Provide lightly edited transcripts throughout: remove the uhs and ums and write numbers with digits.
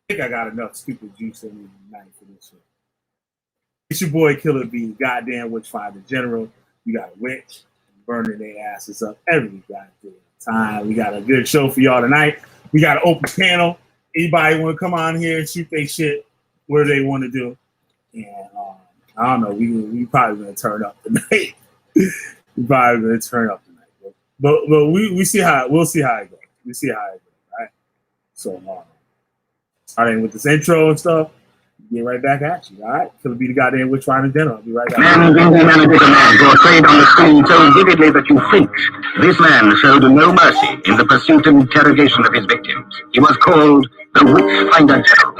think I got enough stupid juice in me tonight for this one. It's your boy Killer B, goddamn Witchfinder General. We got a witch burning their asses up every goddamn time. We got a good show for y'all tonight. We got an open panel. Anybody want to come on here and shoot their shit where they want to do? And I don't know. We probably gonna turn up tonight. We probably gonna turn up tonight. But we'll see how it goes. We see how it goes, right? So starting with this intro and stuff. Get right back at you, all right? Killer B the goddamn Witchfinder General. I'll be right back. Man is inhumanity to man, portrayed on the screen so vividly that you think. This man showed no mercy in the pursuit and interrogation of his victims. He was called the Witchfinder General.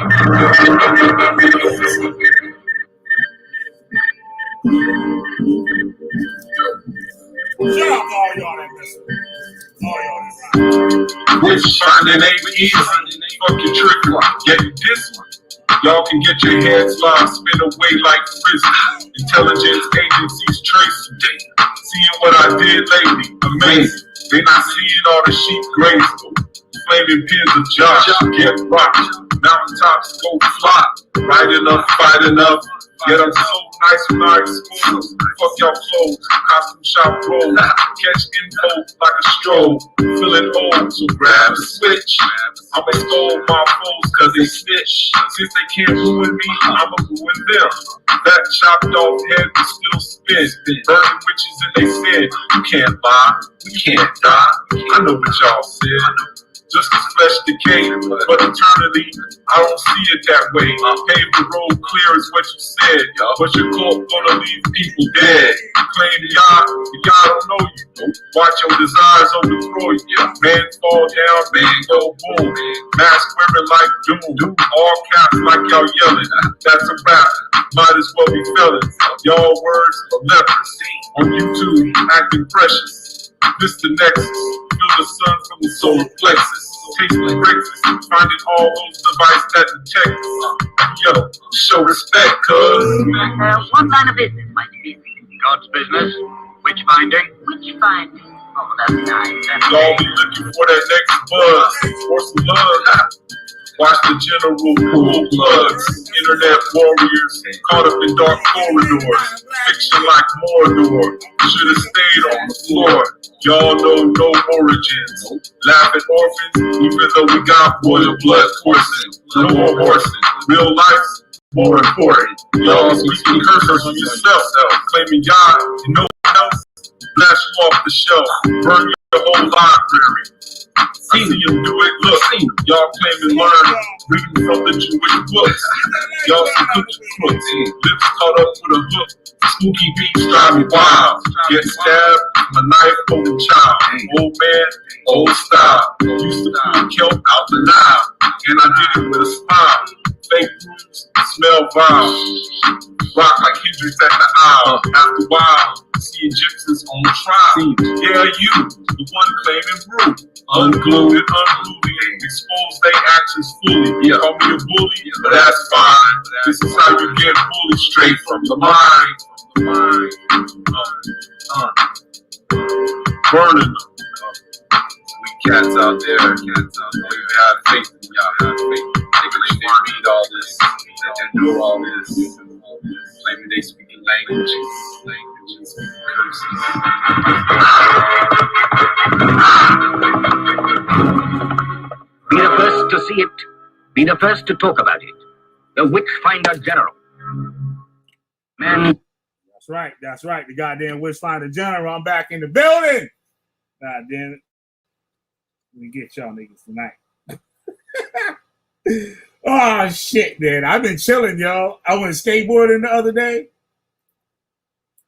Shut up, all y'all that listen. All y'all that Witchfinding ain't easy. Fucking trick one. Get this one. Y'all can get your heads lost, spin away like prison. Intelligence agencies trace you. Seeing what I did lately, amazing. They not seeing all the sheep grazing. Flaming pins of Josh, get rocked. Mountaintops go fly. Right enough, fight enough. Yet I'm so nice when I expose. Fuck y'all clothes, costume shop roll. Catch info like a stroll. Feeling old, so grab a switch. I'ma stole my foes cause they snitch. Since they can't ruin me, I'ma ruin them. That chopped off head will still spin. Burning witches in they sin. You can't lie, we can't die. I know what y'all said. Just as flesh decay, but eternally, I don't see it that way. Pave the road clear is what you said, but your court gonna leave people dead. Claim God, but God don't know you. Watch your desires overthrow you. Man fall down, man go boom. Mask wearing like doom. All caps like y'all yelling. That's a rap. Might as well be felons. Y'all words are lepers. On YouTube, acting precious. This the nexus. Feel the sun from the solar plexus. Taste the breakfast. Finding all those devices that detect us. Yo, show respect, cuz. What line of business might you be? God's business, witch finding. Witch finding. Oh, that's nice. Y'all be looking for that next buzz. Or some love. Watch the general pull plugs. Internet warriors caught up in dark corridors. Fiction like Mordor. Should've stayed on the floor. Y'all know no origins. Laughing orphans, even though we got royal blood coursing. No more horsing. Real life's more important. Y'all speaking curses on yourself. Claiming God and no one else. Blast you off the shelf. Burn your whole library. See them do it, look, y'all claim and learn, reading from the Jewish books. Y'all some cookie crooks, lips caught up with a hook. Spooky beats drive me wild. Get stabbed, my knife holding child. Old man, old style. Used to pull kelp out the Nile, and I did it with a smile. Fake roots, smell vile. Rock like Hendrix at the aisle. After a while, see Egyptians on trial. Yeah, you, the one claiming brew. Unglued and unruly, expose their actions fully. Call me a bully, but that's fine. This is how you get bullied straight from the mind. Burning them. We cats out there, have faith in y'all. Thinking they read all this, that they know all this. Claiming they speaking languages, Be the first to see it. Be the first to talk about it. The Witchfinder General. Man. That's right. The goddamn Witchfinder General. I'm back in the building. God damn it. Let me get y'all niggas tonight. Oh shit, man. I've been chilling, yo. I went skateboarding the other day.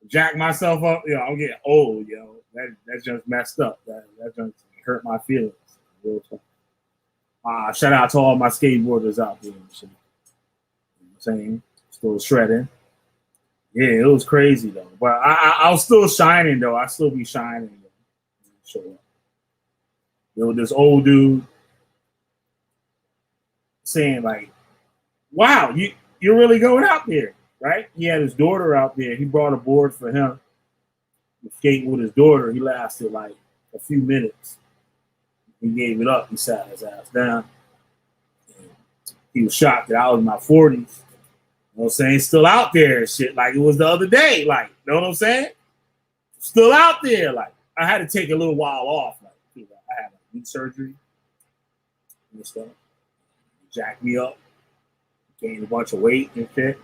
Jacked myself up. Yo, I'm getting old, yo. That just messed up. That just hurt my feelings. Shout out to all my skateboarders out there and shit. You know what I'm saying? Still shredding. Yeah, it was crazy though. But I was still shining though. I still be shining. Sure. Yo, this old dude saying like, "Wow, you're really going out there, right?" He had his daughter out there. He brought a board for him to skate with his daughter. He lasted like a few minutes. He gave it up. He sat his ass down. he was shocked that I was in my 40s. You know what I'm saying? Still out there and shit like it was the other day. Like, you know what I'm saying? Still out there. Like, I had to take a little while off. Like, you know, I had knee surgery and stuff. Jacked me up. Gained a bunch of weight and shit.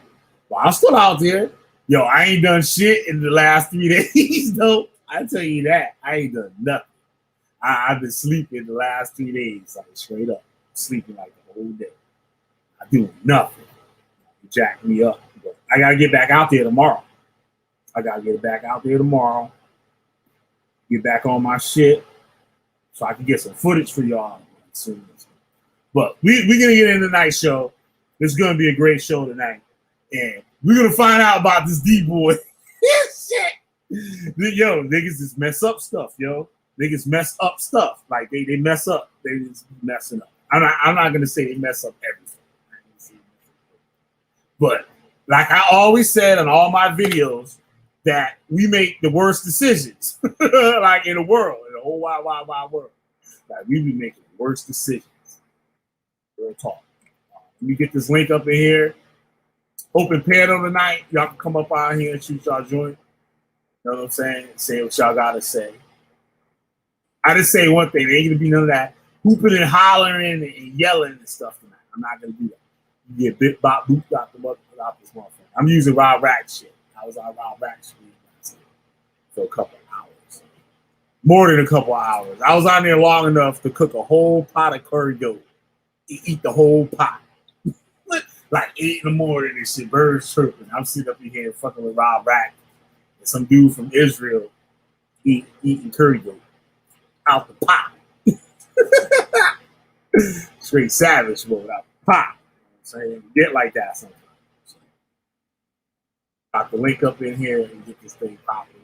But I'm still out there. Yo, I ain't done shit in the last 3 days, though. I tell you that. I ain't done nothing. I've been sleeping the last 3 days, like straight up. Sleeping like the whole day. I doing nothing. Jack me up. But I gotta get back out there tomorrow. Get back on my shit so I can get some footage for y'all soon. But we're gonna get into tonight's show. This is gonna be a great show tonight. And we're gonna find out about this D-boy. Shit. Yo, niggas just mess up stuff, yo. Niggas mess up stuff. Like they mess up. They just messing up. I'm not gonna say they mess up everything. But like I always said on all my videos, that we make the worst decisions. Like in the world, in the whole wide world. Like we be making the worst decisions. Real talk. Let me get this link up in here. Open panel tonight. Y'all can come up out here and shoot y'all joint. You know what I'm saying? Say what y'all gotta say. I just say one thing. There ain't gonna be none of that hooping and hollering and yelling and stuff tonight. I'm not gonna do that. You get bit bop boop out this motherfucker. I'm using Rob Rack shit. I was on Rob Rack shit for a couple hours. More than a couple hours. I was on there long enough to cook a whole pot of curry goat. Eat the whole pot. Like 8 in the morning and shit, birds chirping. I'm sitting up in here fucking with Rob Rack and some dude from Israel eating curry goat out the pot. Straight savage mode out the pot. You know what I'm saying? Get like that sometimes. So, got the link up in here and get this thing popping.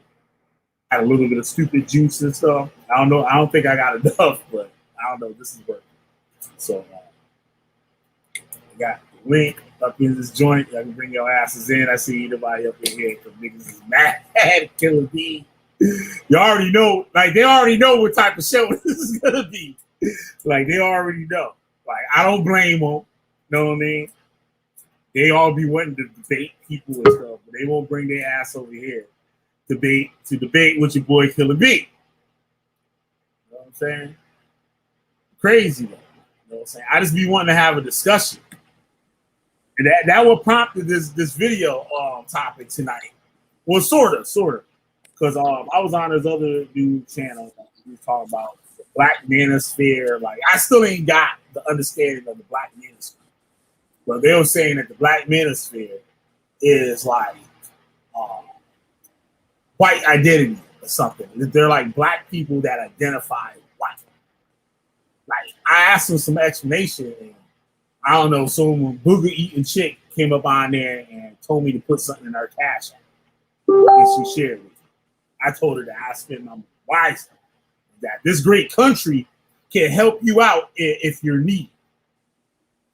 Had a little bit of stupid juice and stuff. I don't know. I don't think I got enough, but I don't know. This is working. So I got the link up in this joint. Y'all can bring your asses in. I see anybody up in here because niggas is mad at Killer B. You already know, like they already know what type of show this is gonna be. Like they already know. Like I don't blame them. Know what I mean? They all be wanting to debate people and stuff, but they won't bring their ass over here to debate with your boy Killer B. You know what I'm saying? Crazy though. You know what I'm saying? I just be wanting to have a discussion. And that what prompted this video topic tonight. Well, sort of. Because I was on this other dude channel. We was talking about the Black Manosphere. Like, I still ain't got the understanding of the Black Manosphere. But they were saying that the Black Manosphere is like white identity or something. They're like black people that identify white. Like, I asked them some explanation, and I don't know, some booger eating chick came up on there and told me to put something in her cash app. And she shared with me. I told her that I spend my money wisely. That this great country can help you out if you're needy.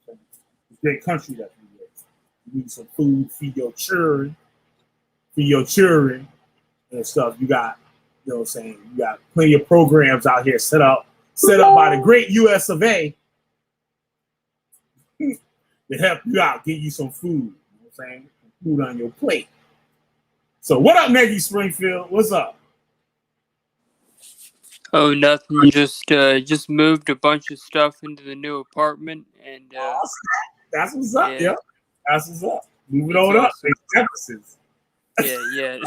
This great country that we live. You need some food, feed your children, and stuff. You got, you know what I'm saying, you got plenty of programs out here set up by the great US of A to help you out, give you some food. You know what I'm saying? Food on your plate. So what up, Maggie Springfield? What's up? Oh, nothing. Just moved a bunch of stuff into the new apartment, and that's what's up, yeah. Yo. That's what's up. Move it on up. Yeah.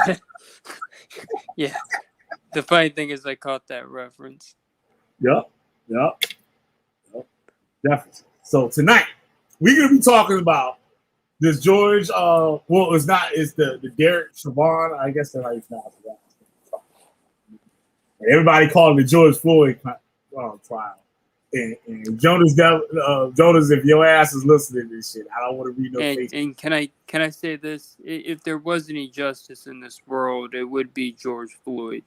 Yeah. The funny thing is, I caught that reference. Yep. Definitely. So tonight we're gonna be talking about this George. It's the Derek Chauvin. I guess that's how you pronounce it. Everybody called it the George Floyd trial. And Jonas, if your ass is listening to this shit, I don't want to read no face. And can I say this? If there was any justice in this world, it would be George Floyd.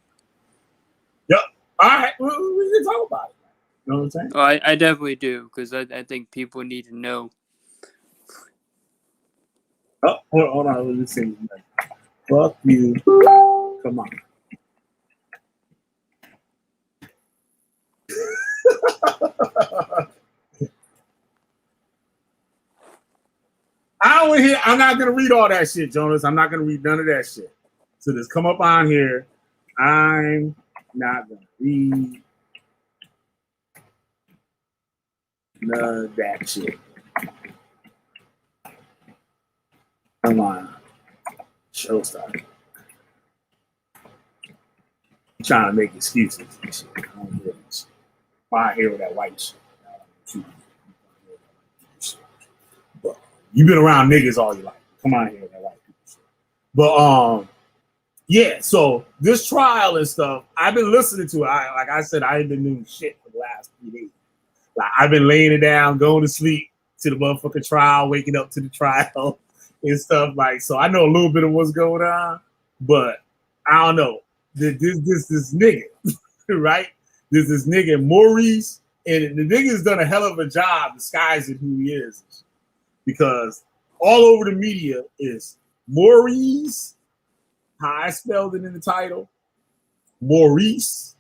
Yep. All right. Well, we can talk about it. You know what I'm saying? Well, I definitely do, because I think people need to know. Oh, hold on. Let me see. Fuck you. Come on. in here. I'm not gonna read all that shit, Jonas. I'm not gonna read none of that shit. So just come up on here. I'm not gonna read none of that shit. Come on. Showstopper. I'm trying to make excuses and shit. I don't hear this. I hear that white shit. But you've been around niggas all your life. Come on here with that white people shit. But yeah, so this trial and stuff, I've been listening to it. Like I said, I ain't been doing shit for the last 3 days. Like I've been laying it down, going to sleep to the motherfucking trial, waking up to the trial and stuff. Like, so I know a little bit of what's going on, but I don't know. This nigga, right? This nigga Maurice, and the nigga's done a hell of a job disguising who he is, because all over the media is Maurice, how I spelled it in the title, Maurice,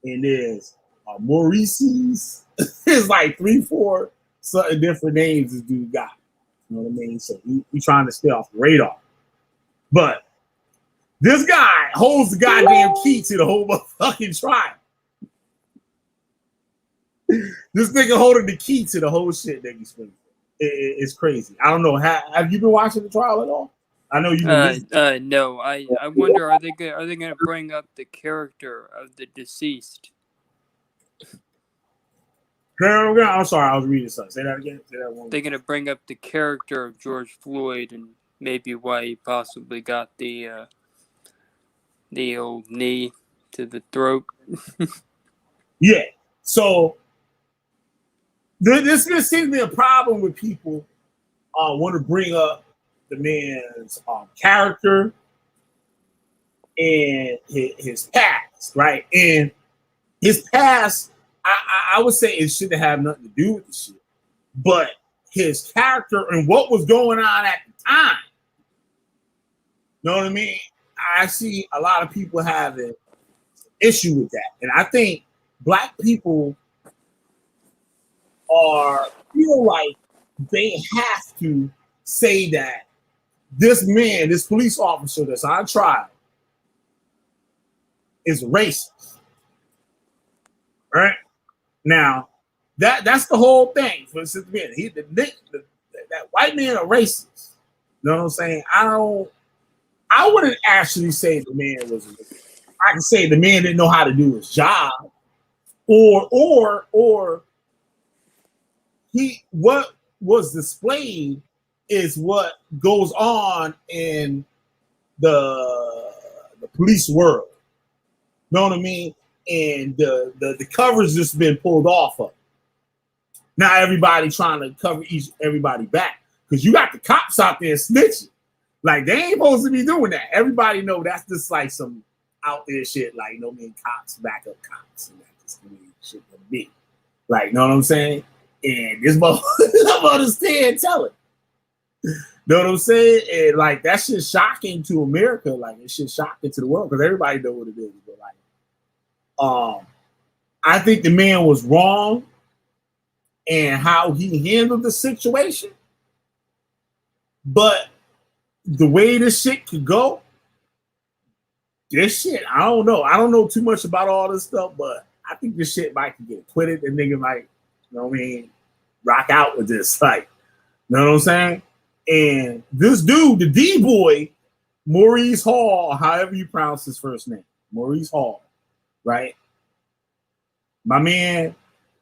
and there's Maurice's. It's like 3-4 something different names this dude got. You know what I mean? So he trying to stay off the radar, but this guy holds the goddamn key to the whole motherfucking trial. This nigga holding the key to the whole shit that he's speaking. It's crazy. I don't know. Have you been watching the trial at all? I know you. No. I wonder, are they gonna bring up the character of the deceased? I'm sorry, I was reading something. Say that again. Say that one. They're gonna bring up the character of George Floyd and maybe why he possibly got the old knee to the throat. Yeah. So this seems to be a problem with people want to bring up the man's character and his past, right? And his past, I would say it shouldn't have nothing to do with the shit, but his character and what was going on at the time. You know what I mean? I see a lot of people having issue with that, and I think black people feel like they have to say that this man, this police officer that's on trial, is racist. Right? Now, that's the whole thing. For instance, that white man a racist. You know what I'm saying? I wouldn't actually say the man was. I can say the man didn't know how to do his job, or what was displayed is what goes on in the police world. Know what I mean? And the cover's just been pulled off of. Now everybody trying to cover everybody back, because you got the cops out there snitching. Like, they ain't supposed to be doing that. Everybody know that's just like some out there shit. Like, you know what I mean? Cops back up cops, and that's just the way shit gonna be. Like, you know what I'm saying? And this motherfucker stand telling. Know what I'm saying? And like, that shit's shocking to America. Like, it's shit shocking to the world, because everybody know what it is. But like, I think the man was wrong and how he handled the situation. But the way this shit could go, this shit, I don't know. I don't know too much about all this stuff, but I think this shit might get acquitted. And nigga might, you know what I mean, rock out with this. Like, you know what I'm saying? And this dude, the D-boy, Maurice Hall, however you pronounce his first name, Maurice Hall, right? My man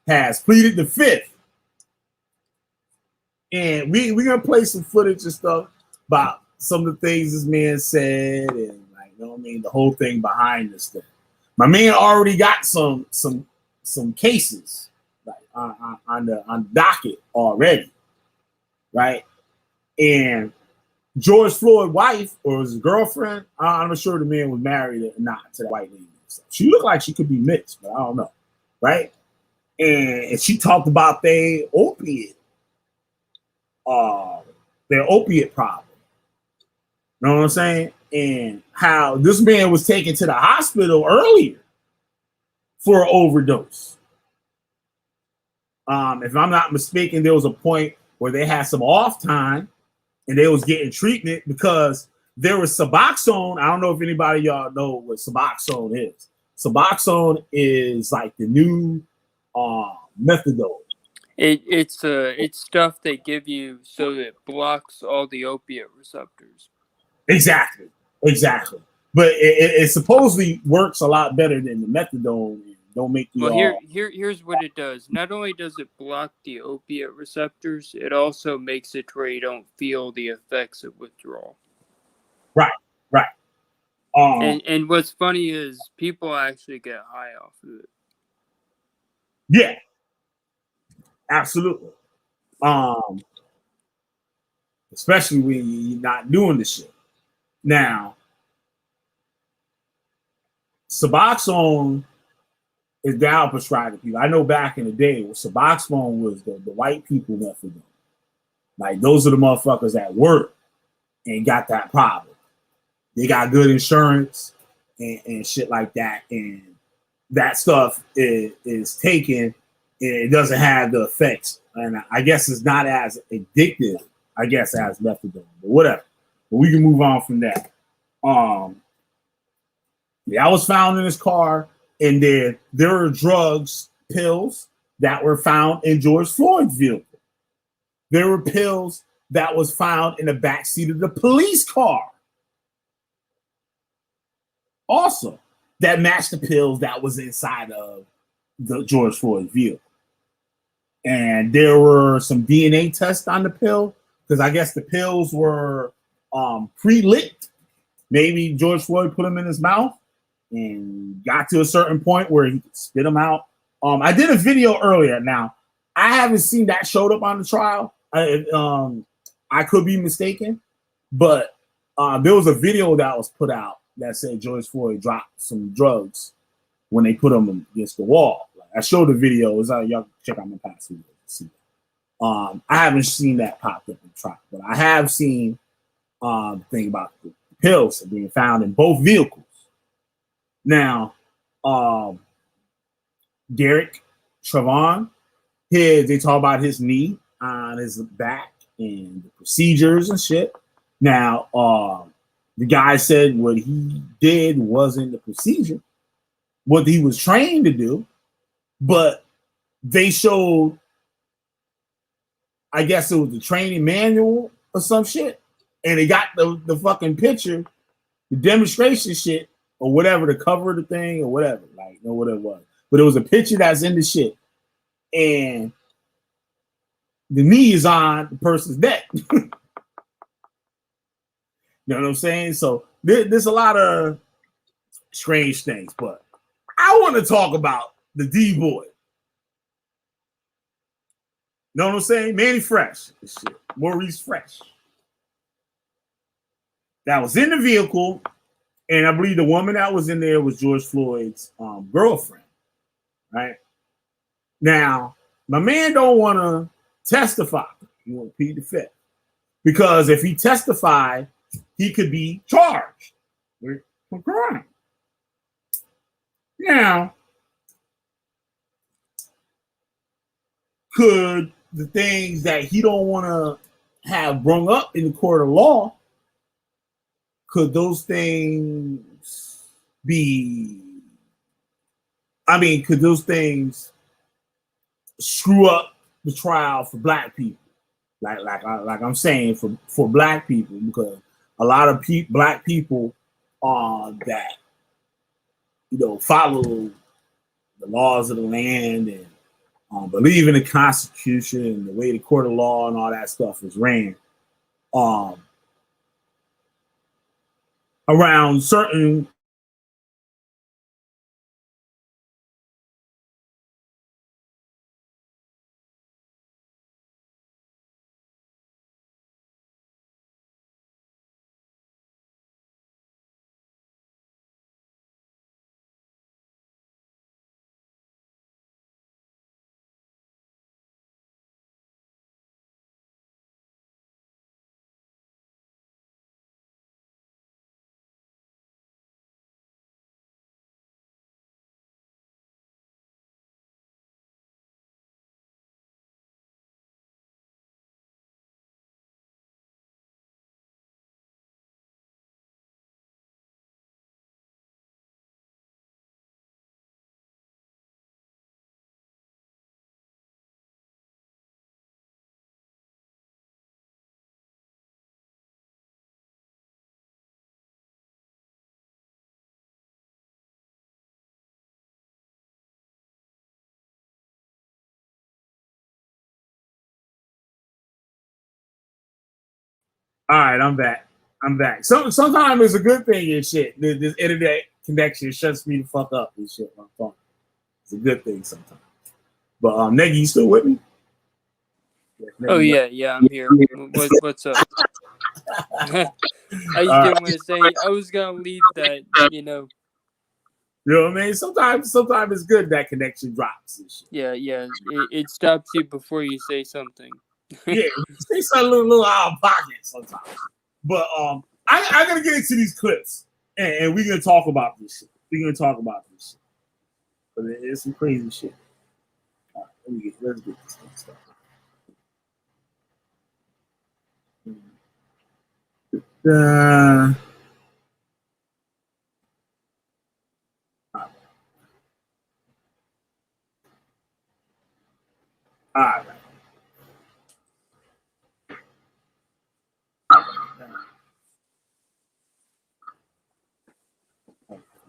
has pleaded the fifth. And we're going to play some footage and stuff about some of the things this man said, and like, you know what I mean, the whole thing behind this thing. My man already got some cases like on the docket already, right? And George Floyd's wife or his girlfriend, I'm not sure the man was married or not to that white lady. She looked like she could be mixed, but I don't know, right? And she talked about their opiate problem. You know what I'm saying? And how this man was taken to the hospital earlier for an overdose. If I'm not mistaken, there was a point where they had some off time and they was getting treatment because there was Suboxone. I don't know if anybody y'all know what Suboxone is. Suboxone is like the new methadone. It's stuff they give you so that it blocks all the opiate receptors. Exactly. But it supposedly works a lot better than the methadone. Don't make you Well, here's what it does. Not only does it block the opiate receptors, it also makes it to where you don't feel the effects of withdrawal. Right. And what's funny is people actually get high off of it. Yeah, absolutely. Especially when you're not doing the shit. Now, Suboxone is now prescribed to people. I know back in the day, Suboxone was the white people methadone. Like those are the motherfuckers that work and got that problem. They got good insurance and shit like that, and that stuff is taken, and it doesn't have the effects. And I guess it's not as addictive, I guess, as methadone, but whatever. But we can move on from that. I was found in his car, and then there were drugs, pills that were found in George Floyd's vehicle. There were pills that was found in the backseat of the police car. Also, that matched the pills that was inside of the George Floyd vehicle. And there were some DNA tests on the pill, because I guess the pills were pre-licked. Maybe George Floyd put them in his mouth and got to a certain point where he could spit them out. I did a video earlier. Now, I haven't seen that showed up on the trial. I could be mistaken, but there was a video that was put out that said George Floyd dropped some drugs when they put them against the wall. Like, I showed the video. Y'all can check out my past video to see that. I haven't seen that popped up in the trial, but I have seen the thing about the pills being found in both vehicles. Now, Derek Chauvin, they talk about his knee on his back and the procedures and shit. Now, the guy said what he did wasn't the procedure, what he was trained to do, but they showed, I guess it was the training manual or some shit, and they got the fucking picture, the demonstration shit, or whatever, the cover of the thing or whatever, like, know what it was. But it was a picture that's in the shit, and the knee is on the person's neck. You know what I'm saying? So there's a lot of strange things, but I want to talk about the D-boy. You know what I'm saying? Mannie Fresh. Shit. Maurice Fresh. That was in the vehicle, and I believe the woman that was in there was George Floyd's girlfriend, right? Now, my man don't want to testify. He want to plead the fifth. Because if he testified, he could be charged with a crime. Now, could the things that he don't want to have brung up in the court of law, could those things be, could those things screw up the trial for black people? Like I'm saying, for black people, because a lot of black people that, you know, follow the laws of the land and believe in the Constitution and the way the court of law and all that stuff is ran, around certain All right, I'm back. Sometimes it's a good thing and shit. This internet connection shuts me the fuck up and shit. My phone. It's a good thing sometimes. But Negi, you still with me? Oh yeah, I'm here. What's up? I just didn't want to say. I was gonna leave that. You know what I mean? Sometimes it's good that connection drops and shit. Yeah. It stops you before you say something. Yeah, say something a little out of pocket sometimes. But I gotta get into these clips and we're gonna talk about this shit. But it's some crazy shit. All right, let's get this thing started. All right.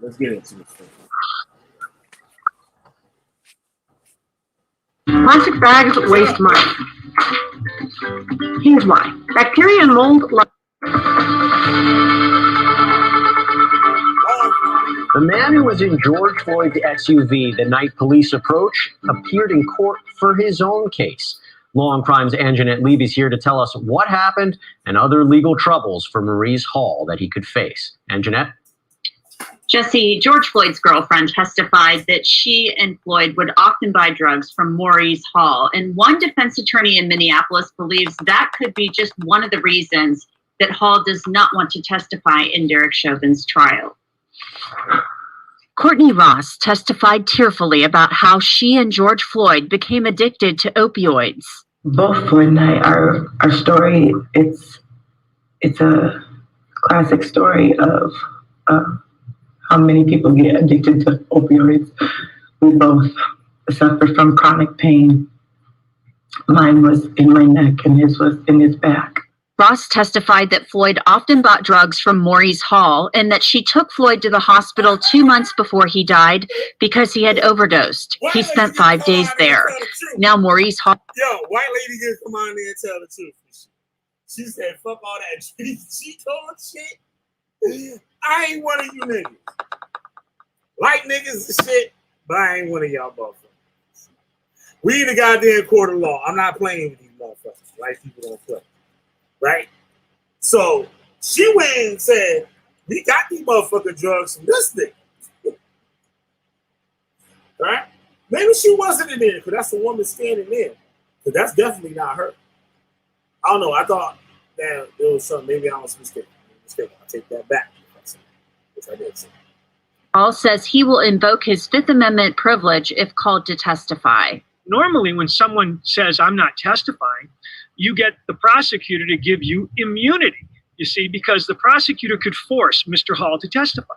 Let's get into this thing. Plastic bags waste money. Here's why. Bacteria and mold. The man who was in George Floyd's SUV the night police approached appeared in court for his own case. Law and Crime's Anjanette Levy is here to tell us what happened and other legal troubles for Maurice Hall that he could face. Anjanette? Jesse, George Floyd's girlfriend, testified that she and Floyd would often buy drugs from Maurice Hall. And one defense attorney in Minneapolis believes that could be just one of the reasons that Hall does not want to testify in Derek Chauvin's trial. Courtney Ross testified tearfully about how she and George Floyd became addicted to opioids. Both Floyd and I, our story, it's a classic story of how many people get addicted to opioids. We both suffered from chronic pain. Mine was in my neck and his was in his back. Ross testified that Floyd often bought drugs from Maurice Hall and that she took Floyd to the hospital 2 months before he died because he had overdosed. He spent 5 days there. Now Maurice Hall... Yo, white lady gonna come on there and tell the truth. She said, fuck all that she told shit. I ain't one of you niggas. Like niggas and shit, but I ain't one of y'all motherfuckers. We in the goddamn court of law. I'm not playing with these motherfuckers. Like people don't play. Right? So she went and said, we got these motherfucking drugs from this nigga. Right? Maybe she wasn't in there because that's the woman standing there. But that's definitely not her. I don't know. I thought that there was something. Maybe I was mistaken. I'll take that back. Which I did say. Hall says he will invoke his Fifth Amendment privilege if called to testify. Normally, when someone says, I'm not testifying, you get the prosecutor to give you immunity, you see, because the prosecutor could force Mr. Hall to testify.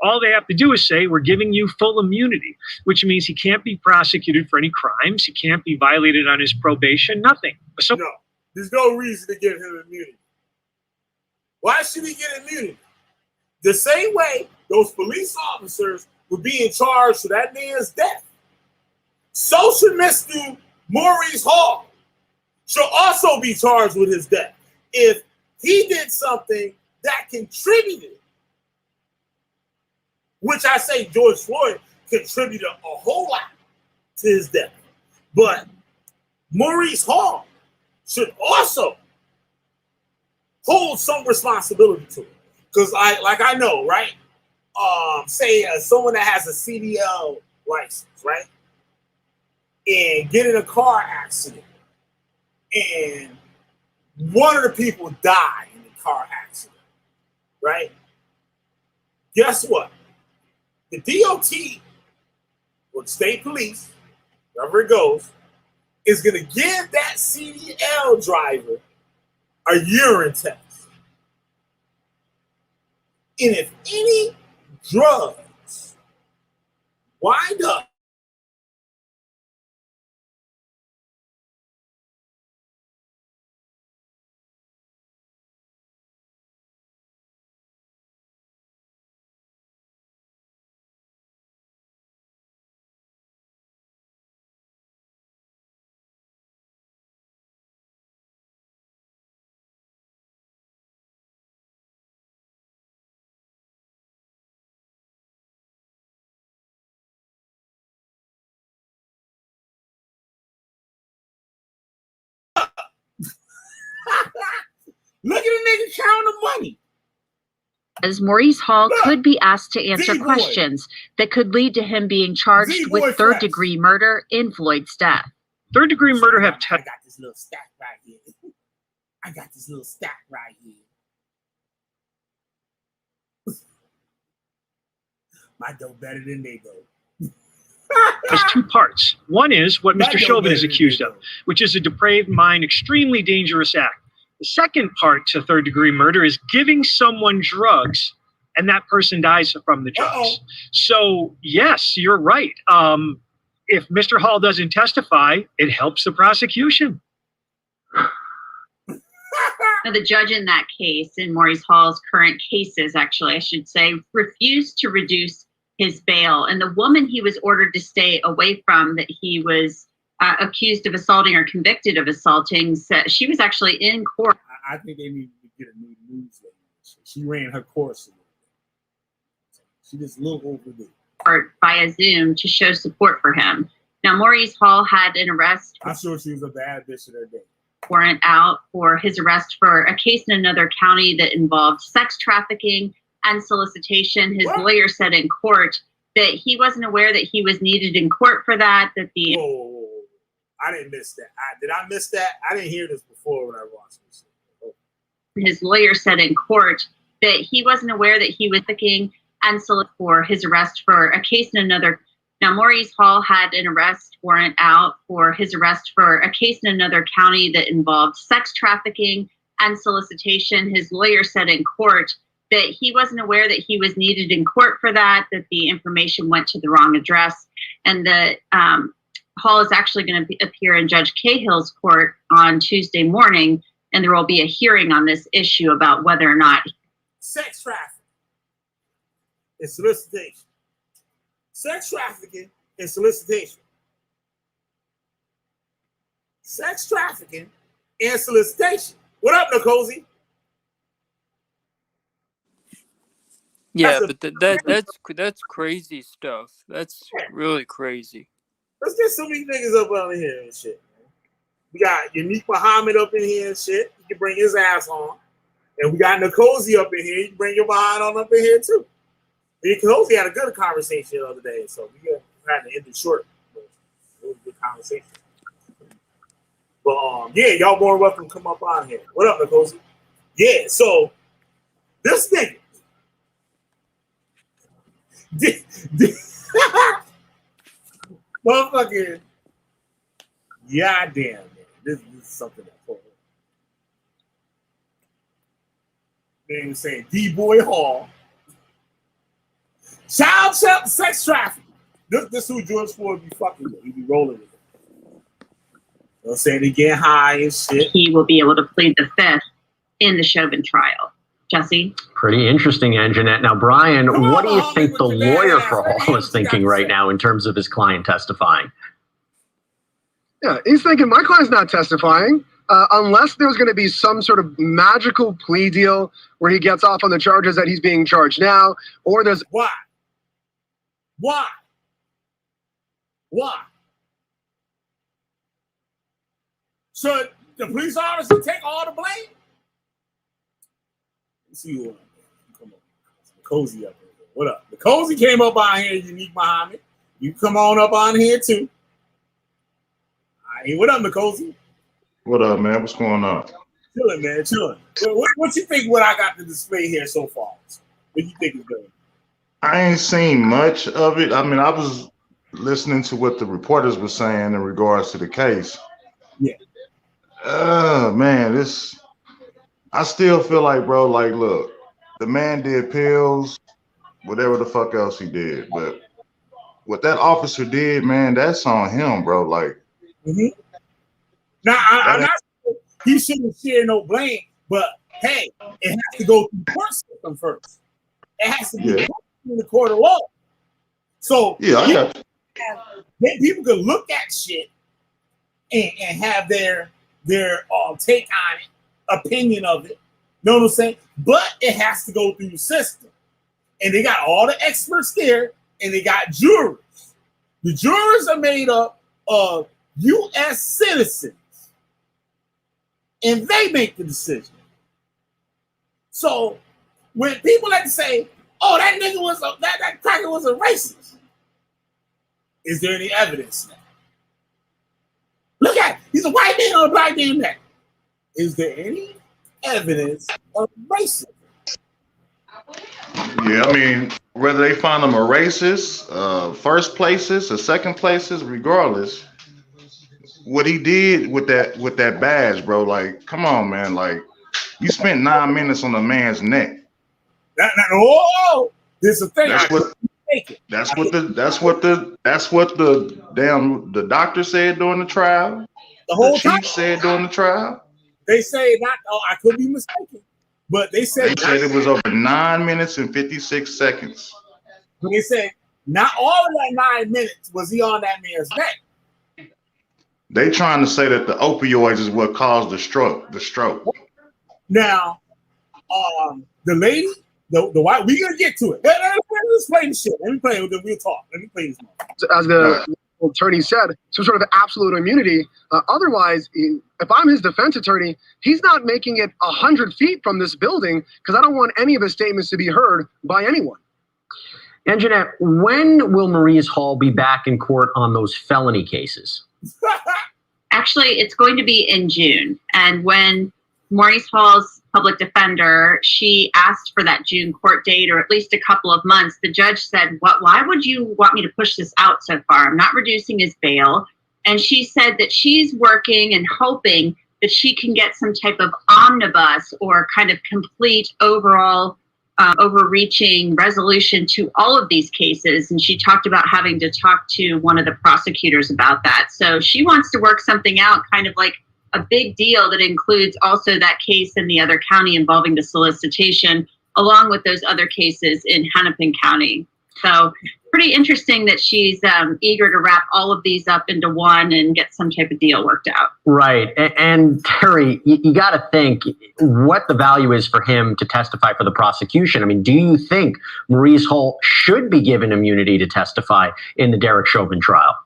All they have to do is say, we're giving you full immunity, which means he can't be prosecuted for any crimes. He can't be violated on his probation, nothing. So, no, there's no reason to give him immunity. Why should he get immunity? The same way those police officers were being charged for that man's death. So should Mr. Maurice Hall should also be charged with his death if he did something that contributed, which I say George Floyd contributed a whole lot to his death. But Maurice Hall should also hold some responsibility to it. Because I know, right? Say someone that has a CDL license, right? And get in a car accident. And one of the people die in the car accident, right? Guess what? The DOT or the state police, wherever it goes, is going to give that CDL driver a urine test. And if any drugs wind up counting the money. As Maurice Hall Look, could be asked to answer Z-Boy. questions that could lead to him being charged Z-Boy with Fresh. third-degree murder in Floyd's death. Third-degree murder have I got this little stack right here. I got this little stack right here. My dough better than they go. has two parts. One is what My Mr. dough Chauvin better is than accused they of, go. which is a depraved mind, extremely dangerous act. The second part to third-degree murder is giving someone drugs and that person dies from the drugs. Uh-oh. So, yes, you're right. If Mr. Hall doesn't testify, it helps the prosecution. Now, the judge in that case, in Maurice Hall's current cases, actually, I should say, refused to reduce his bail. And the woman he was ordered to stay away from, that he was accused of assaulting or convicted of assaulting, said she was actually in court. I think they need to get a new news lady. She ran her course a little bit. She just a little over there. Via Zoom to show support for him. Now, Maurice Hall had an arrest I'm sure she was a bad bitch of her day. warrant out for his arrest for a case in another county that involved sex trafficking and solicitation. His What? lawyer said in court that he wasn't aware that he was needed in court for that, that the Whoa. I didn't miss that. Did I miss that? I didn't hear this before when I watched this. his lawyer said in court that he wasn't aware that he was picking and for his arrest for a case in another. Now, Maurice Hall had an arrest warrant out for his arrest for a case in another county that involved sex trafficking and solicitation. His lawyer said in court that he wasn't aware that he was needed in court for that, that the information went to the wrong address, and that Hall is actually going to appear in Judge Cahill's court on Tuesday morning, and there will be a hearing on this issue about whether or not Sex trafficking and solicitation. Sex trafficking and solicitation. Sex trafficking and solicitation. What up, Nicozy? Yeah, That's but that's crazy stuff. That's really crazy. Let's get some of these niggas up on here and shit. Man. We got Unique Muhammad up in here and shit. You can bring his ass on. And we got Nicozy up in here. You can bring your behind on up in here too. Nicozy had a good conversation the other day, so we had to end it short. But it was a good conversation. But yeah, y'all more welcome to come up on here. What up, Nicozy? Yeah, so this nigga. Motherfucking goddamn, man. This is something that for man was saying D-Boy Hall. Child sex trafficking. This who George Floyd be fucking with. He be rolling with it. You know what I'm saying? He get high and shit. he will be able to plead the fifth in the Chauvin trial. Jesse? Pretty interesting, Anjanette. Now, Brian, Come on, what do you homie, think with the your bad lawyer ass. for Let me Hall hear is what you got thinking to right say. now in terms of his client testifying? Yeah, he's thinking my client's not testifying unless there's going to be some sort of magical plea deal where he gets off on the charges that he's being charged now, or there's Why? Why? Why? Should the police officer take all the blame? Let's see who. Come on, Cozy up here. What up? The Cozy came up on here. Unique Muhammad. You come on up on here too. All right, what up, Nicozy? What up, man? What's going on? Chilling, man, chilling. What you think? What I got to display here so far? What you think is good? I ain't seen much of it. I mean, I was listening to what the reporters were saying in regards to the case. Yeah. Man, I still feel like, bro, like, look, the man did pills, whatever the fuck else he did. But what that officer did, man, that's on him, bro. Like, Now, I'm not saying he shouldn't share no blame, but hey, it has to go through the court system first. It has to be in the court of law. So yeah, people can look at shit and have their take on it, opinion of it. Know what I'm saying? But it has to go through the system. And they got all the experts there, and they got jurors. The jurors are made up of U.S. citizens. And they make the decision. So when people like to say, "Oh, that nigga was that cracker was a racist," is there any evidence? Look at it. He's a white man on a black man neck. Is there any evidence of racism? Yeah, I mean, whether they find him a racist, first places or second places, regardless, what he did with that badge, bro, like, come on, man, like, you spent 9 minutes on a man's neck. There's a thing. That's what the doctor said during the trial. The whole chief time said during the trial. They say not. Oh, I could be mistaken, but they said it was over 9 minutes and 56 seconds. But they said not all of that 9 minutes was he on that man's neck. They trying to say that the opioids is what caused the stroke. Now, the lady, the white, we're gonna get to it. Let's play the shit. Let me play it. We'll talk. Let me play this. As the attorney said, some sort of absolute immunity. Otherwise, if I'm his defense attorney, he's not making it 100 feet from this building because I don't want any of his statements to be heard by anyone. And Jeanette, when will Maurice Hall be back in court on those felony cases? Actually, it's going to be in June. And when Maurice Hall's public defender, she asked for that June court date, or at least a couple of months. The judge said, why would you want me to push this out so far? I'm not reducing his bail. And she said that she's working and hoping that she can get some type of omnibus or kind of complete overall overreaching resolution to all of these cases. And she talked about having to talk to one of the prosecutors about that. So she wants to work something out, kind of like a big deal that includes also that case in the other county involving the solicitation, along with those other cases in Hennepin County. So pretty interesting that she's eager to wrap all of these up into one and get some type of deal worked out. Right. And Terry, you got to think what the value is for him to testify for the prosecution. I mean, do you think Maurice Hall should be given immunity to testify in the Derek Chauvin trial?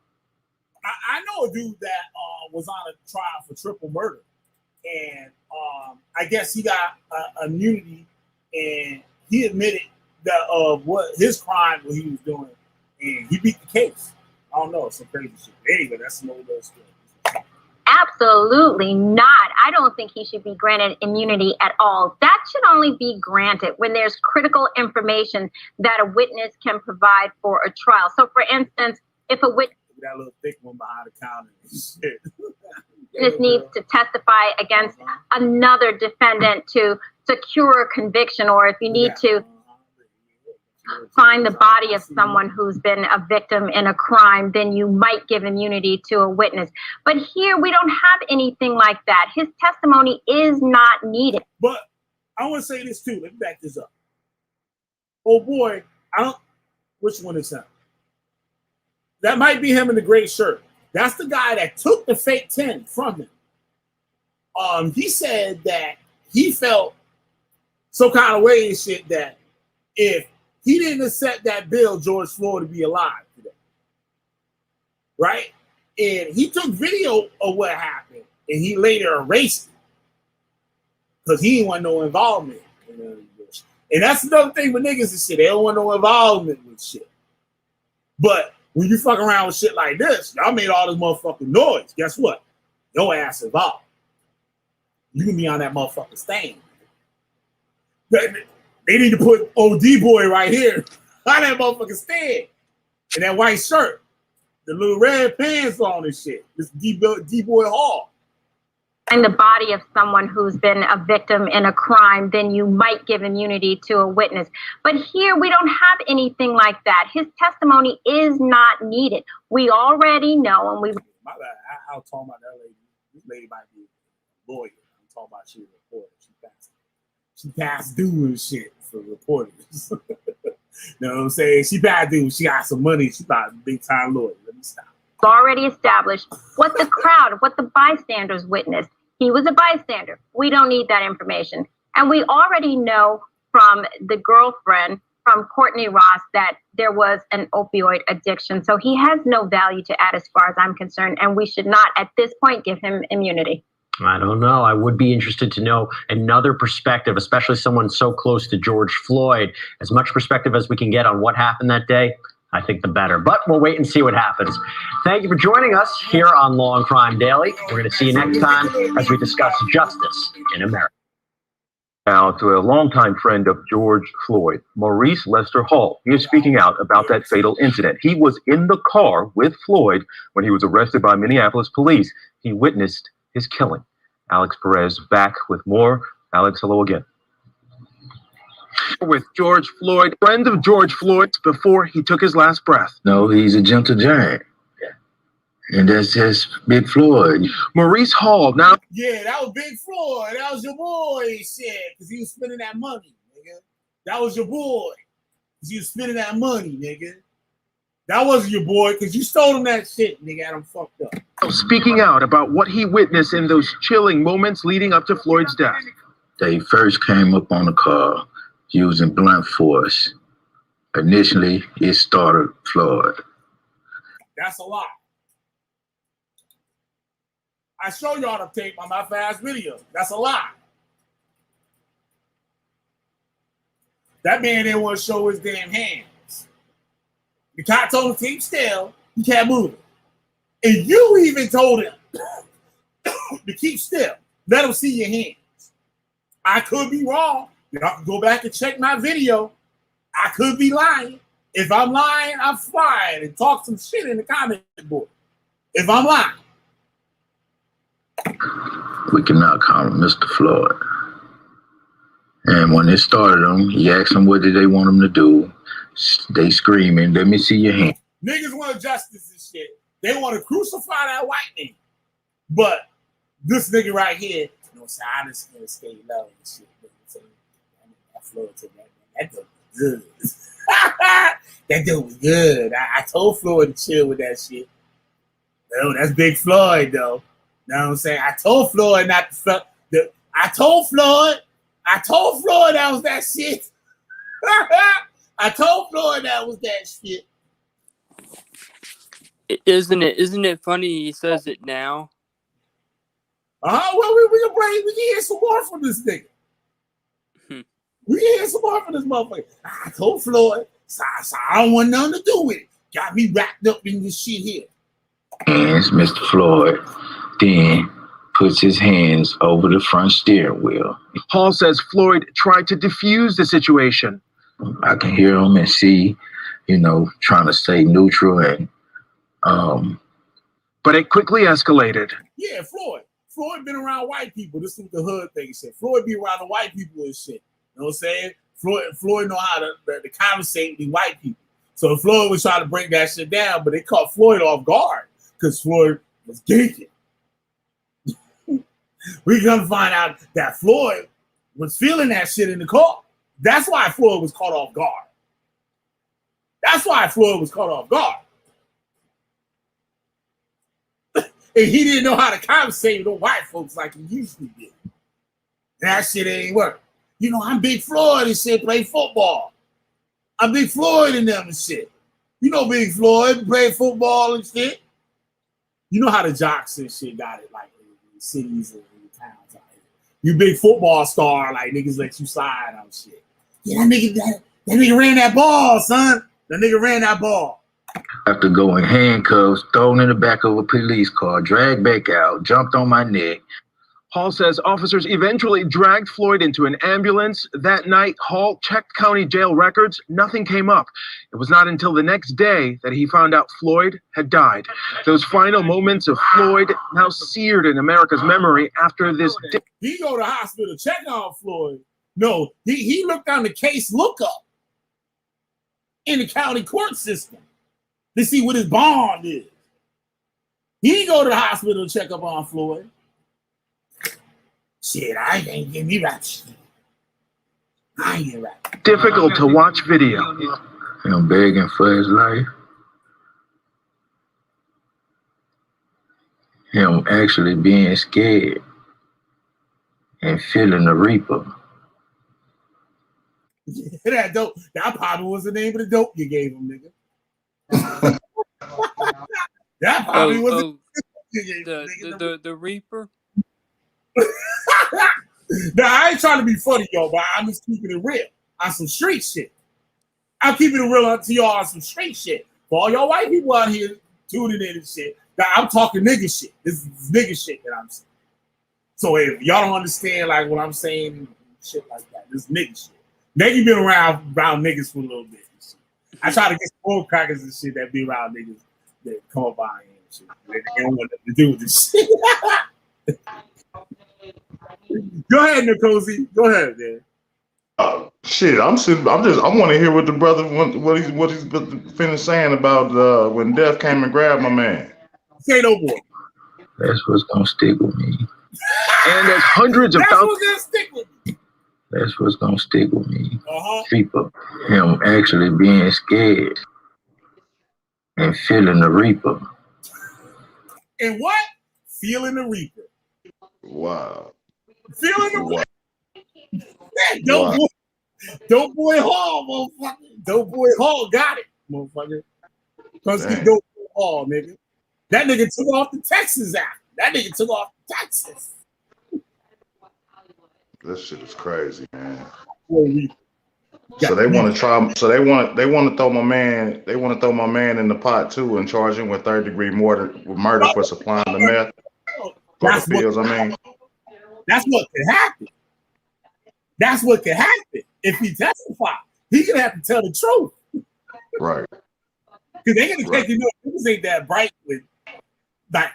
I know a dude that was on a trial for triple murder, and I guess he got immunity, and he admitted that what his crime, what he was doing, and he beat the case. I don't know, some crazy shit. Anyway, that's some old story. Absolutely not. I don't think he should be granted immunity at all. That should only be granted when there's critical information that a witness can provide for a trial. So, for instance, if a witness that little thick one behind the counter and shit. Needs to testify against another defendant to secure a conviction, or if you need to find the body of someone who's been a victim in a crime, then you might give immunity to a witness. But here we don't have anything like that. His testimony is not needed. But I want to say this too. Let me back this up. Oh boy, which one is that? That might be him in the gray shirt. That's the guy that took the fake 10 from him. He said that he felt some kind of way and shit that if he didn't accept that bill, George Floyd would be alive today. Right? And he took video of what happened and he later erased it because he didn't want no involvement. And that's another thing with niggas and shit. They don't want no involvement with shit. But when you fuck around with shit like this, y'all made all this motherfucking noise. Guess what? Your ass involved. You can be on that motherfucking stand. They need to put OD boy right here on that motherfucking stand. And that white shirt. The little red pants on and shit. This D-boy Hall. And the body of someone who's been a victim in a crime, then you might give immunity to a witness. But here we don't have anything like that. His testimony is not needed. We already know, and we. My bad. I was talking about that lady. This lady might be a lawyer. I'm talking about she was a reporter. She passed due and shit for reporters. You know what I'm saying? She passed due. She got some money. She got a big time lawyer. Let me stop. Already established what the crowd, what the bystanders witnessed. He was a bystander. We don't need that information. And we already know from the girlfriend, from Courtney Ross, that there was an opioid addiction. So he has no value to add as far as I'm concerned. And we should not, at this point, give him immunity. I don't know. I would be interested to know another perspective, especially someone so close to George Floyd. As much perspective as we can get on what happened that day, I think the better. But we'll wait and see what happens. Thank you for joining us here on Law and Crime Daily. We're going to see you next time as we discuss justice in America. Now to a longtime friend of George Floyd, Maurice Lester Hall. He is speaking out about that fatal incident. He was in the car with Floyd when he was arrested by Minneapolis police. He witnessed his killing. Alex Perez back with more. Alex, hello again. With George Floyd, friend of George Floyd before he took his last breath. No, he's a gentle giant. And that's just Big Floyd. Maurice Hall now. Yeah, that was Big Floyd. That was your boy, shit, because he was spending that money, nigga. That was your boy, because he was spending that money, nigga. That wasn't your boy, because you stole him that shit, nigga, had him fucked up. Speaking out about what he witnessed in those chilling moments leading up to Floyd's death. They first came up on the car using blunt force. Initially, it started Floyd. That's a lie. I show y'all the tape on my fast video. That's a lie. That man didn't want to show his damn hands. The cop told him to keep still. He can't move it. And you even told him to keep still. Let him see your hands. I could be wrong. Y'all can go back and check my video. I could be lying. If I'm lying, I'm flying and talk some shit in the comment board. If I'm lying. We cannot call him Mr. Floyd. And when they started him, he asked them what did they want him to do. They screaming, let me see your hand. Niggas want justice and shit. They want to crucify that white nigga. But this nigga right here, you know, so I just gonna stay low and shit. So, that Floyd took that dude was good. That dude was good. I told Floyd to chill with that shit. No, that's Big Floyd though. You know what I'm saying? I told Floyd not to fuck. I told Floyd that was that shit. I told Floyd that was that shit. Isn't it funny he says it now? Well, we can hear some more from this nigga. We can hear some more from this motherfucker. I told Floyd, so I don't want nothing to do with it. Got me wrapped up in this shit here. Hands, Mr. Floyd then puts his hands over the front steering wheel. Hall says Floyd tried to defuse the situation. I can hear him and see, trying to stay neutral and but it quickly escalated. Yeah, Floyd been around white people. This is what the hood thing said. Floyd be around the white people and shit. You know what I'm saying? Floyd know how to conversate with the white people. So Floyd was trying to bring that shit down, but they caught Floyd off guard because Floyd was geeking. We come to find out that Floyd was feeling that shit in the car. That's why Floyd was caught off guard. And he didn't know how to conversate with the white folks like he usually did. That shit ain't work. I'm Big Floyd and shit, play football. I'm Big Floyd and them and shit. Big Floyd, play football and shit. You know how the jocks and shit got it, like in the cities and in the towns. Like, you big football star, like niggas let you slide on shit. Yeah, that nigga ran that ball, son. That nigga ran that ball. After going handcuffs, thrown in the back of a police car, dragged back out, jumped on my neck. Hall says officers eventually dragged Floyd into an ambulance. That night, Hall checked county jail records. Nothing came up. It was not until the next day that he found out Floyd had died. Those final moments of Floyd now seared in America's memory after this. He go to the hospital, check on Floyd. No, he looked on the case lookup in the county court system to see what his bond is. He didn't go to the hospital to check up on Floyd. Shit, I ain't getting me right. I ain't getting right. Difficult to watch video. Him begging for his life. Him actually being scared and feeling the reaper. Yeah, that dope. That probably was the name of the dope you gave him, nigga. That probably was the dope you gave him, nigga. The Reaper? Now, I ain't trying to be funny, yo, but I'm just keeping it real on some street shit. I'm keeping it real to y'all on some street shit. For all y'all white people out here tuning in and shit, now, I'm talking nigga shit. This is nigga shit that I'm saying. So if y'all don't understand like what I'm saying, shit like that, this nigga shit. Nigga been around niggas for a little bit. I try to get some crackers and shit that be around niggas that come up by and shit. They don't want nothing to do with this shit. Go ahead, Nicozy. Go ahead, man. Shit, I want to hear what the brother what he's finished saying about when death came and grabbed my man. Say no more. That's what's gonna stick with me. And there's hundreds of That's what's gonna stick with me. That's what's gonna stick with me. Uh-huh. Reaper. Him actually being scared and feeling the Reaper. And what? Feeling the Reaper. Wow. Feeling the Reaper. Man, Dope Boy Hall, motherfucker. Dope Boy Hall got it, motherfucker. Because he Dope Boy Hall, nigga. That nigga took off the Texas act. That nigga took off Texas. This shit is crazy, man. Boy, so they want to try. So they want to throw my man. They want to throw my man in the pot too and charge him with third-degree murder for supplying the meth. That's what could happen. That's what could happen if he testifies. He's gonna have to tell the truth. Right. Because they're gonna take niggas ain't that bright with like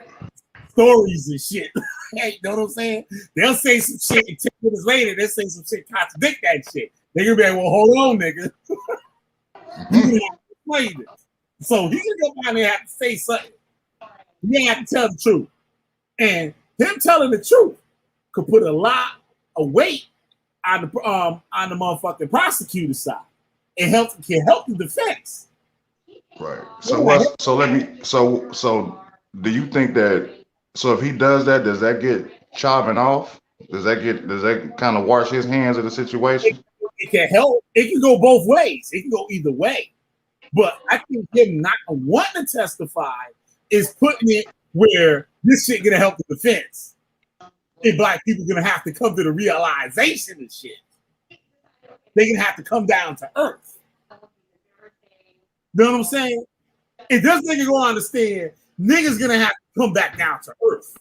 stories and shit. Hey, you know what I'm saying? They'll say some shit and 10 minutes later, they'll say some shit contradict that shit. They're gonna be like, well, hold on, nigga. You gonna have to explain this. So he's gonna go down there and have to say something. You have to tell the truth. And him telling the truth could put a lot of weight on the motherfucking prosecutor side and can help the defense. Right. So do you think that if he does that, does that get Chauvin off? Does that kind of wash his hands of the situation? It can help. It can go both ways. It can go either way. But I think him not wanting to testify is putting it where this shit gonna help the defense. And black people gonna have to come to the realization of shit. They're gonna have to come down to earth. You know what I'm saying? If this nigga gonna understand, niggas gonna have to come back down to earth.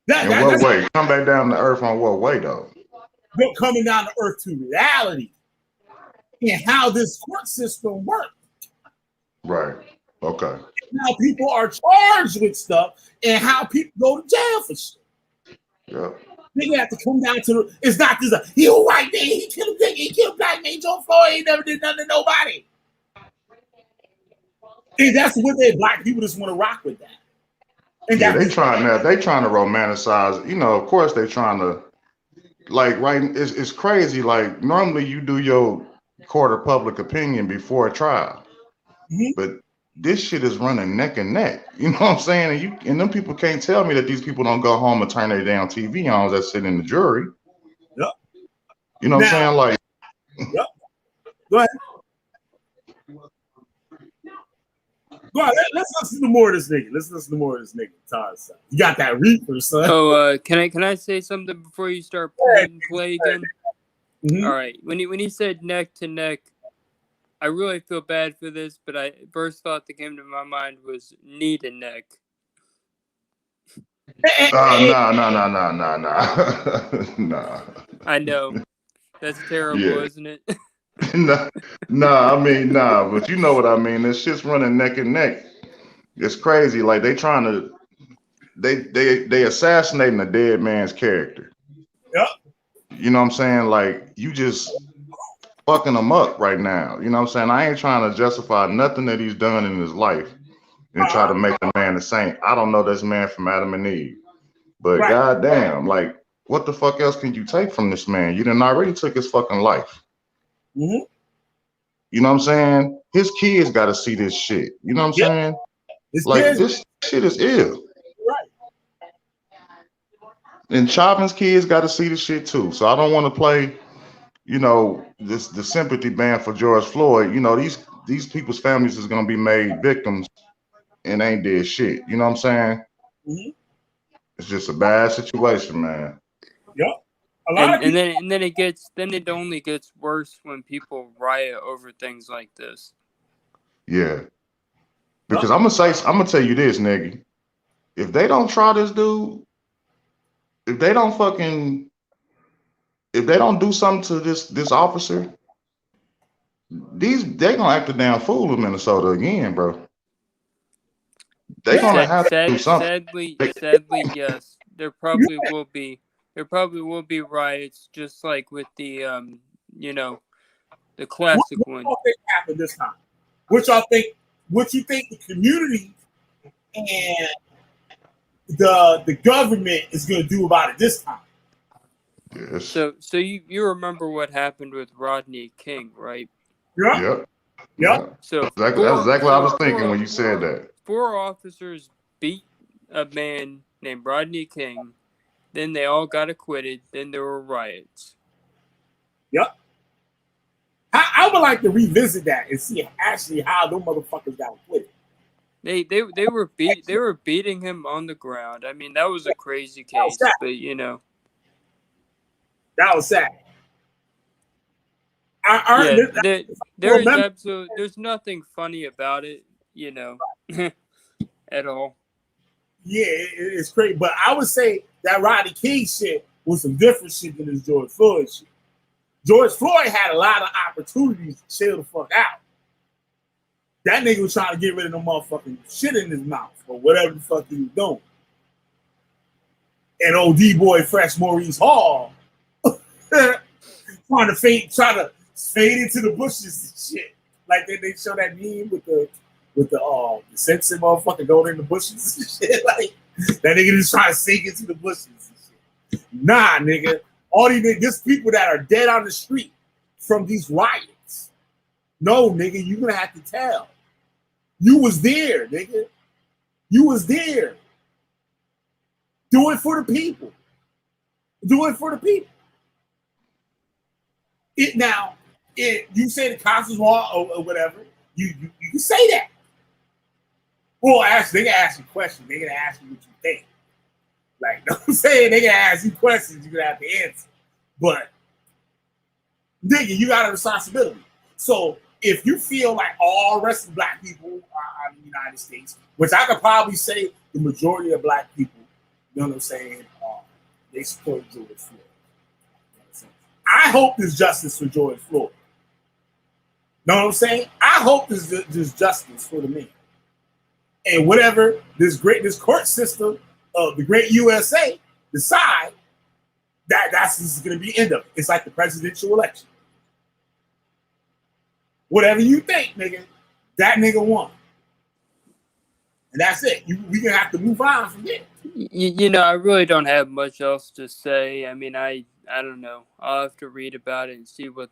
In what way? Come back down to earth on what way though? They're coming down to earth to reality and how this court system works. Right. Okay. How people are charged with stuff and how people go to jail for shit. Yeah. They have to come down to it's not just he a white man, he killed a nigga, he killed black man, Joe Floyd, he never did nothing to nobody. And that's what black people just want to rock with that. And yeah, they trying to romanticize, of course they trying to it's crazy. Like normally you do your court of public opinion before a trial. Mm-hmm. But this shit is running neck and neck. You know what I'm saying? And them people can't tell me that these people don't go home and turn their damn TV on that sit in the jury. Yep. You know what I'm saying? Like, yep. Go ahead. Go ahead. Let's listen to more of this nigga. Todd, you got that reaper, son. Oh, can I say something before you start play again? Mm-hmm. All right. When he said neck to neck, I really feel bad for this, but first thought that came to my mind was knee to neck. No. I know. That's terrible, isn't it? But you know what I mean. This shit's running neck and neck. It's crazy. Like they trying to they assassinating a dead man's character. Yep. You know what I'm saying? Like you just fucking him up right now. You know what I'm saying? I ain't trying to justify nothing that he's done in his life and try to make the man a saint. I don't know this man from Adam and Eve. But goddamn, like, what the fuck else can you take from this man? You done already took his fucking life. Mm-hmm. You know what I'm saying? His kids got to see this shit. You know what I'm saying? This shit is ill. Right. And Chauvin's kids got to see the shit too. So I don't want to play, the sympathy band for George Floyd. These people's families is gonna be made victims and ain't did shit. You know what I'm saying? Mm-hmm. It's just a bad situation, man. Yep. And then it only gets worse when people riot over things like this. Yeah. Because I'm gonna tell you this, nigga. If they don't try this dude, if they don't do something to this officer, they gonna act a damn fool in Minnesota again, bro. They're gonna have to do something. Sadly, yes. There probably will be riots, just like with the the classic one. What y'all think happened this time? What you think the community and the government is gonna do about it this time? Yes. So you remember what happened with Rodney King, right? Yep. So that's exactly what I was thinking when you said that. 4 officers beat a man named Rodney King. Then they all got acquitted. Then there were riots. Yep. I would like to revisit that and see actually how those motherfuckers got acquitted. They were beating him on the ground. I mean, that was a crazy case, but that was sad. There's nothing funny about it, at all. Yeah, it's crazy. But I would say that Rodney King shit was some different shit than this George Floyd shit. George Floyd had a lot of opportunities to chill the fuck out. That nigga was trying to get rid of no motherfucking shit in his mouth or whatever the fuck he was doing. And old D-boy Fresh Maurice Hall trying to fade into the bushes and shit. Like they show that meme with the Simpson motherfucker going in the bushes and shit. Like that nigga just trying to sink into the bushes and shit. Nah, nigga. All these people that are dead on the street from these riots. No, nigga, you're gonna have to tell. You was there, nigga. You was there. Do it for the people. Do it for the people. You say the cops is wrong or whatever. You can say that. Well, they can ask you questions. They can ask you what you think. Like, you know what I'm saying? They can ask you questions. You're gonna have to answer. But nigga, you got a responsibility. So if you feel like all the rest of black people are in the United States, which I could probably say the majority of black people, you know what I'm saying, they support George Floyd. I hope there's justice for George Floyd. Know what I'm saying? I hope there's justice for the man. And whatever this court system of the great USA decide, that's this is going to be the end of it. It's like the presidential election. Whatever you think, nigga, that nigga won. And that's it. We're going to have to move on from there. I really don't have much else to say. I mean, I don't know. I'll have to read about it and see what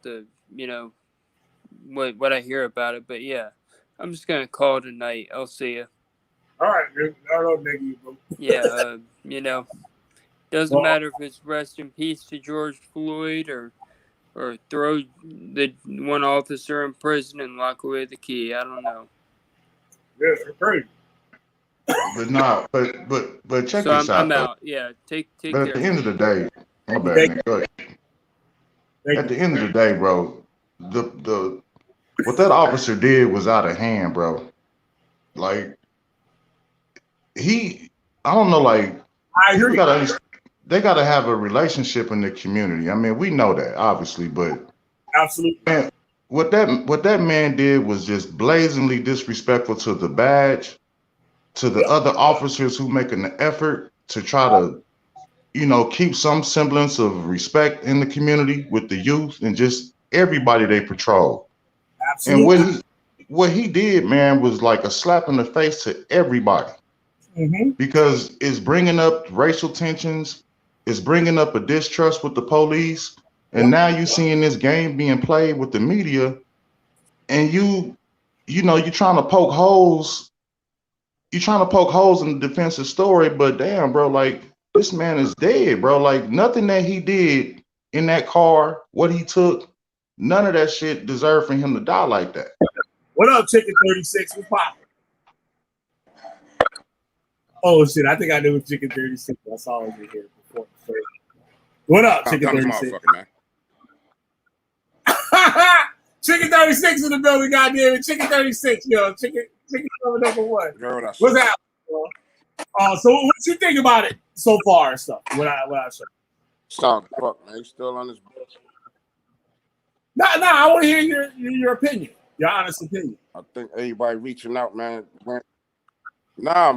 what I hear about it. But yeah, I'm just going to call it a night. I'll see you. All right, man. I don't nigga you, bro. Yeah, doesn't matter if it's rest in peace to George Floyd or throw the one officer in prison and lock away the key. I don't know. Yeah, it's crazy. But no, but check so this I'm out. out. Yeah, take But care. at the end of the day, my bad, man. Go ahead. At the end of the day, bro, the what that officer did was out of hand, bro. Like I don't know, like I agree. They gotta have a relationship in the community. I mean, we know that obviously, but absolutely, man, what that man did was just blazingly disrespectful to the badge, to the other officers who making the effort to try to, keep some semblance of respect in the community with the youth and just everybody they patrol. Absolutely. And what he did, man, was like a slap in the face to everybody. Mm-hmm. Because it's bringing up racial tensions, it's bringing up a distrust with the police, and now you're seeing this game being played with the media, and you're trying to poke holes. You're trying to poke holes in the defensive story, but damn, bro, like this man is dead, bro. Like nothing that he did in that car, what he took, none of that shit deserved for him to die like that. What up, Chicken 36? What's poppin'? Oh shit! I think I knew Chicken 36. I saw it in here before. What up, Chicken 36? Man. Chicken 36 in the building, goddamn it! Chicken 36, yo, chicken number one. What's that? So what you think about it so far and stuff? What I said. Sound fuck, man. You still on this? Nah. I want to hear your opinion, your honest opinion. I think everybody reaching out, man. Nah,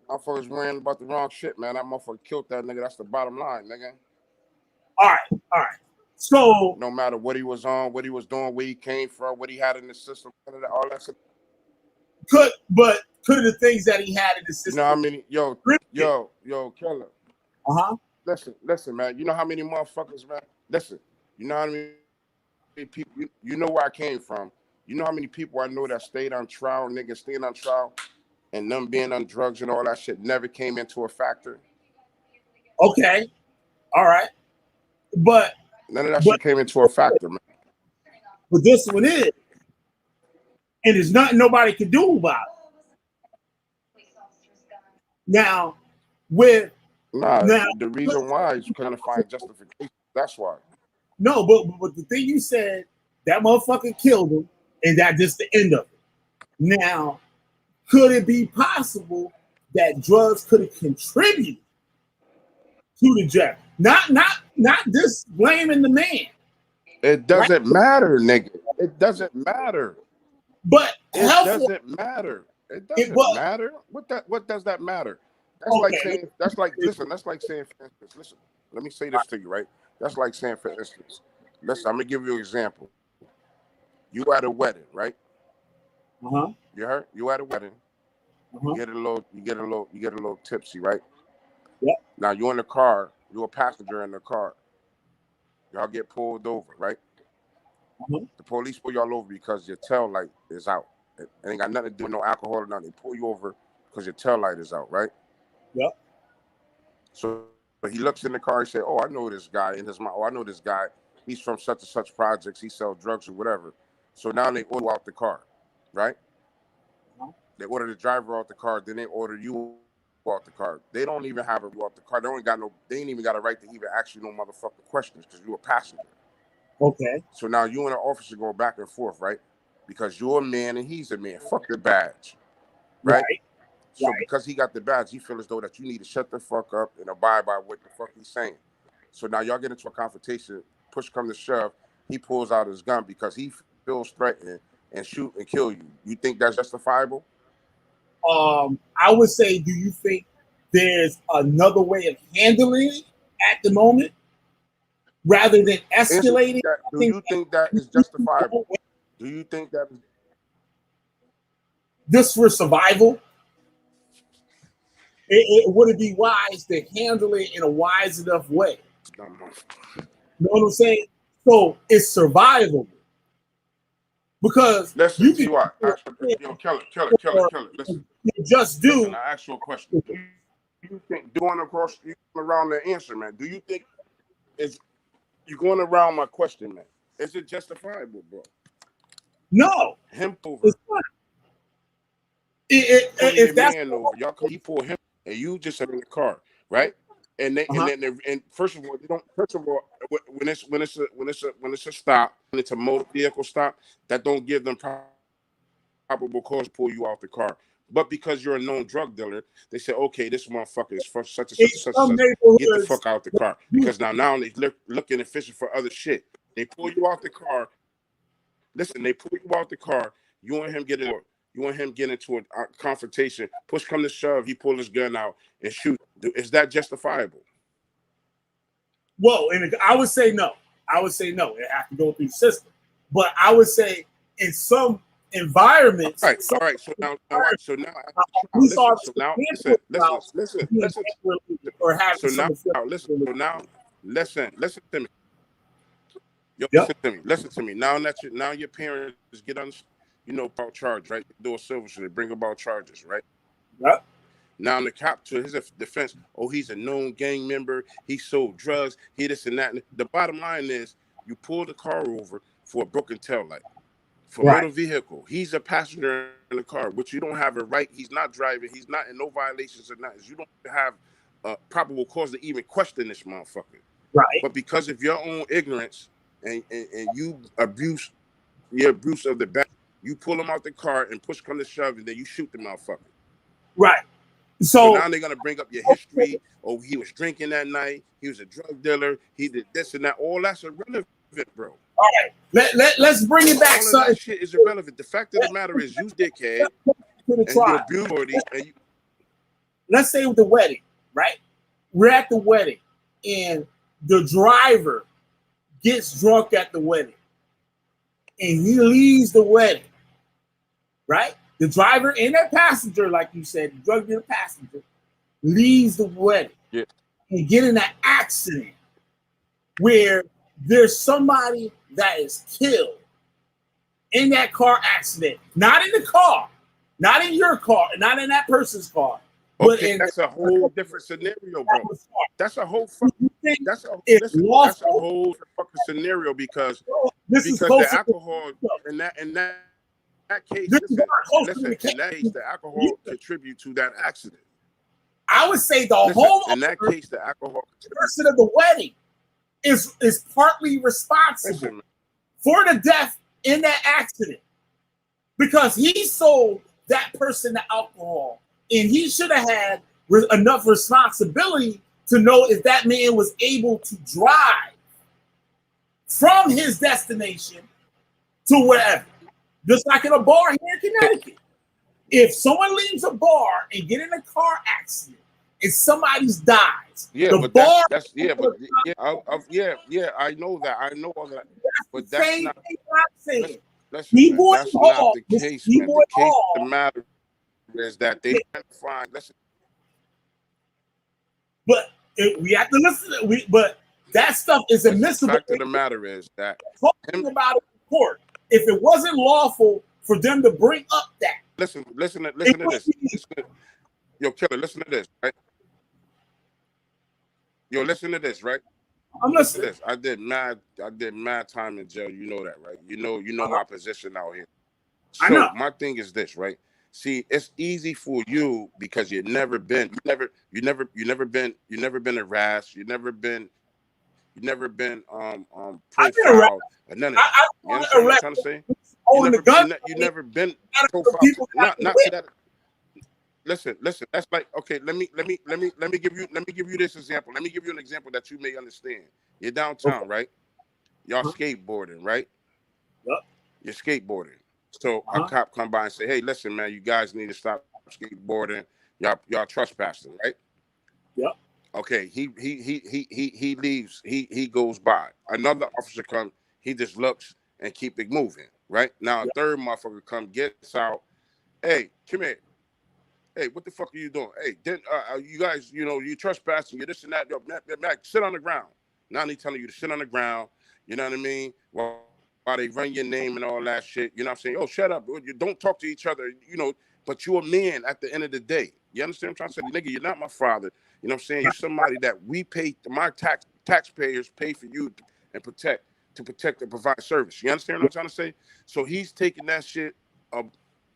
motherfuckers worrying about the wrong shit, man. That motherfucker killed that nigga. That's the bottom line, nigga. All right. So no matter what he was on, what he was doing, where he came from, what he had in the system, all that shit. Could the things that he had in the system? You know how many? Yo, Killer. Listen, man. You know how many motherfuckers, man? Listen. You know how many people? You know where I came from. You know how many people I know that stayed on trial, niggas staying on trial, and them being on drugs and all that shit never came into a factor. Okay. All right. But none of that shit came into a factor, man. But this one is. And there's nothing nobody can do about it. Now, the reason why is you kind of find justification. That's why. No, but the thing you said, that motherfucker killed him, and that's just the end of it. Now, could it be possible that drugs could have contributed to the death? Not just blaming the man. It doesn't matter, nigga. It doesn't matter. But it doesn't matter. It doesn't matter. What does that matter? That's like saying. That's like saying. For instance, listen. Let me say this to you, right? That's like saying, for instance, listen. I'm gonna give you an example. You at a wedding, right? You heard? You at a wedding. You get a little tipsy, right? Yeah. Now you're in the car. You're a passenger in the car. Y'all get pulled over, right? The police pull y'all over because your tail light is out. It ain't got nothing to do with no alcohol or nothing. They pull you over because your tail light is out, right? Yep. So but he looks in the car and say, "Oh, I know this guy." In his mind, "Oh, I know this guy. He's from such and such projects. He sells drugs or whatever." So now they order out the car, right? They order the driver out the car, then they order you out the car. They don't even have you out the car. They ain't even got a right to even ask you no motherfucking questions because you're a passenger. Okay. So now you and the officer go back and forth, right? Because you're a man and he's a man. Fuck the badge. Right? So because he got the badge, he feels as though that you need to shut the fuck up and abide by what the fuck he's saying. So now y'all get into a confrontation, push come to shove, he pulls out his gun because he feels threatened and shoot and kill you. You think that's justifiable? I would say, do you think there's another way of handling it at the moment rather than escalating? Do you think that is justifiable? Do you think that this for survival? Would it be wise to handle it in a wise enough way? You know what I'm saying? So it's survival. Because listen, you can kill it. Listen. You just do. Listen, I ask you a question. Do you think going around the answer, man? Do you think you going around my question, man? Is it justifiable, bro? No. Him over. It's not. If that's over, y'all come, he pull him, and you just are in the car, right? And and first of all, when it's a stop, when it's a motor vehicle stop, that don't give them probable cause to pull you off the car. But because you're a known drug dealer, they say, okay, this motherfucker is for such and such. Get the fuck out the car. Because now they looking and fishing for other shit. They pull you off the car. Listen, they pull you off the car. You and him get into a confrontation. Push come to shove, he pull his gun out and shoot. Is that justifiable? Well, and I would say no. It has to go through the system. But I would say in some environments. All right. So now, listen. Listen to me. Listen to me. Now your parents get on, about charge, right? Do a civil suit, they bring about charges, right? Yep. Now the cop, to his defense, oh, he's a known gang member. He sold drugs. He this and that. The bottom line is, you pull the car over for a broken tail light. for motor vehicle. He's a passenger in the car, which you don't have a right. He's not driving. He's not in no violations or nothing. You don't have a probable cause to even question this motherfucker. Right. But because of your own ignorance and you abuse of the back, you pull him out the car and push come to shove, and then you shoot the motherfucker. Right. So now they're gonna bring up your history. Oh, he was drinking that night. He was a drug dealer. He did this and that. All that's irrelevant, bro. All right. Let's bring it back, all son. Of that shit is irrelevant. The fact of the matter is, you dickhead. Let's say with the wedding, right? We're at the wedding, and the driver gets drunk at the wedding, and he leaves the wedding, right? The driver and that passenger, like you said, the drug dealer passenger, leaves the wedding and get in an accident where there's somebody that is killed in that car accident, not in the car, not in your car, not in that person's car. Okay, that's a whole different scenario, bro. That's a whole fucking, that's a whole fucking scenario because the alcohol in that case, listen, in that case, the alcohol contribute to that accident. I would say the whole in that case, the alcohol person of the wedding is partly responsible for the death in that accident because he sold that person the alcohol. And he should have had enough responsibility to know if that man was able to drive from his destination to wherever. Just like in a bar here in Connecticut. If someone leaves a bar and get in a car accident and somebody dies, I know that. I know all that. But that's not the case, man. The matter is that they can't find. But we have to listen. But that stuff is admissible. The fact of the matter is that talking about it in court, if it wasn't lawful for them to bring up that. Listen to this. Yo, Killer, listen to this, right? Yo, listen to this, right? I'm listening. This. I did mad time in jail. You know that, right? You know my position out here. So my thing is this, right? See, it's easy for you because you've never been harassed. You've never been profiled. And none of that. You understand what I'm trying to say? You never been profiled. Not to that. Listen. That's like, okay. Let me give you this example. Let me give you an example that you may understand. You're downtown, right? Y'all skateboarding, right? Yep. You're skateboarding. So a cop come by and say, "Hey, listen, man, you guys need to stop skateboarding. Y'all trespassing, right?" Yep. Okay. He leaves. He goes by. Another officer comes. He just looks and keep it moving. Right now, a third motherfucker come, gets out. Hey, come here. Hey, what the fuck are you doing? Hey, you guys, you trespassing. You this and that. Yo, Mac, sit on the ground. Now they telling you to sit on the ground. You know what I mean? Well. While they run your name and all that shit, you know what I'm saying? Oh, shut up. You don't talk to each other, but you're a man at the end of the day. You understand what I'm trying to say? Nigga, you're not my father. You know what I'm saying? You're somebody that we pay, my taxpayers pay for you and protect and provide service. You understand what I'm trying to say? So he's taking that shit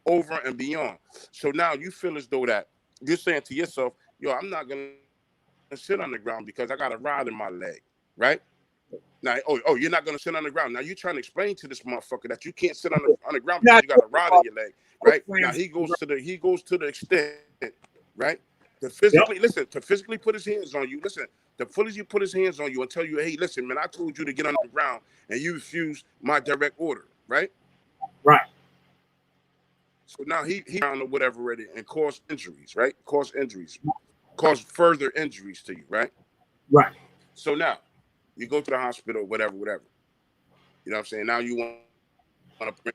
over and beyond. So now you feel as though that you're saying to yourself, yo, I'm not going to sit on the ground because I got a rod in my leg, right? Now, you're not gonna sit on the ground. Now you're trying to explain to this motherfucker that you can't sit on the ground because you got a rod in your leg, right? Now he goes to the extent, right? To physically put his hands on you. Listen, the full as you put his hands on you and tell you, hey, listen, man, I told you to get on the ground and you refused my direct order, right? Right. So now he found or whatever already and caused injuries, right? Caused further injuries to you, right? Right. So now you go to the hospital, whatever. You know what I'm saying? Now you want to bring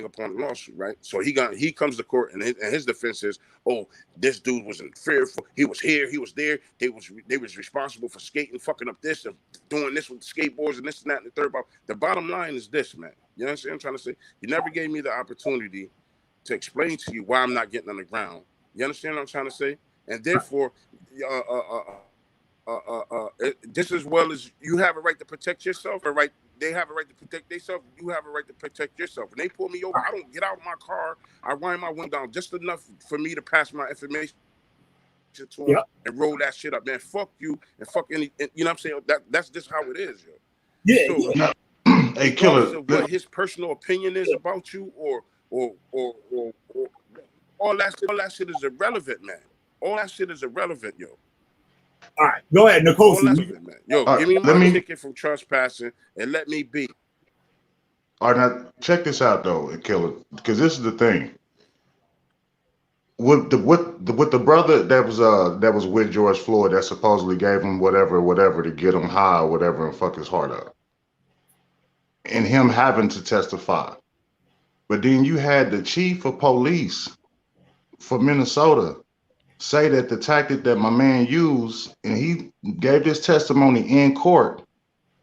upon a lawsuit, right? So he comes to court and his defense is, oh, this dude wasn't fearful. He was here, he was there. They was responsible for skating, fucking up this and doing this with skateboards and this and that and the third. The bottom line is this, man. You know what I'm trying to say? You never gave me the opportunity to explain to you why I'm not getting on the ground. You understand what I'm trying to say? And therefore, just as well as you have a right to protect yourself, a right they have a right to protect themselves. You have a right to protect yourself. When they pull me over, I don't get out of my car. I wind my window down just enough for me to pass my information to them and roll that shit up. Man, fuck you and fuck any. And, you know what I'm saying? That's just how it is, yo. Yeah. So, hey, Killer. Of what his personal opinion is about you, or all that shit is irrelevant, man. All that shit is irrelevant, yo. All right, go ahead, Nicole. Yo, give me my ticket from trespassing and let me be. All right, now check this out though, Killer, because this is the thing. With the brother that was with George Floyd that supposedly gave him whatever to get him high or whatever and fuck his heart up, and him having to testify, but then you had the chief of police for Minnesota say that the tactic that my man used, and he gave this testimony in court.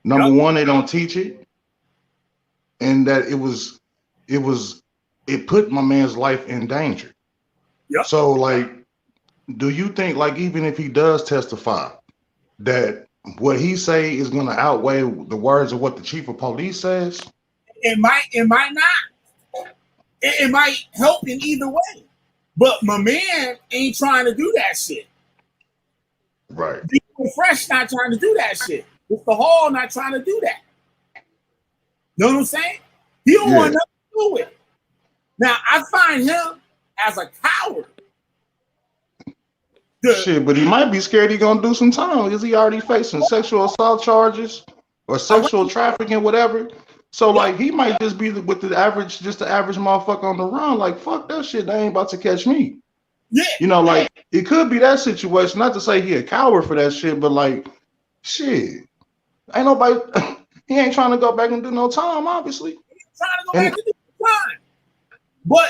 Number one, they don't teach it, and that it put my man's life in danger. So, like, do you think, like, even if he does testify, that what he say is going to outweigh the words of what the chief of police says? It might not. It might help in either way. But my man ain't trying to do that shit. Right. People Fresh not trying to do that shit. Mr. Hall not trying to do that. Know what I'm saying? He don't want nothing to do with it. Now, I find him as a coward. Shit, but he might be scared he's gonna do some time. Is he already facing sexual assault charges or sexual trafficking, whatever? So like he might just be with the average motherfucker on the run. Like fuck that shit, they ain't about to catch me. Yeah, you know, like it could be that situation. Not to say he a coward for that shit, but like shit, ain't nobody. He ain't trying to go back and do no time, obviously. He's trying to go back and do time.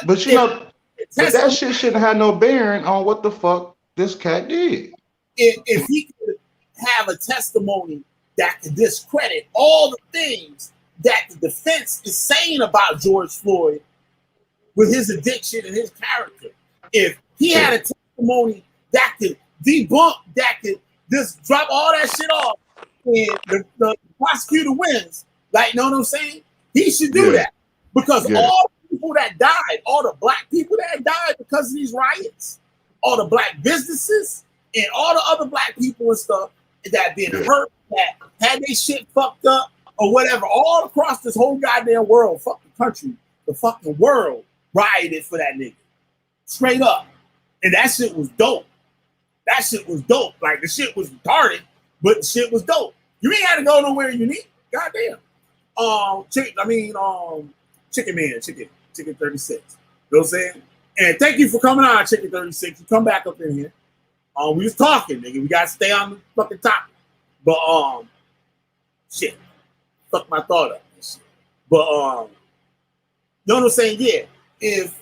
But you know, but that shit shouldn't have no bearing on what the fuck this cat did. If he could have a testimony that could discredit all the things that the defense is saying about George Floyd with his addiction and his character, if he had a testimony that could debunk, that could just drop all that shit off, and the prosecutor wins, like, know what I'm saying? He should do that. Because all the people that died, all the black people that died because of these riots, all the black businesses, and all the other black people and stuff that been hurt, that had they shit fucked up, or whatever, all across this whole goddamn world, fuck the country, the fucking world rioted for that nigga. Straight up. And that shit was dope. That shit was dope. Like, the shit was retarded, but the shit was dope. You ain't had to go nowhere unique. Goddamn. Chicken Man, Chicken 36. You know what I'm saying? And thank you for coming on, Chicken 36. You come back up in here. We was talking, nigga. We gotta stay on the fucking topic. But shit. Fuck my thought up. But you know what I'm saying? Yeah. If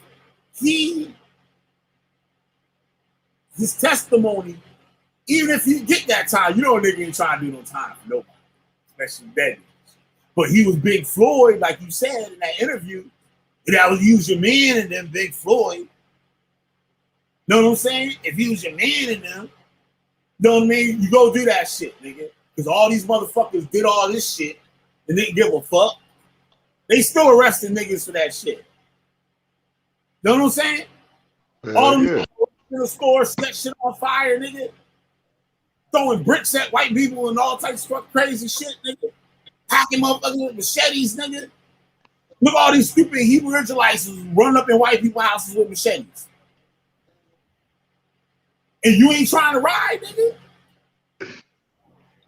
his testimony, even if you get that time, you know a nigga ain't trying to do no time for nobody, especially that. But he was Big Floyd, like you said in that interview. That was use your man and then Big Floyd. Know what I'm saying? If he was your man in them, know what I mean? You go do that shit, nigga. Because all these motherfuckers did all this shit and didn't give a fuck. They still arresting niggas for that shit. Know what I'm saying? All them people in the store set shit on fire, nigga. Throwing bricks at white people and all types of crazy shit, nigga. Hacking motherfuckers with machetes, nigga. Look at all these stupid Hebrew Israelites running up in white people's houses with machetes. And you ain't trying to ride, nigga?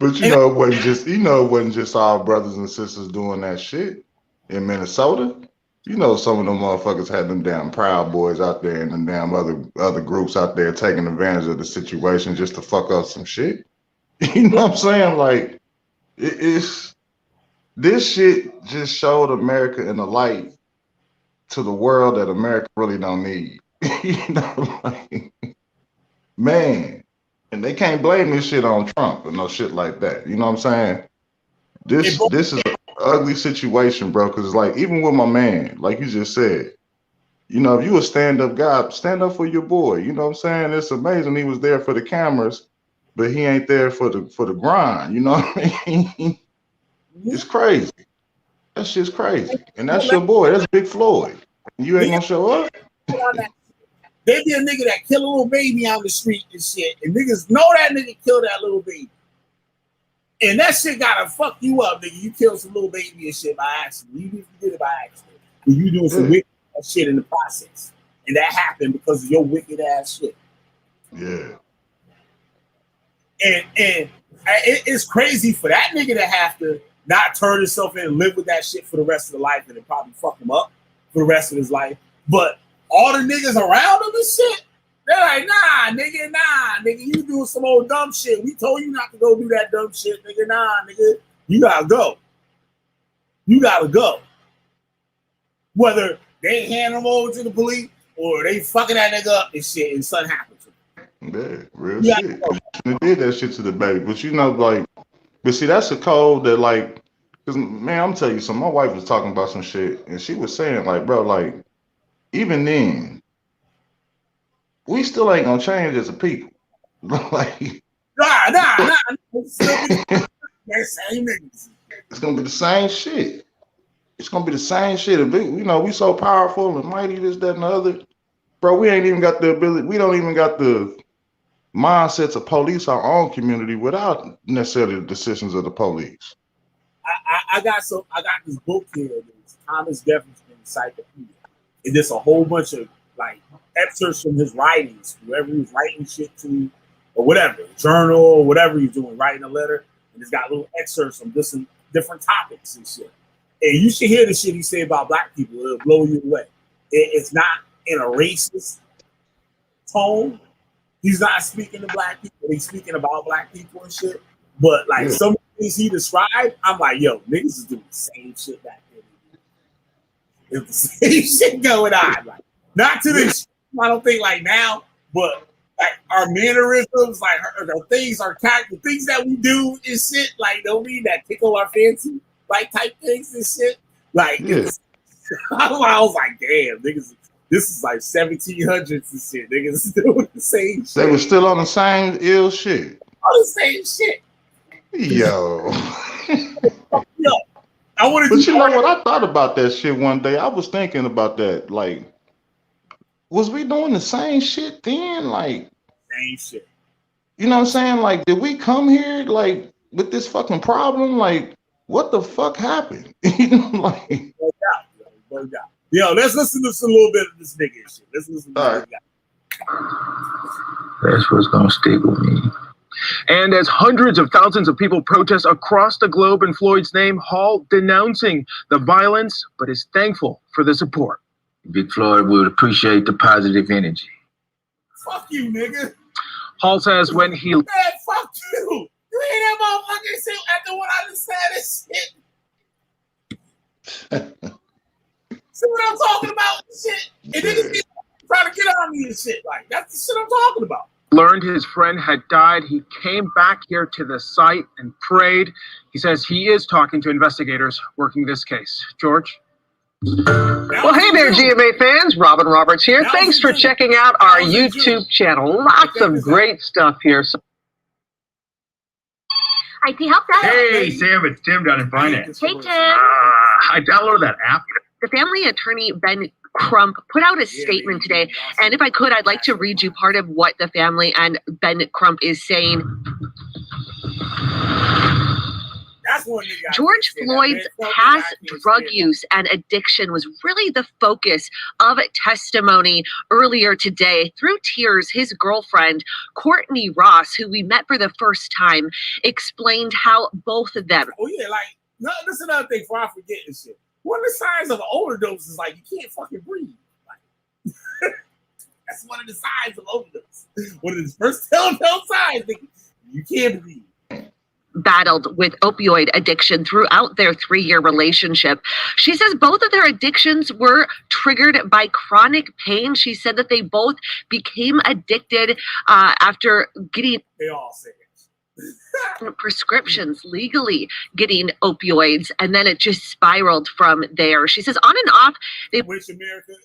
But you know, it wasn't just our brothers and sisters doing that shit in Minnesota. You know, some of them motherfuckers had them damn Proud Boys out there and them damn other groups out there taking advantage of the situation just to fuck up some shit. You know what I'm saying? Like, it's this shit just showed America in the light to the world that America really don't need. You know, like, man. And they can't blame this shit on Trump or no shit like that. You know what I'm saying? This is an ugly situation, bro. Because like even with my man, like you just said, you know, if you a stand-up guy, stand up for your boy. You know what I'm saying? It's amazing he was there for the cameras, but he ain't there for the grind. You know what I mean? It's crazy. That shit's crazy. And that's your boy. That's Big Floyd. You ain't gonna show up? They be a nigga that kill a little baby on the street and shit, and niggas know that nigga killed that little baby. And that shit gotta fuck you up, nigga. You killed some little baby and shit by accident. You did it by accident. And you doing some wicked ass shit in the process. And that happened because of your wicked ass shit. Yeah. And it's crazy for that nigga to have to not turn himself in and live with that shit for the rest of the life, and it probably fuck him up for the rest of his life. But all the niggas around him and shit, they're like, nah, nigga, you doing some old dumb shit. We told you not to go do that dumb shit, nigga. Nah, nigga, you gotta go. You gotta go. Whether they hand him over to the police or they fucking that nigga up and shit, and something happens to him. Yeah, real shit. They did that shit to the baby, but you know, like, but see, that's a code that, like, because man, I'm telling you something. My wife was talking about some shit, and she was saying, like, bro, like, even then, we still ain't gonna change as a people. Like, nah. It's same niggas. It's gonna be the same shit. It's gonna be the same shit. If you know, we so powerful and mighty, this, that, and the other, bro. We ain't even got the ability. We don't even got the mindset to police our own community without necessarily the decisions of the police. I got this book here. It's Thomas Jefferson Encyclopedia. And there's a whole bunch of like excerpts from his writings, whoever he's writing shit to, or whatever, journal or whatever he's doing, writing a letter, and it's got little excerpts from different topics and shit. And you should hear the shit he say about black people. It'll blow you away. It's not in a racist tone. He's not speaking to black people. He's speaking about black people and shit. But like some of the things he described, I'm like, yo, niggas is doing the same shit back then. It's the same shit going on. Like, not to this, I don't think like now, but like our mannerisms, like the things, our character, things that we do and shit, like don't mean that tickle our fancy, like type things and shit. Like, I was like, damn, niggas, this is like 1700s and shit. Niggas doing the same shit. They were still on the same ill shit. On the same shit. Yo. Yo. But you know what? I thought about that shit one day. I was thinking about that. Like, was we doing the same shit then? Like, same shit. You know what I'm saying? Like, did we come here like with this fucking problem? Like, what the fuck happened? You know, like. Yo, let's listen to a little bit of this nigga shit. Let's listen to this guy. That's what's gonna stick with me. And as hundreds of thousands of people protest across the globe in Floyd's name, Hall denouncing the violence, but is thankful for the support. Big Floyd would appreciate the positive energy. Fuck you, nigga. Hall says when he... Man, fuck you. You ain't that motherfucker shit after what I just said this shit. See what I'm talking about? Shit. And niggas be trying to get on me and shit. Like, that's the shit I'm talking about. Learned his friend had died, he came back here to the site and prayed. He says he is talking to investigators working this case. George? Well, hey there, GMA fans. Robin Roberts here. Thanks for checking out our YouTube channel. Lots of great stuff here. IT Help Desk. Hey, Sam, it's Tim down in finance. Hey, Tim. I downloaded that app. The family attorney, Ben Crump, put out a statement today. And if I could, I'd like to read you part of what the family and Ben Crump is saying. George Floyd's past drug use and addiction was really the focus of testimony earlier today. Through tears, his girlfriend, Courtney Ross, who we met for the first time, explained how both of them... Oh, yeah, like, no, this is another thing before I forget this shit. One of the signs of an overdose is like you can't fucking breathe. Like, that's one of the signs of overdose. One of the first telltale signs that you can't breathe. Battled with opioid addiction throughout their 3-year relationship. She says both of their addictions were triggered by chronic pain. She said that they both became addicted after getting they all say prescriptions, legally getting opioids, and then it just spiraled from there. She says on and off, which American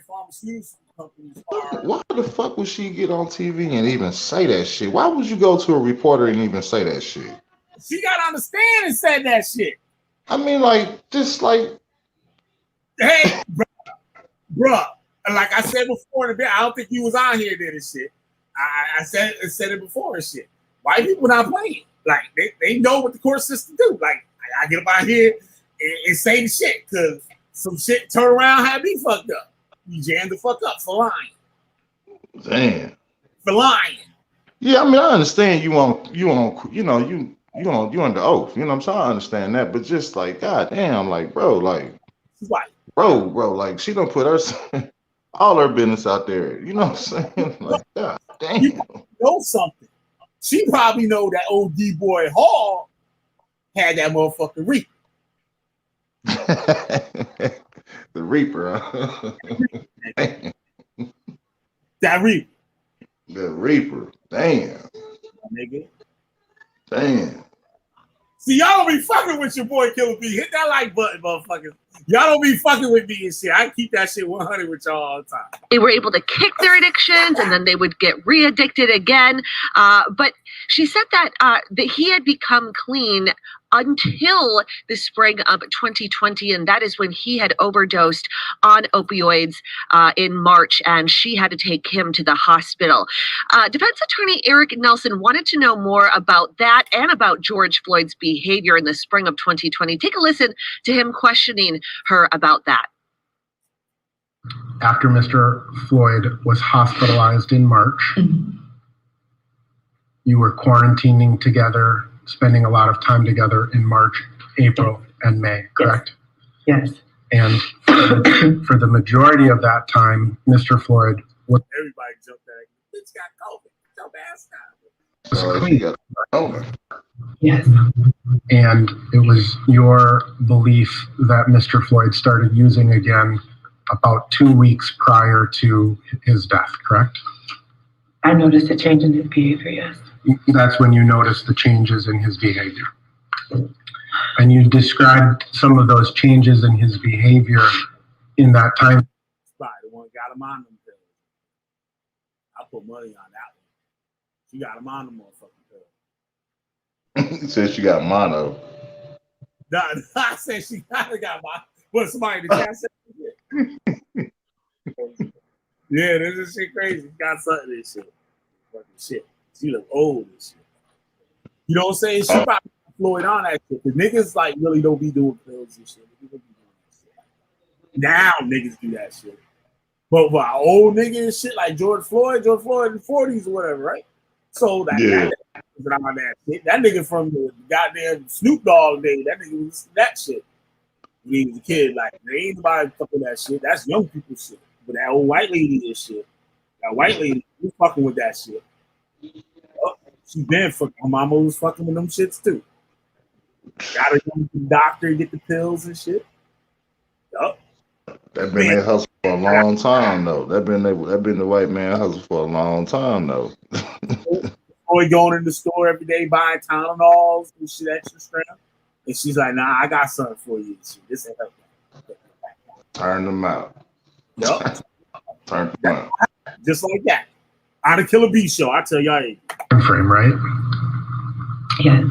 pharmaceutical companies are. Why the fuck would she get on TV and even say that shit? Why would you go to a reporter and even say that shit? She got on the stand and said that shit. I mean, like, just like, hey, bro, like I said before in the bit, I don't think you was on here then and shit. I said it before and shit. White people not playing. Like they know what the court system do. Like I get up out here and say the shit because some shit turn around and have me fucked up. You jammed the fuck up for lying. Damn. For lying. Yeah, I mean, I understand you under oath. You know what I'm saying? I understand that, but just like, goddamn, like, bro, like, bro, like, she done put her all her business out there. You know what I'm saying? Like, god damn. You know something? She probably know that old D boy Hall had that motherfucking Reaper. The Reaper, huh? That Reaper. The Reaper. Damn. Nigga. Damn. See, y'all don't be fucking with your boy Killer B. Hit that like button, motherfuckers. Y'all don't be fucking with me and shit. I keep that shit 100 with y'all all the time. They were able to kick their addictions and then they would get re-addicted again. But she said that he had become clean until the spring of 2020, and that is when he had overdosed on opioids in March, and she had to take him to the hospital. Defense attorney Eric Nelson wanted to know more about that and about George Floyd's behavior in the spring of 2020. Take a listen to him questioning her about that. After Mr. Floyd was hospitalized in March, you were quarantining together, spending a lot of time together in March, April, and May, correct? Yes. And for the majority of that time, Mr. Floyd was Everybody jumped at it. Bitch got COVID. Jump ass clean. Yes. And it was your belief that Mr. Floyd started using again about 2 weeks prior to his death, correct? I noticed a change in his behavior, yes. That's when you noticed the changes in his behavior. And you described some of those changes in his behavior in that time. The one got him on them pills. I put money on that one. She got him on the motherfucking pills. He said she got mono. Nah, I said she got mono. What, somebody in the chat said? Yeah, this is shit crazy. She got something in this shit. Fucking shit. She look old and shit. You know what I'm saying? She probably got Floyd on that shit. The niggas like really don't be doing pills and shit. Now niggas do that shit. But for our old nigga and shit like George Floyd in the 40s or whatever, right? So that nigga from the goddamn Snoop Dogg day, that nigga was that shit. When he was a kid, like there ain't nobody fucking that shit. That's young people shit. But that old white lady and shit. That white lady was fucking with that shit. Oh, she been fucking. My mama was fucking with them shits too. Gotta go to the doctor and get the pills and shit. Yup. That been their hustle for a long time though. That been the white man hustle for a long time though. Boy going in the store every day buying Tylenols and shit extra strength. And she's like, nah, I got something for you. This ain't her. Turn them out. Yup. Turn them out. Just like that. On the Killer B show, I tell y'all. Frame, right? Yes.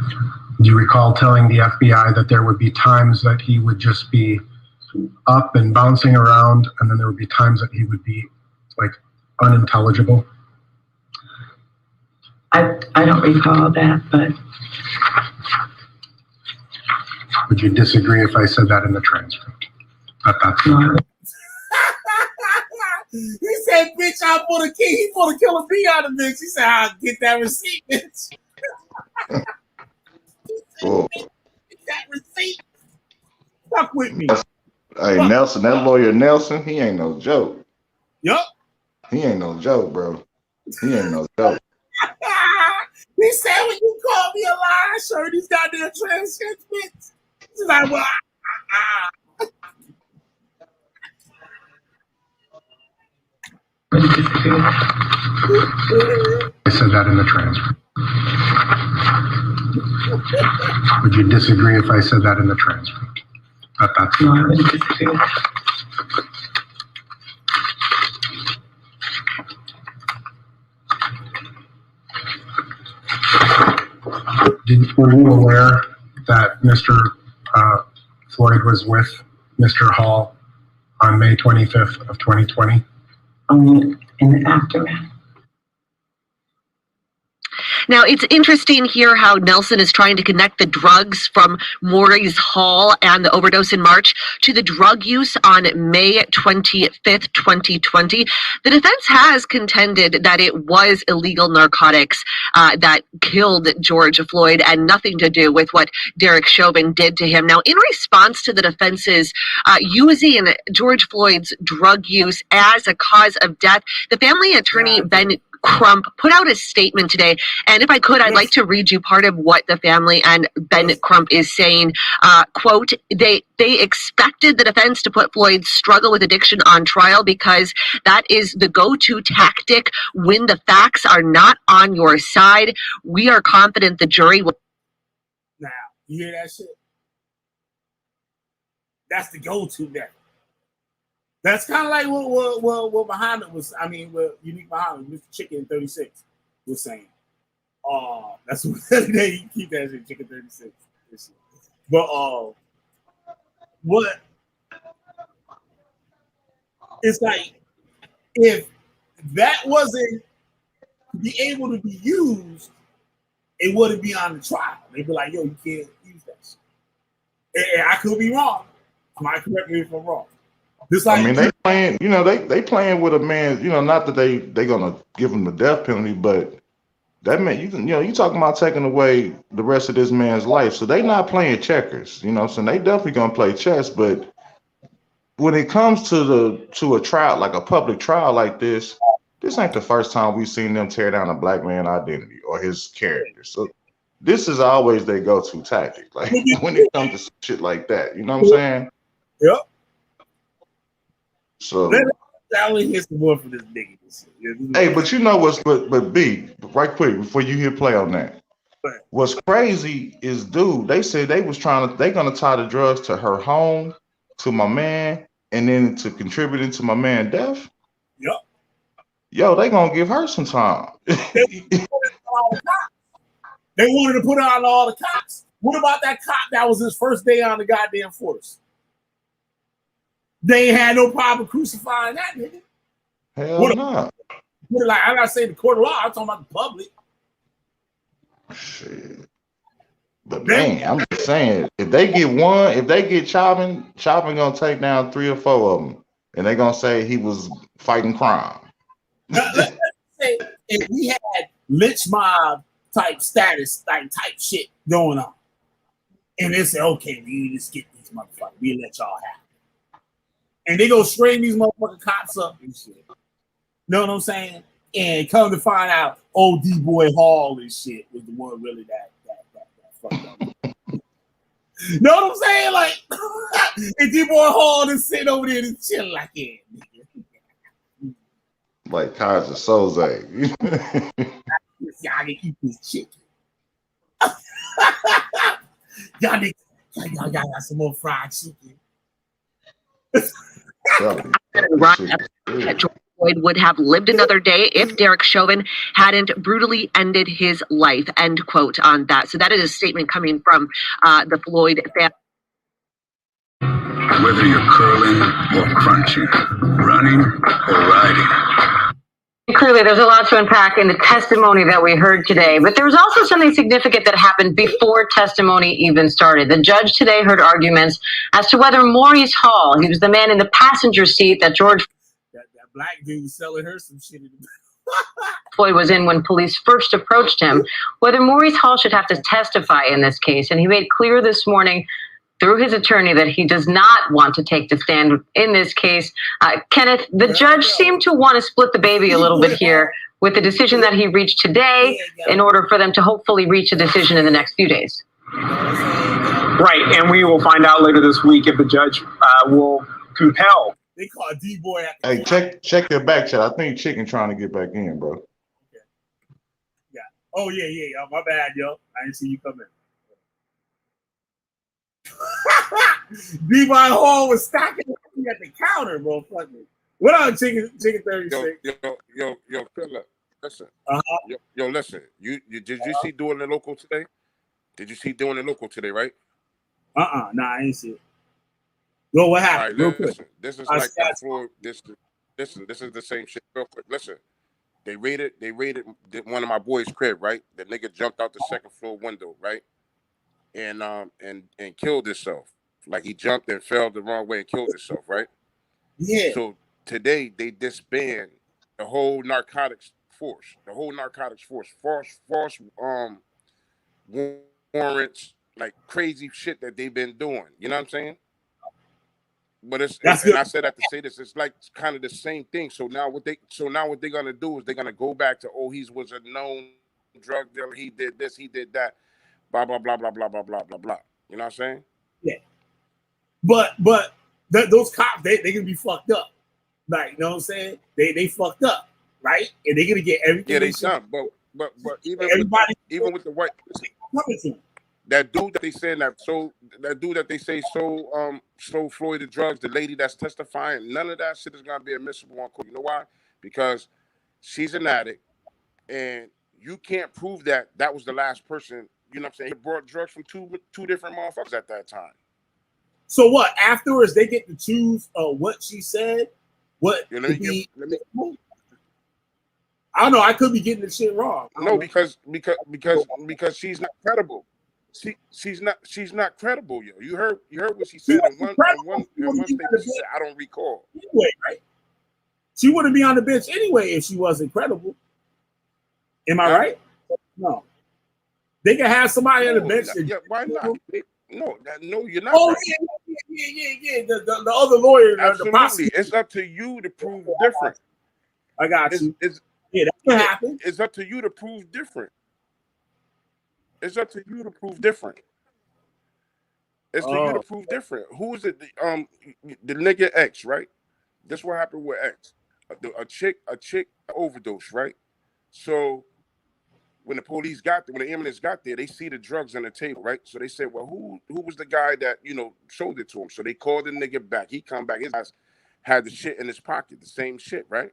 Do you recall telling the FBI that there would be times that he would just be up and bouncing around, and then there would be times that he would be like unintelligible? I don't recall that, but would you disagree if I said that in the transcript? That's no. He said, bitch, I pulled a key. He pulled a Killer B out of bitch. He said, I'll get that receipt, bitch. Cool. Get that receipt. Fuck with me. Hey, fuck. Nelson, that lawyer Nelson, he ain't no joke. Yup. He ain't no joke, bro. He ain't no joke. He said, when you call me a liar, sure, these goddamn transcripts, bitch. He's like, well, I said that in the transcript. Would you disagree if I said that in the transcript? That's no, I wouldn't disagree. Were you aware that Mr. Floyd was with Mr. Hall on May 25th of 2020? In the aftermath. Now, it's interesting here how Nelson is trying to connect the drugs from Maurice Hall and the overdose in March to the drug use on May 25th, 2020. The defense has contended that it was illegal narcotics that killed George Floyd and nothing to do with what Derek Chauvin did to him. Now, in response to the defense's using George Floyd's drug use as a cause of death, the family attorney, Ben Crump, put out a statement today. And if I could, I'd like to read you part of what the family and Ben Crump is saying. Quote, they expected the defense to put Floyd's struggle with addiction on trial because that is the go-to tactic when the facts are not on your side. We are confident the jury will. Now, you hear that shit? That's the go-to method. That's kind of like what Muhammad was, what Unique Muhammad, Mr. Chicken 36 was saying. That's what they keep that shit, Chicken 36. But what it's like, if that wasn't to be able to be used, it wouldn't be on the trial. They'd be like, yo, you can't use that shit. And I could be wrong. Somebody correct me if I'm wrong. Like, they playing, they playing with a man, not that they gonna give him the death penalty, but that man, you talking about taking away the rest of this man's life. So they not playing checkers, so they definitely gonna play chess. But when it comes to a trial, like a public trial like this ain't the first time we've seen them tear down a black man's identity or his character. So this is always their go-to tactic. Like when it comes to shit like that, you know what I'm saying? Yep. So I only hear some more from this nigga. Hey, but you know what's but B, right quick before you hit play on that. What's crazy is, dude, they said they gonna tie the drugs to her home, to my man, and then to contributing to my man's death. Yep. Yo, they gonna give her some time. They wanted to put her on all the cops. What about that cop that was his first day on the goddamn force? They ain't had no problem crucifying that nigga. Hell no. Like, I gotta say the court of law, I'm talking about the public. Shit. But man, I'm just saying, if they get Chauvin gonna take down 3 or 4 of them, and they gonna say he was fighting crime. Now, let's say if we had lynch mob type status, type shit going on, and they say, okay, we just get these motherfuckers, we let y'all have it. And they go straighten these motherfucking cops up and shit. Know what I'm saying? And come to find out, D-Boy Hall and shit was the one really that fucked up. Know what I'm saying? Like, and D-Boy Hall is sitting over there and chilling like, yeah, nigga. Like Kaiser Soze. Y'all can eat this chicken. y'all got some more fried chicken. George Floyd would have lived another day if Derek Chauvin hadn't brutally ended his life. End quote on that. So that is a statement coming from the Floyd family. Whether you're curling or crunching, running or riding. Clearly, there's a lot to unpack in the testimony that we heard today, but there was also something significant that happened before testimony even started. The judge today heard arguments as to whether Maurice Hall, he was the man in the passenger seat that George that black dude was selling her some shit. Floyd was in when police first approached him, whether Maurice Hall should have to testify in this case. And he made clear this morning through his attorney that he does not want to take the stand in this case. Kenneth, the judge seemed to want to split the baby a little bit here with the decision that he reached today in order for them to hopefully reach a decision in the next few days. Right, and we will find out later this week if the judge will compel. They call D-Boy. Hey, check your back chat. I think Chicken trying to get back in, bro. Okay. Yeah. Oh, yeah. My bad, yo. I didn't see you come in. D-Boy Hall was stacking at the counter, bro. Fuck me. What up, Chicken 36? Yo, Philip. Listen. Yo, listen. You did you see Doing the Local today? Did you see Doing the Local today, right? Nah, I ain't see it. Yo, what All happened? right, Real quick. listen. This is I like that said- Floyd. This is the same shit. Real quick. Listen. They raided one of my boys' crib, right? The nigga jumped out the second floor window, right? And killed himself. Like he jumped and fell the wrong way and killed himself, right? Yeah. So today they disband the whole narcotics force. The whole narcotics force. False warrants, like crazy shit that they've been doing. You know what I'm saying? But and I said that to say this, it's like kind of the same thing. So now what they're gonna do is they're gonna go back to, oh, he was a known drug dealer, he did this, he did that, blah blah blah blah blah blah blah blah blah. You know what I'm saying? Yeah. But those cops, they gonna be fucked up. Like, you know what I'm saying? They fucked up, right? And they're gonna get everything. Yeah, they done. But even with the white, that dude that they saying that dude that they say sold Floyd the drugs, the lady that's testifying, none of that shit is gonna be admissible on court. You know why? Because she's an addict, and you can't prove that was the last person. You know what I'm saying? He brought drugs from two different motherfuckers at that time. So what? Afterwards, they get to choose what she said. What? Yeah, I don't know. I could be getting this shit wrong. No, because she's not credible. She's not credible, yo. You heard what she said in one statement. She said, I don't recall. Anyway, right? She wouldn't be on the bench anyway if she wasn't credible. Am I right? No. They can have somebody on the bench. Yeah, why not? No, you're not. Oh, right. yeah. The other lawyer. Absolutely. It's up to you to prove different. I got you. Yeah, that can happen. It's up to you to prove different. It's up to you to prove different. It's to you to prove different. Who is it? The nigga X, right? This what happened with X. A chick overdose, right? So when the police got there, when the ambulance got there, they see the drugs on the table, right? So they said, well, who was the guy that, sold it to him? So they called the nigga back. He come back. His ass had the shit in his pocket, the same shit, right?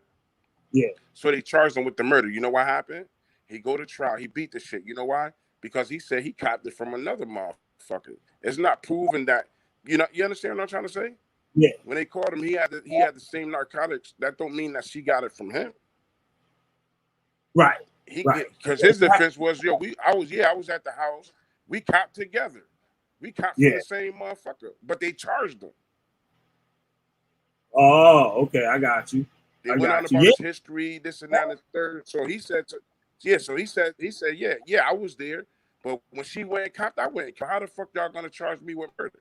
Yeah. So they charged him with the murder. You know what happened? He go to trial. He beat the shit. You know why? Because he said he copped it from another motherfucker. It's not proven that, you understand what I'm trying to say? Yeah. When they called him, he had the same narcotics. That don't mean that she got it from him. Right. Because his defense was, I was at the house. We copped together. We copped from the same motherfucker. But they charged him. Oh, okay. I got you. They went on about his history, this and that, and the third. So he said, I was there. But when she went and copped, I went. How the fuck y'all gonna charge me with murder?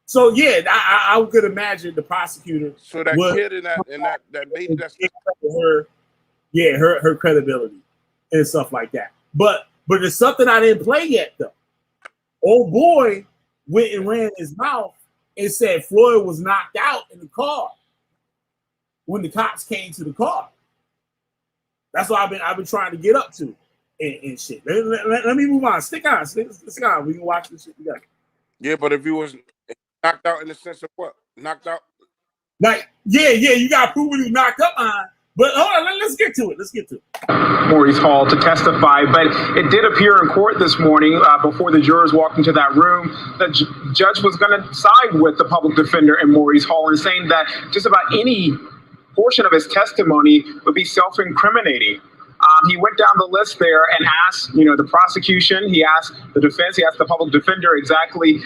So yeah, I could imagine the prosecutor. So that kid and that lady that's her credibility and stuff like that. But there's something I didn't play yet though. Old boy went and ran his mouth and said Floyd was knocked out in the car when the cops came to the car. That's what I've been trying to get up to and shit. Let me move on. Stick on. We can watch this shit together. Yeah, but if he was knocked out in the sense of what? Knocked out? Like, you got to prove what he knocked up on. But hold on, let's get to it. Maurice Hall to testify, but it did appear in court this morning before the jurors walked into that room that judge was going to side with the public defender and Maurice Hall and saying that just about any portion of his testimony would be self-incriminating. He went down the list there and asked, the prosecution, he asked the defense, he asked the public defender exactly,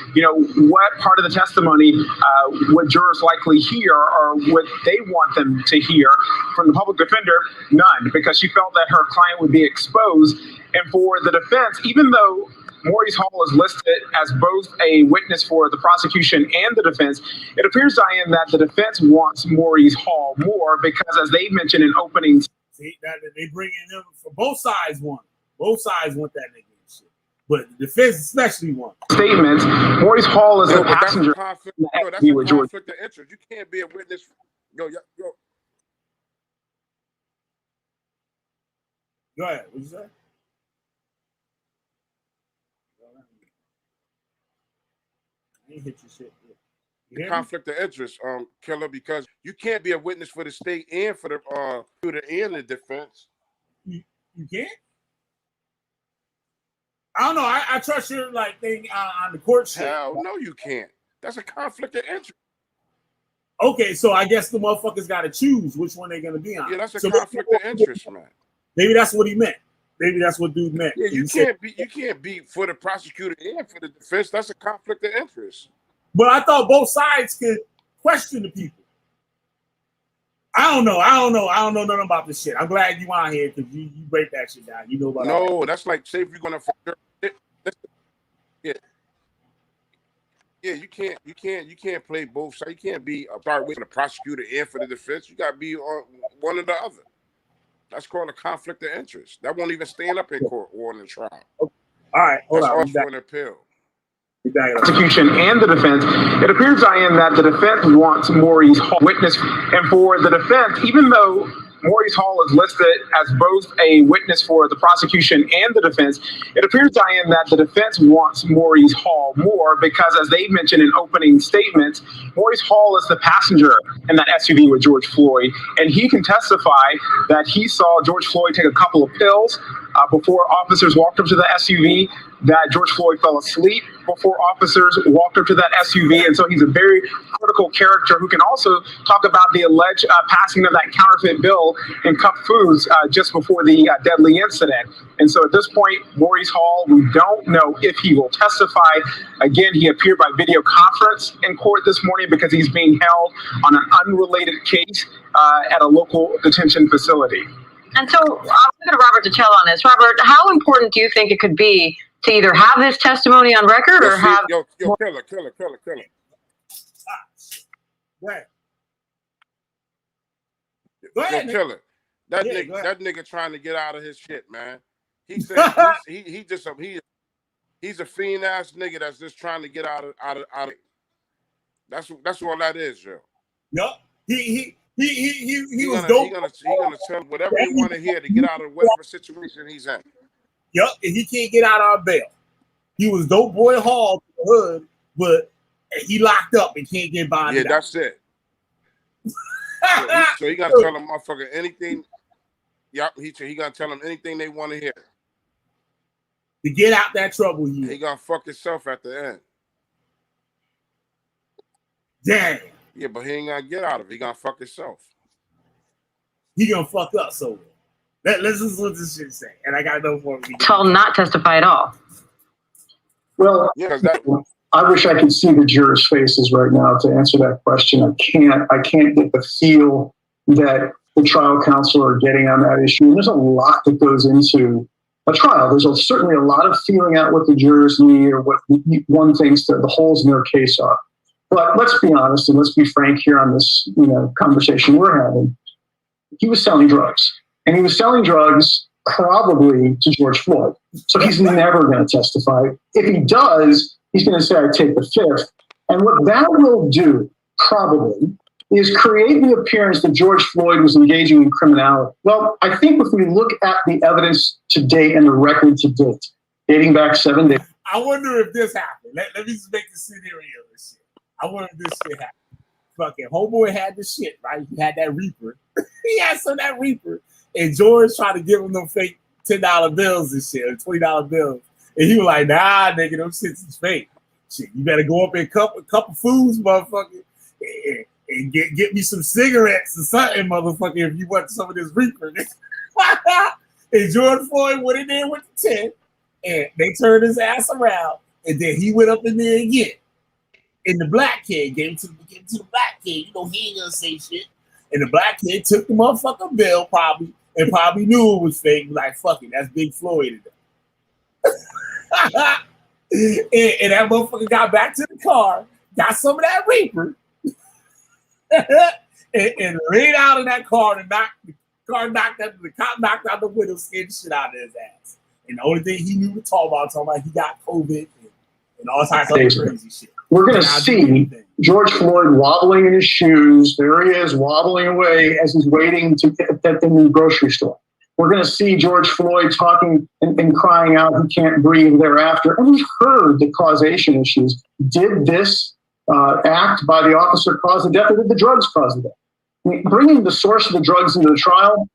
what part of the testimony would jurors likely hear or would they want them to hear. From the public defender, none, because she felt that her client would be exposed. And for the defense, even though Maurice Hall is listed as both a witness for the prosecution and the defense, it appears, Diane, that the defense wants Maurice Hall more because, as they mentioned in opening. See, that they bring in him for both sides want that nigga and shit. But the defense especially want statements. Maurice Hall is a passenger. That's a conflict of interest. You can't be a witness. Yo. Go ahead. What you say? I ain't hit your shit. Conflict of interest, Killer, because you can't be a witness for the state and for the and the defense. You can't? I don't know. I trust your like thing on the court shit. Hell no, you can't. That's a conflict of interest. Okay, so I guess the motherfuckers got to choose which one they're gonna be on. Yeah, that's a conflict of interest, man. Maybe that's what he meant. Maybe that's what dude meant. Yeah, you can't be for the prosecutor and for the defense. That's a conflict of interest. But I thought both sides could question the people. I don't know nothing about this shit. I'm glad you on here because you break that shit down. You know about No, that's like say if you're gonna you can't play both sides. You can't be start with the prosecutor and for the defense. You gotta be on one or the other. That's called a conflict of interest. That won't even stand up in court or in the trial. All right, hold That's on. all for an appeal. Prosecution and the defense, it appears, Diane, that the defense wants Maurice Hall witness, and for the defense, even though Maurice Hall is listed as both a witness for the prosecution and the defense, it appears, Diane, that the defense wants Maurice Hall more because, as they mentioned in opening statements, Maurice Hall is the passenger in that SUV with George Floyd, and he can testify that he saw George Floyd take a couple of pills before officers walked up to the SUV, that George Floyd fell asleep before officers walked up to that SUV. And so he's a very critical character who can also talk about the alleged passing of that counterfeit bill in Cup Foods just before the deadly incident. And so at this point, Maurice Hall, we don't know if he will testify. Again, he appeared by video conference in court this morning because he's being held on an unrelated case at a local detention facility. And so I'm looking at Robert Dichello on this. Robert, how important do you think it could be to either have this testimony on record or have... Yo, killer. Go ahead. Killer. That nigga trying to get out of his shit, man. He said he's a fiend ass nigga that's just trying to get out of it. That's all that is, yo. Yup. He was gonna, dope. He gonna tell him whatever he want to hear to get out of whatever situation he's in. Yup, and he can't get out on bail. He was dope boy Hall to the hood, but he locked up and can't get bonded. Yeah, that's it. So he gotta tell them motherfucker anything. Yup, he gonna tell them anything they want to hear. To get out that trouble, he gonna fuck himself at the end. Damn. Yeah, but he ain't gonna get out of it. He gonna fuck himself. He gonna fuck up so Let's listen to what this shit say. And I got no more. Told not testify at all. Well, I wish I could see the jurors' faces right now to answer that question. I can't get the feel that the trial counsel are getting on that issue. And there's a lot that goes into a trial. There's certainly a lot of feeling out what the jurors need or what one thinks that the holes in their case are. But let's be honest and let's be frank here on this, conversation we're having. He was selling drugs, and he was selling drugs probably to George Floyd. So he's never going to testify. If he does, he's going to say, I take the fifth. And what that will do probably is create the appearance that George Floyd was engaging in criminality. Well, I think if we look at the evidence to date and the record to date, dating back 7 days. I wonder if this happened. Let me just make a scenario of this shit. I wonder if this shit happened. Fucking homeboy had the shit, right? He had that Reaper. He had some of that Reaper. And George tried to give him them fake $10 bills and shit, or $20 bills. And he was like, nah, nigga, them shits is fake. Shit, you better go up in a couple foods, motherfucker, and get me some cigarettes or something, motherfucker, if you want some of this Reaper. And George Floyd went in there with the 10, and they turned his ass around, and then he went up in there again. And the black kid gave him to the black kid. He ain't gonna say shit. And the black kid took the motherfucking bill probably, and probably knew it was fake. Like, fuck it, that's Big Floyd. And that motherfucker got back to the car, got some of that Reaper, and ran out of that car, and the cop knocked out the window, scared the shit out of his ass. And the only thing he knew to talk about he got COVID and all types of crazy shit. We're going to see George Floyd wobbling in his shoes. There he is, wobbling away as he's waiting to get in the grocery store. We're going to see George Floyd talking and crying out he can't breathe thereafter. And we've heard the causation issues. Did this act by the officer cause the death, or did the drugs cause the death? I mean, bringing the source of the drugs into the trial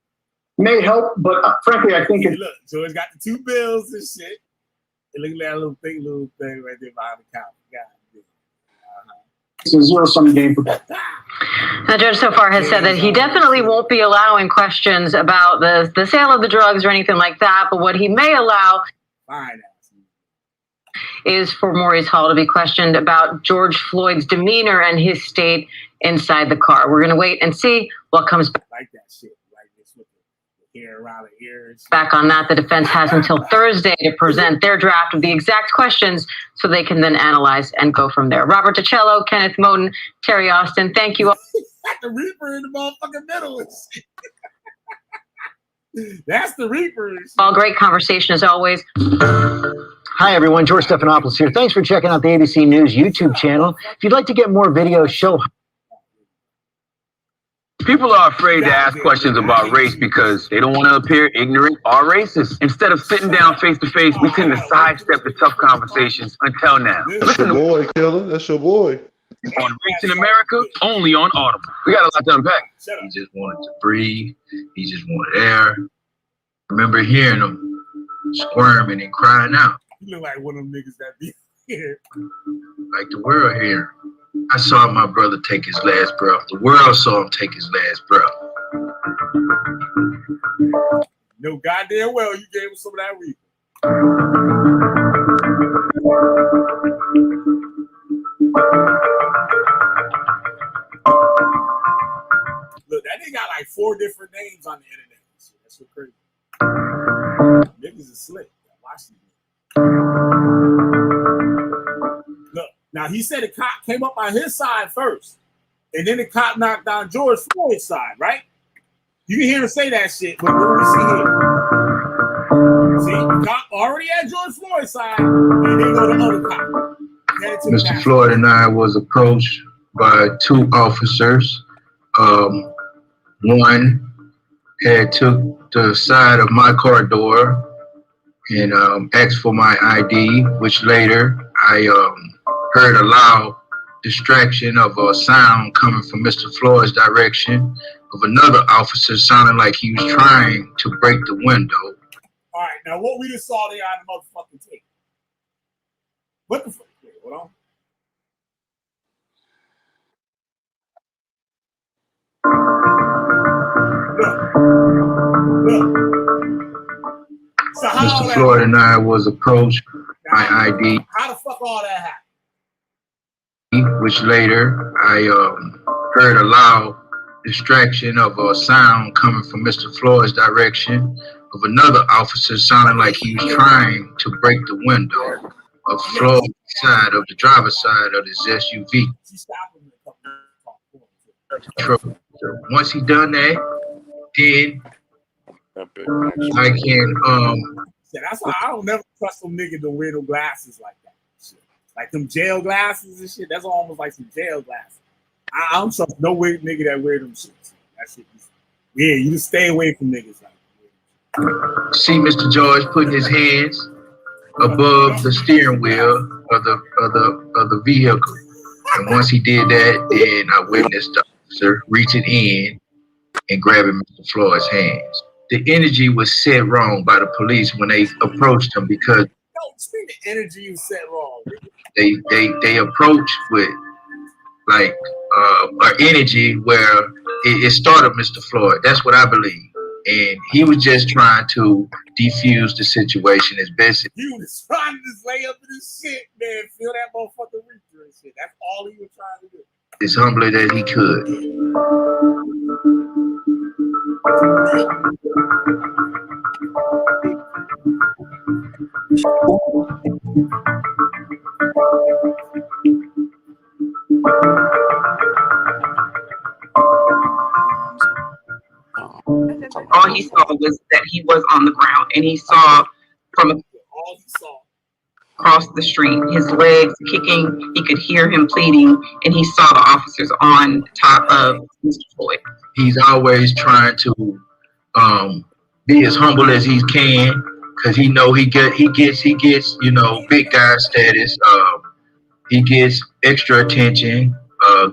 may help, but frankly, I think look, George got the 2 bills and shit. Look at that little thing right there behind the counter. God damn. It's a zero-sum game for that. The judge so far has said that he definitely won't be allowing questions about the sale of the drugs or anything like that, but what he may allow is for Maurice Hall to be questioned about George Floyd's demeanor and his state inside the car. We're going to wait and see what comes back. Like that shit. Like this with the hair around the ears. Back on that, the defense has until Thursday to present their draft of the exact questions so they can then analyze and go from there. Robert DiCello, Kenneth Moten, Terry Austin, thank you all. The Reaper in the motherfucking middle. That's the Reaper. All great conversation as always. Hi, everyone. George Stephanopoulos here. Thanks for checking out the ABC News YouTube channel. If you'd like to get more videos, show. People are afraid to ask questions about race because they don't want to appear ignorant or racist. Instead of sitting down face to face, we tend to sidestep the tough conversations until now. That's your boy, Killer. That's your boy. On Race in America, only on Audible. We got a lot to unpack. He just wanted to breathe. He just wanted air. I remember hearing him squirming and crying out. You look like one of them niggas that be here. Like the world here. I saw my brother take his last breath. The world saw him take his last breath. No goddamn well you gave him some of that Reaper. Look, that nigga got like 4 different names on the internet. That's so crazy. Niggas is slick. Watch these. Look, now he said the cop came up on his side first, and then the cop knocked down George Floyd's side, right? You can hear him say that shit, but what do we see here? See, the cop already at George Floyd's side, and then go to the other cop. Mr. Floyd and I was approached by 2 officers. One had took the side of my car door and asked for my ID, which later I heard a loud distraction of a sound coming from Mr. Floyd's direction of another officer sounding like he was trying to break the window. All right, now what we just saw there on the motherfucking tape. What the fuck? Wait, hold on. Look. So Mr. Floyd and I was approached by ID. How the fuck all that happened? Which later I heard a loud distraction of a sound coming from Mr. Floyd's direction of another officer sounding like he was trying to break the window of Floyd's side of the driver's side of his SUV. So once he done that, then I can Yeah, that's why I don't never trust them niggas to wear no glasses like that. Shit. Like them jail glasses and shit. That's almost like some jail glasses. I don't trust no nigga that wear them shit. That shit. Yeah, you just stay away from niggas like that. See Mr. George putting his hands above the steering wheel of the vehicle. And once he did that, then I witnessed the officer reaching in and grabbing Mr. Floyd's hands. The energy was set wrong by the police when they approached him because the energy was set wrong. They approached with like an energy where it started Mr. Floyd. That's what I believe. And he was just trying to defuse the situation as best. He was trying to just lay up in his shit, man. Feel that motherfucking reaper and shit. That's all he was trying to do. As humbly that he could. All he saw was that he was on the ground, and he saw from across the street his legs kicking. He could hear him pleading, and he saw the officers on top of Mr. Floyd. He's always trying to be as humble as he can, because he know he gets you know, big guy status. He gets extra attention.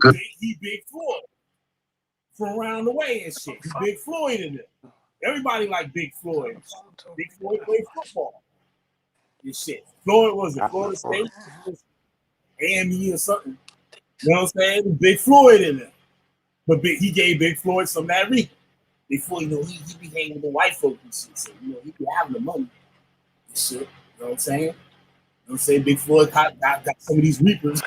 Good. He Big Floyd from around the way and shit. He Big Floyd in there. Everybody like Big Floyd. Big Floyd played football. This shit. Floyd was a Florida State, AME or something. You know what I'm saying? Big Floyd in there. But he gave Big Floyd some of that reason. Big Floyd, you know, he be hanging with the white folks and shit. So, you know, he be having the money and shit. You know what I'm saying? You know what I'm saying? Big Floyd got some of these reapers.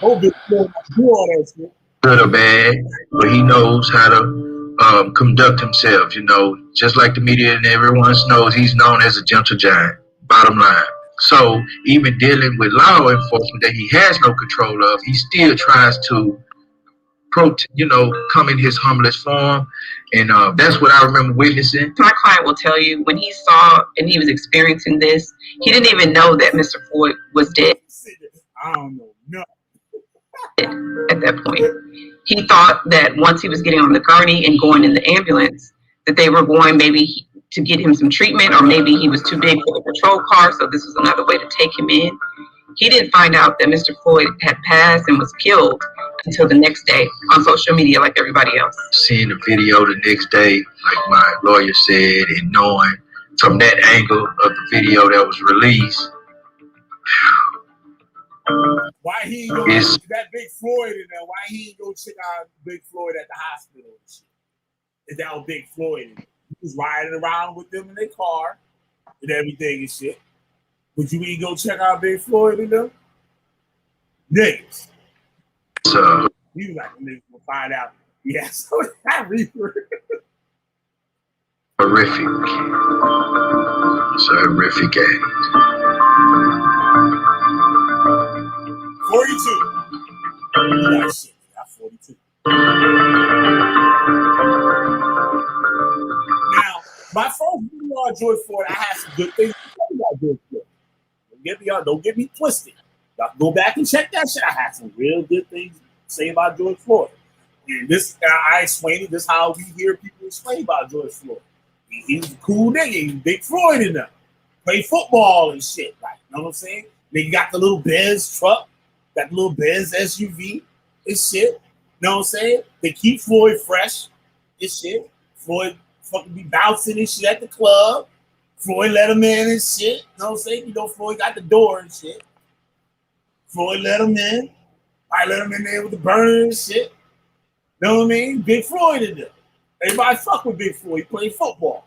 Oh, Big Floyd do all that shit. Good or bad, but he knows how to conduct himself, you know, just like the media and everyone knows, he's known as a gentle giant, bottom line. So even dealing with law enforcement that he has no control of, he still tries to come in his humblest form. And that's what I remember witnessing. My client will tell you when he saw and he was experiencing this, he didn't even know that Mr. Floyd was dead. I don't know. No. At that point, he thought that once he was getting on the gurney and going in the ambulance, that they were going maybe to get him some treatment, or maybe he was too big for the patrol car, so this was another way to take him in. He didn't find out that Mr. Floyd had passed and was killed until the next day on social media like everybody else. Seeing the video the next day, like my lawyer said, and knowing from that angle of the video that was released, why he ain't go that Big Floyd in there? Why he ain't go check out Big Floyd at the hospital and shit? If that was Big Floyd, he was riding around with them in their car and everything and shit. Would you ain't go check out Big Floyd in them? Niggas. So he was like, niggas will find out. Yeah, so that reaper. Horrific. It's a horrific act. 42. That shit. Got 42. Now, my first video on George Floyd, I had some good things to say about George Floyd. Don't get me twisted. Y'all go back and check that shit. I had some real good things to say about George Floyd. And this, I explained it. This is how we hear people explain about George Floyd. He was a cool nigga. He was Big Floyd in there. Play football and shit. Like, you know what I'm saying? They got the little Benz truck, that little Benz SUV and shit. You know what I'm saying? They keep Floyd fresh and shit. Floyd fucking be bouncing and shit at the club. Floyd let him in and shit. You know what I'm saying? You know, Floyd got the door and shit. Floyd let him in. I let him in there with the burner and shit. You know what I mean? Big Floyd in there. Everybody fuck with Big Floyd. He played football.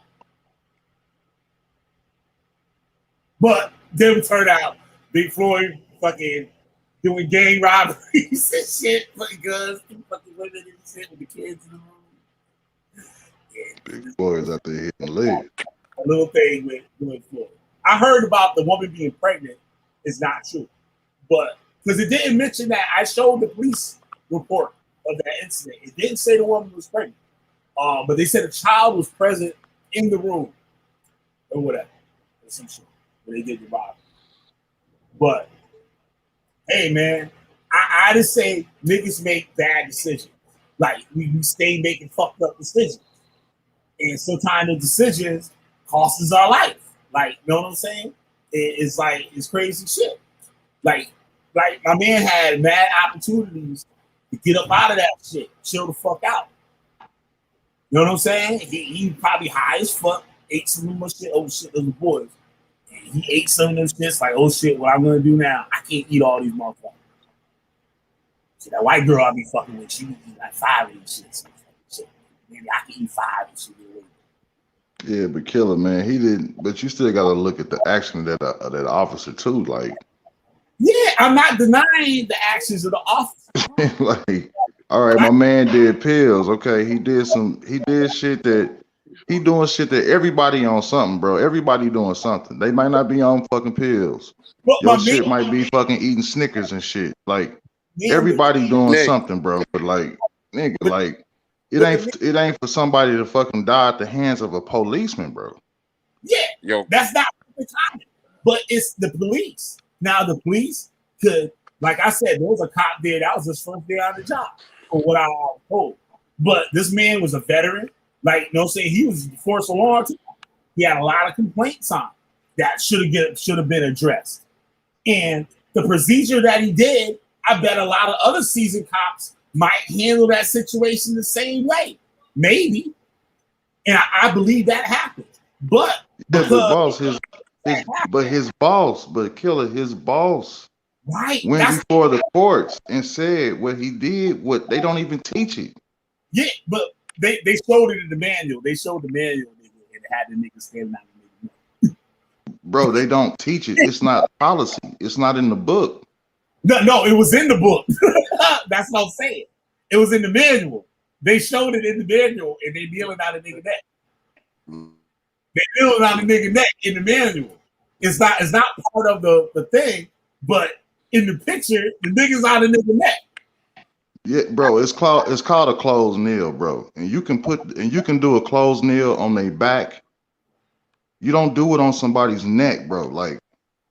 But then it turned out Big Floyd fucking doing gang robberies and shit, putting guns, fucking women and shit with the kids in the room. Big Floyd's out there hitting legs. A little thing with Floyd. I heard about the woman being pregnant. It's not true. But because it didn't mention that, I showed the police report of that incident. It didn't say the woman was pregnant. But they said a child was present in the room or whatever. Or some shit. When they did the robbery. But hey man, I just say niggas make bad decisions. Like we stay making fucked up decisions. And sometimes the decisions cost us our life. Like, you know what I'm saying? It's like it's crazy shit. Like my man had mad opportunities to get up out of that shit, chill the fuck out. You know what I'm saying? He probably high as fuck, ate some more shit. Oh shit, those boys. And he ate some of them shits like, oh shit, what I'm gonna do now? I can't eat all these motherfuckers. So that white girl I be fucking with, she would eat like 5 of these shits. So maybe I can eat 5 and she would. Yeah, but Killer, man, he didn't. But you still got to look at the action of that officer too. Like, yeah, I'm not denying the actions of the officer. like, all right, my man did pills. Okay, he did shit that he doing shit that everybody on something, bro. Everybody doing something. They might not be on fucking pills. Your shit might be fucking eating Snickers and shit. Like, everybody doing something, bro. But like, nigga, like. It ain't for somebody to fucking die at the hands of a policeman, bro. Yeah, that's not the time. But it's the police. Now the police could, like I said, there was a cop there. That was his first day on the job, for what I was told. But this man was a veteran. Like, you know what I'm saying? He was for so long. He had a lot of complaints on that should have been addressed. And the procedure that he did, I bet a lot of other seasoned cops might handle that situation the same way. Maybe. And I believe that happened. But boss, his boss, his boss right went before the courts and said what he did. What they don't even teach it. Yeah, but they showed it in the manual. They showed the manual and it had the nigga standing out. Bro, they don't teach it. It's not policy. It's not in the book. No, it was in the book. That's what I'm saying. It was in the manual. They showed it in the manual and they kneeling out a nigga neck. They kneeling out a nigga neck in the manual. It's not part of the thing, but in the picture, the nigga's out a nigga neck. Yeah, bro, it's called a closed kneel, bro. And you can do a closed kneel on their back. You don't do it on somebody's neck, bro. Like,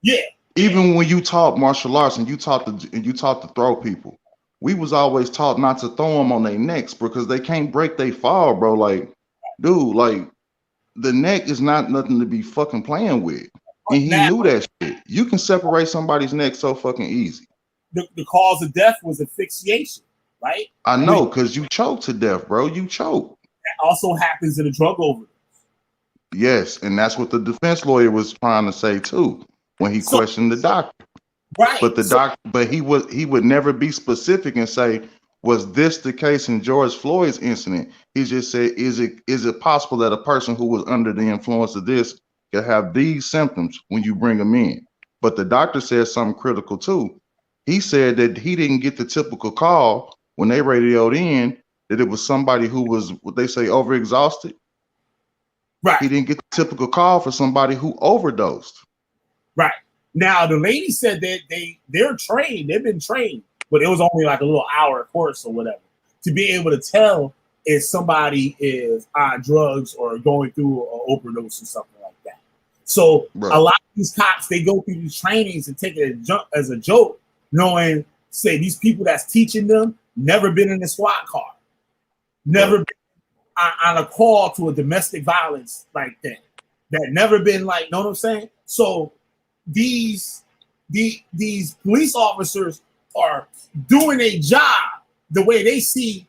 yeah. Even when you taught martial arts and you taught to throw people, we was always taught not to throw them on their necks because they can't break their fall, bro. Like, dude, like the neck is not nothing to be fucking playing with. And he knew that shit. You can separate somebody's neck so fucking easy. The cause of death was asphyxiation, right? I know, because you choke to death, bro. You choke. That also happens in a drug overdose. Yes, and that's what the defense lawyer was trying to say too when he questioned the doctor. Right. But he would never be specific and say, was this the case in George Floyd's incident? He just said, is it possible that a person who was under the influence of this could have these symptoms when you bring them in? But the doctor said something critical too. He said that he didn't get the typical call when they radioed in that it was somebody who was, what they say, overexhausted. Right. He didn't get the typical call for somebody who overdosed. Right. Now the lady said that they're trained, they've been trained, but it was only like a little hour course or whatever to be able to tell if somebody is on drugs or going through an overdose or something like that. So a lot of these cops, they go through these trainings and take it as a joke, knowing, say, these people that's teaching them never been in a SWAT car, never been on a call to a domestic violence like that never been like, know what I'm saying? So these police officers are doing a job the way they see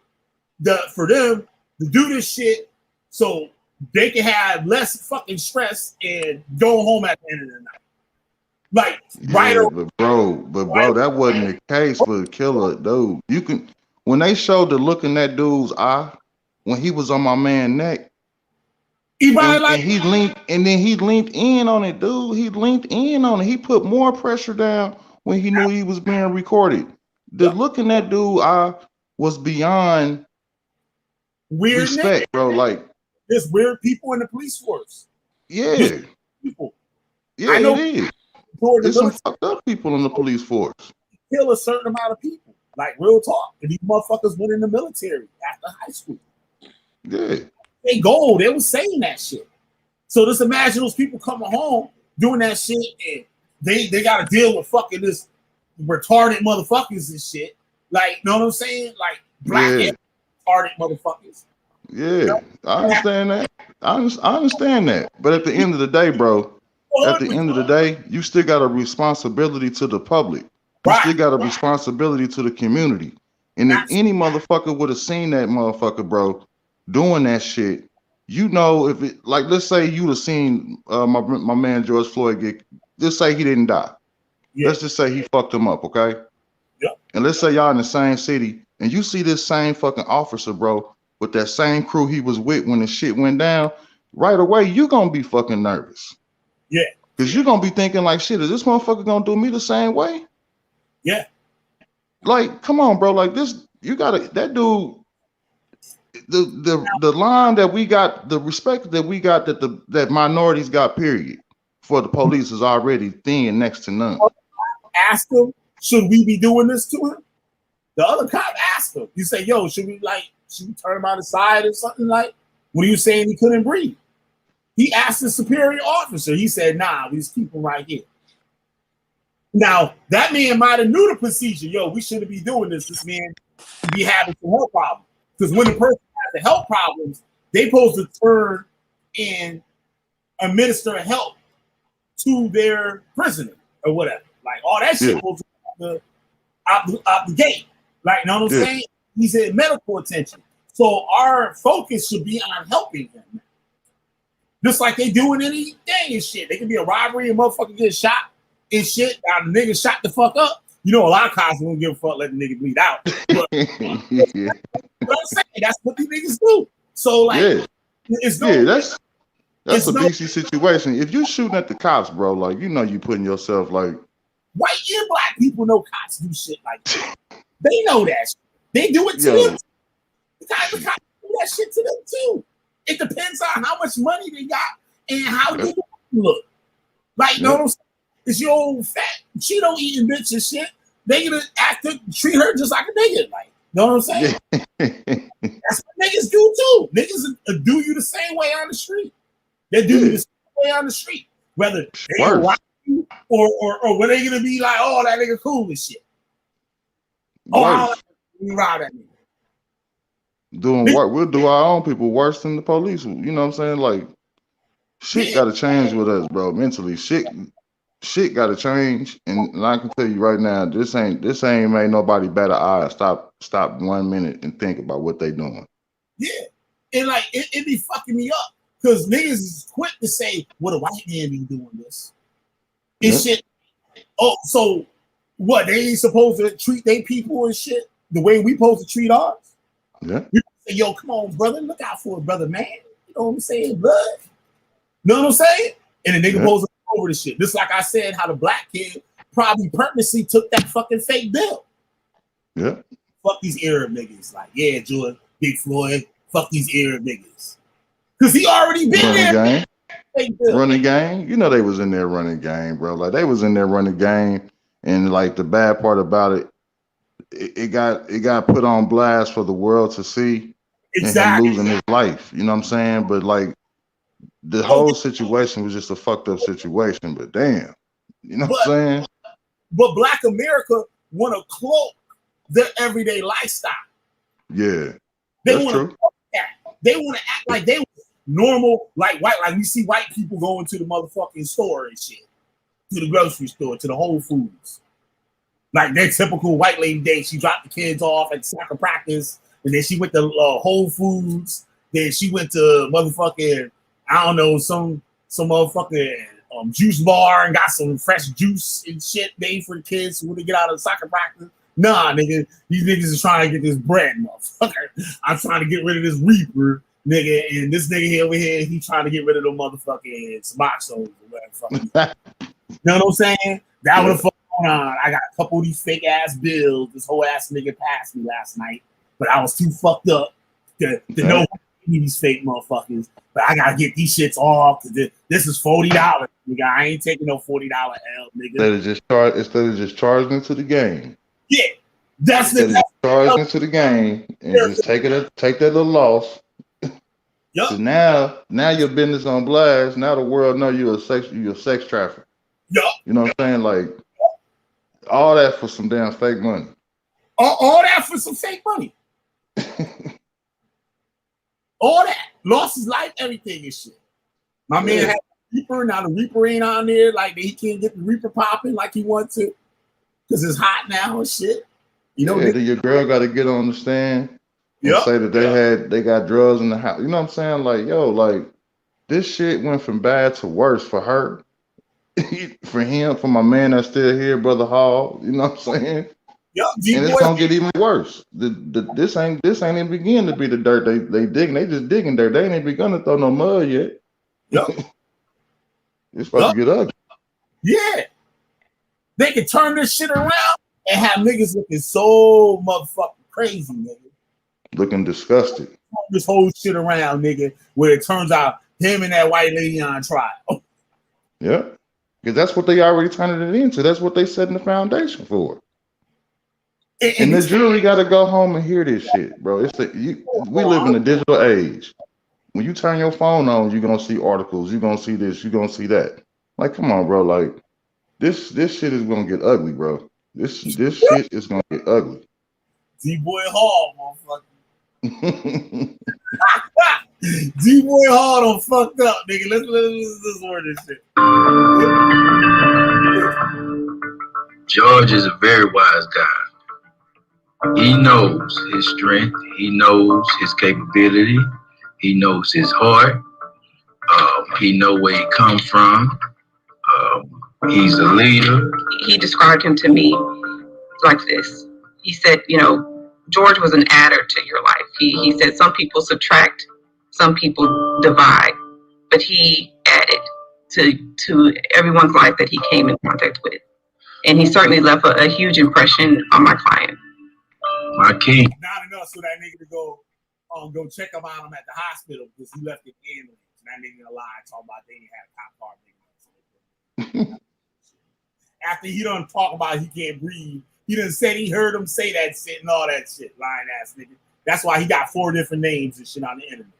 for them to do this shit so they can have less fucking stress and go home at the end of the night. Like, yeah, but bro, that wasn't the case for the killer, dude. You can, when they showed the look in that dude's eye when he was on my man's neck, he leaned in on it, dude. He leaned in on it. He put more pressure down when he knew he was being recorded. The look in that dude's eye was beyond weird respect, bro. Like, there's weird people in the police force. Yeah. People. Yeah, I know it is. There's some fucked up people in the police force. Kill a certain amount of people. Like, real talk. And these motherfuckers went in the military after high school. Yeah. They gold. They was saying that shit. So just imagine those people coming home doing that shit and they got to deal with fucking this retarded motherfuckers and shit. Like, know what I'm saying? Like, black retarded motherfuckers. Yeah, I understand that. I understand that. But at the end of the day, bro, at the end of the day, you still got a responsibility to the public. You still got a responsibility to the community. And if any motherfucker would have seen that motherfucker, bro, doing that shit, you know, if it, like, let's say you'd have seen my man George Floyd get, let's say he didn't die. Yeah. Let's just say he fucked him up, okay? Yeah. And let's say y'all in the same city and you see this same fucking officer, bro, with that same crew he was with when the shit went down, right away, you're going to be fucking nervous. Yeah. Because you're going to be thinking like, shit, is this motherfucker going to do me the same way? Yeah. Like, come on, bro. Like this, you got to, that dude, the line that we got, the respect that we got that minorities got, period, for the police is already thin, next to none. Ask him, should we be doing this to him? The other cop asked him. You say, yo, should we turn him out of side or something like? What are you saying he couldn't breathe? He asked the superior officer. He said, nah, we just keep him right here. Now, that man might have knew the procedure. Yo, we shouldn't be doing this. This man be having some health problems. Because when the person has the health problems, they supposed to turn and administer help to their prisoner or whatever. Like, all that shit goes out the gate. Like, you know what I'm saying? He's in medical attention. So our focus should be on helping him. Just like they do in any thing and shit. They can be a robbery and motherfucker get shot and shit. Now the nigga shot the fuck up. You know, a lot of cops won't give a fuck, let the nigga bleed out. But, but I'm saying that's what these niggas do. So like, it's no, that's a beastly situation. If you shooting at the cops, bro, like you know you putting yourself like white and black people know cops do shit like that. They know that shit. They do it to them. The cops do that shit to them too. It depends on how much money they got and how they look. Like, you know what I'm saying? It's your old fat Cheeto eating bitch and shit. They gonna treat her just like a nigga. Like, you know what I'm saying? That's what niggas do too. Niggas do you the same way on the street. They do you the same way on the street. Whether they gonna rob you or were they gonna be like, oh, that nigga cool and shit. Oh, we rob that nigga. Doing work, we'll do our own people worse than the police. You know what I'm saying? Like, shit got to change with us, bro. Mentally, shit got to change. And I can tell you right now, this ain't made nobody better eyes. Stop 1 minute and think about what they doing. Yeah, and like it be fucking me up because niggas is quick to say, "What a white man be doing this?" And shit. Oh, so what? They ain't supposed to treat their people and shit the way we supposed to treat ours. Yeah. You say, yo, come on, brother, look out for a brother, man. You know what I'm saying, blood. You know what I'm saying? And the nigga supposed to over the shit. Just like I said, how the black kid probably purposely took that fucking fake bill. Yeah. Fuck these Arab niggas. Like, yeah, Jordan, Big Floyd, fuck these Arab niggas. Because he already been there. Running game. You know they was in there running game, bro. Like they was in there running game. And like the bad part about it, it got put on blast for the world to see. Exactly. And him losing his life. You know what I'm saying? But like the whole situation was just a fucked up situation. But damn. You know what I'm saying? But Black America want to cloak their everyday lifestyle. Yeah. They want to They want to act like they were normal, like we see white people going to the motherfucking store and shit. To the grocery store, to the Whole Foods. Like their typical white lady day. She dropped the kids off at soccer practice, and then she went to Whole Foods. Then she went to motherfucking, I don't know, some motherfucking juice bar and got some fresh juice and shit made for the kids when they get out of soccer practice. Nah, nigga, these niggas are trying to get this bread, motherfucker. I'm trying to get rid of this Reaper, nigga, and this nigga here over here, he trying to get rid of the motherfucking Suboxone or whatever. You know what I'm saying? That would have fucked on. I got a couple of these fake ass bills. This whole ass nigga passed me last night, but I was too fucked up to know these fake motherfuckers. But I gotta get these shits off because this is $40, nigga. I ain't taking no $40 L, nigga. Instead of just charging into the game. Yeah, that's charging into the game and just take that little loss. Yep. So now your business on blast. Now the world know you're a sex trafficker. Yep. You know what I'm saying? Like all that for some damn fake money. All that for some fake money. All that. Lost his life, everything and shit. My man had a Reaper. Now the Reaper ain't on there. Like he can't get the Reaper popping like he wants to. Because it's hot now and shit. You know, your girl got to get on the stand and say that they got drugs in the house. You know what I'm saying? Like, yo, like this shit went from bad to worse for her. For him, for my man that's still here, Brother Hall, you know what I'm saying? Yep, and it's gonna get even worse. This ain't even begin to be the dirt they digging. They just digging dirt. They ain't even begun to throw no mud yet. Yep. It's about to get ugly. Yeah. They can turn this shit around and have niggas looking so motherfucking crazy, nigga. Looking disgusted. Turn this whole shit around, nigga, where it turns out him and that white lady on trial. Yeah. Because that's what they already turned it into. That's what they setting the foundation for. And the jury got to go home and hear this shit, bro. We live in a digital age. When you turn your phone on, you're going to see articles. You're going to see this. You're going to see that. Like, come on, bro. Like, this shit is going to get ugly, bro. This shit is going to get ugly. D-Boy Hall, motherfucker. D-Boy Hall done fucked up, nigga. Let's word this shit. George is a very wise guy. He knows his strength. He knows his capability. He knows his heart. He know where he come from. He's a leader. He described him to me like this. He said, you know, George was an adder to your life. He said some people subtract, some people divide, but he added to everyone's life that he came in contact with. And he certainly left a huge impression on my client. My king. Not enough so that nigga to go check him out at the hospital because he left the ambulance. And that nigga lied talking about they didn't have a cop car. After he done talk about he can't breathe, he done said he heard him say that shit and all that shit. Lying ass nigga. That's why he got 4 different names and shit on the internet.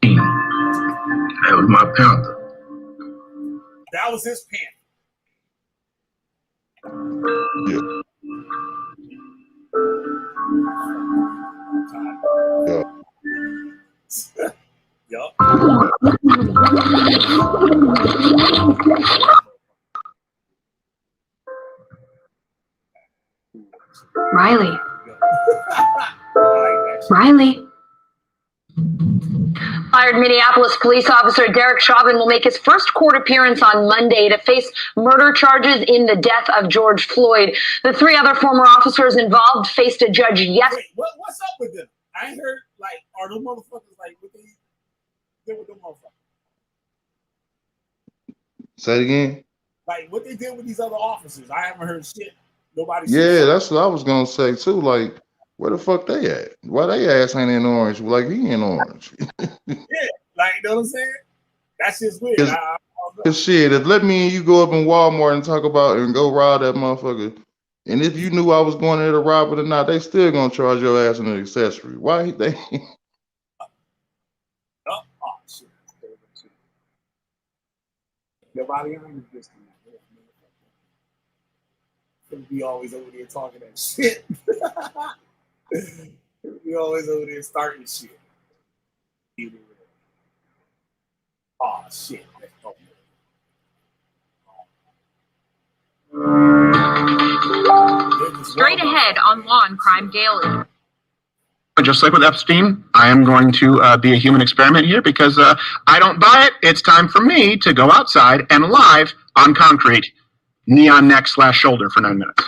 That was my panther. That was his panther. Yeah. Riley. Riley. Fired Minneapolis police officer Derek Chauvin will make his first court appearance on Monday to face murder charges in the death of George Floyd. The 3 other former officers involved faced a judge yesterday. What's up with them? I ain't heard, like, are those motherfuckers, like, what they did with them motherfuckers? Say it again. Like, what they did with these other officers? I haven't heard shit. Nobody. Yeah, that's what I was gonna say too. Like, where the fuck they at? Why they ass ain't in Orange? Like, he in Orange. Yeah, like, you know what I'm saying? That's just weird. Cause shit, if let me and you go up in Walmart and talk about and go rob that motherfucker, and if you knew I was going there to rob it or not, they still gonna charge your ass an accessory. Why they? Oh shit! Nobody on this thing. We always over there talking that shit. We always over there starting shit. Oh shit. Straight ahead on Law and Crime Daily. Just like with Epstein, I am going to be a human experiment here because I don't buy it. It's time for me to go outside and live on concrete. Knee on neck / shoulder for 9 minutes.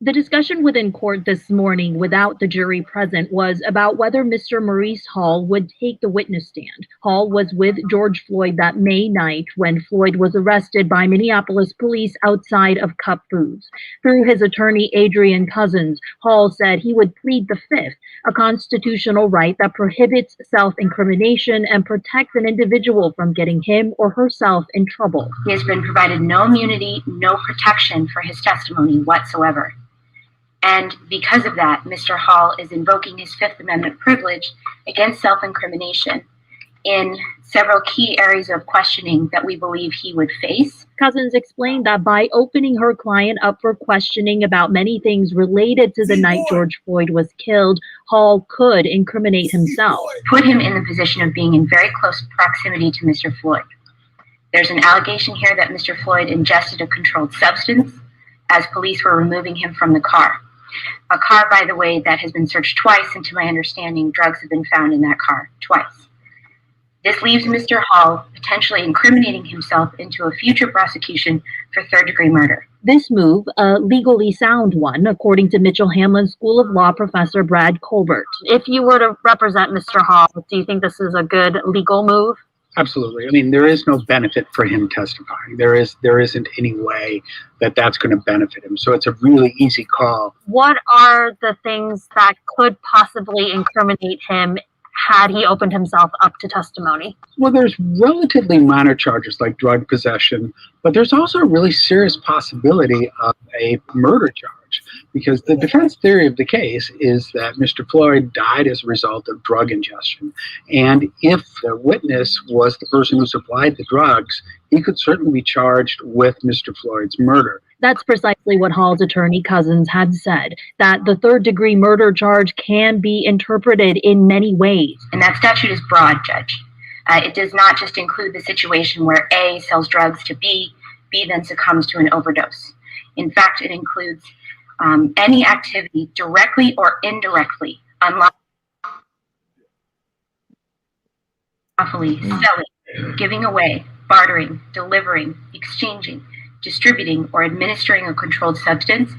The discussion within court this morning without the jury present was about whether Mr. Maurice Hall would take the witness stand. Hall was with George Floyd that May night when Floyd was arrested by Minneapolis police outside of Cup Foods. Through his attorney, Adrian Cousins, Hall said he would plead the Fifth, a constitutional right that prohibits self-incrimination and protects an individual from getting him or herself in trouble. He has been provided no immunity, no protection for his testimony whatsoever. And because of that, Mr. Hall is invoking his Fifth Amendment privilege against self-incrimination in several key areas of questioning that we believe he would face. Cousins explained that by opening her client up for questioning about many things related to the night George Floyd was killed, Hall could incriminate himself. Put him in the position of being in very close proximity to Mr. Floyd. There's an allegation here that Mr. Floyd ingested a controlled substance as police were removing him from the car. A car, by the way, that has been searched twice, and to my understanding, drugs have been found in that car twice. This leaves Mr. Hall potentially incriminating himself into a future prosecution for third-degree murder. This move, a legally sound one, according to Mitchell Hamlin School of Law professor Brad Colbert. If you were to represent Mr. Hall, do you think this is a good legal move? Absolutely. I mean, there is no benefit for him testifying. There isn't any way that that's going to benefit him. So it's a really easy call. What are the things that could possibly incriminate him had he opened himself up to testimony? Well, there's relatively minor charges like drug possession, but there's also a really serious possibility of a murder charge, because the defense theory of the case is that Mr. Floyd died as a result of drug ingestion. And if the witness was the person who supplied the drugs, he could certainly be charged with Mr. Floyd's murder. That's precisely what Hall's attorney Cousins had said, that the third-degree murder charge can be interpreted in many ways. And that statute is broad, Judge. It does not just include the situation where A sells drugs to B, B then succumbs to an overdose. In fact, it includes any activity directly or indirectly lawfully selling, giving away, bartering, delivering, exchanging, distributing, or administering a controlled substance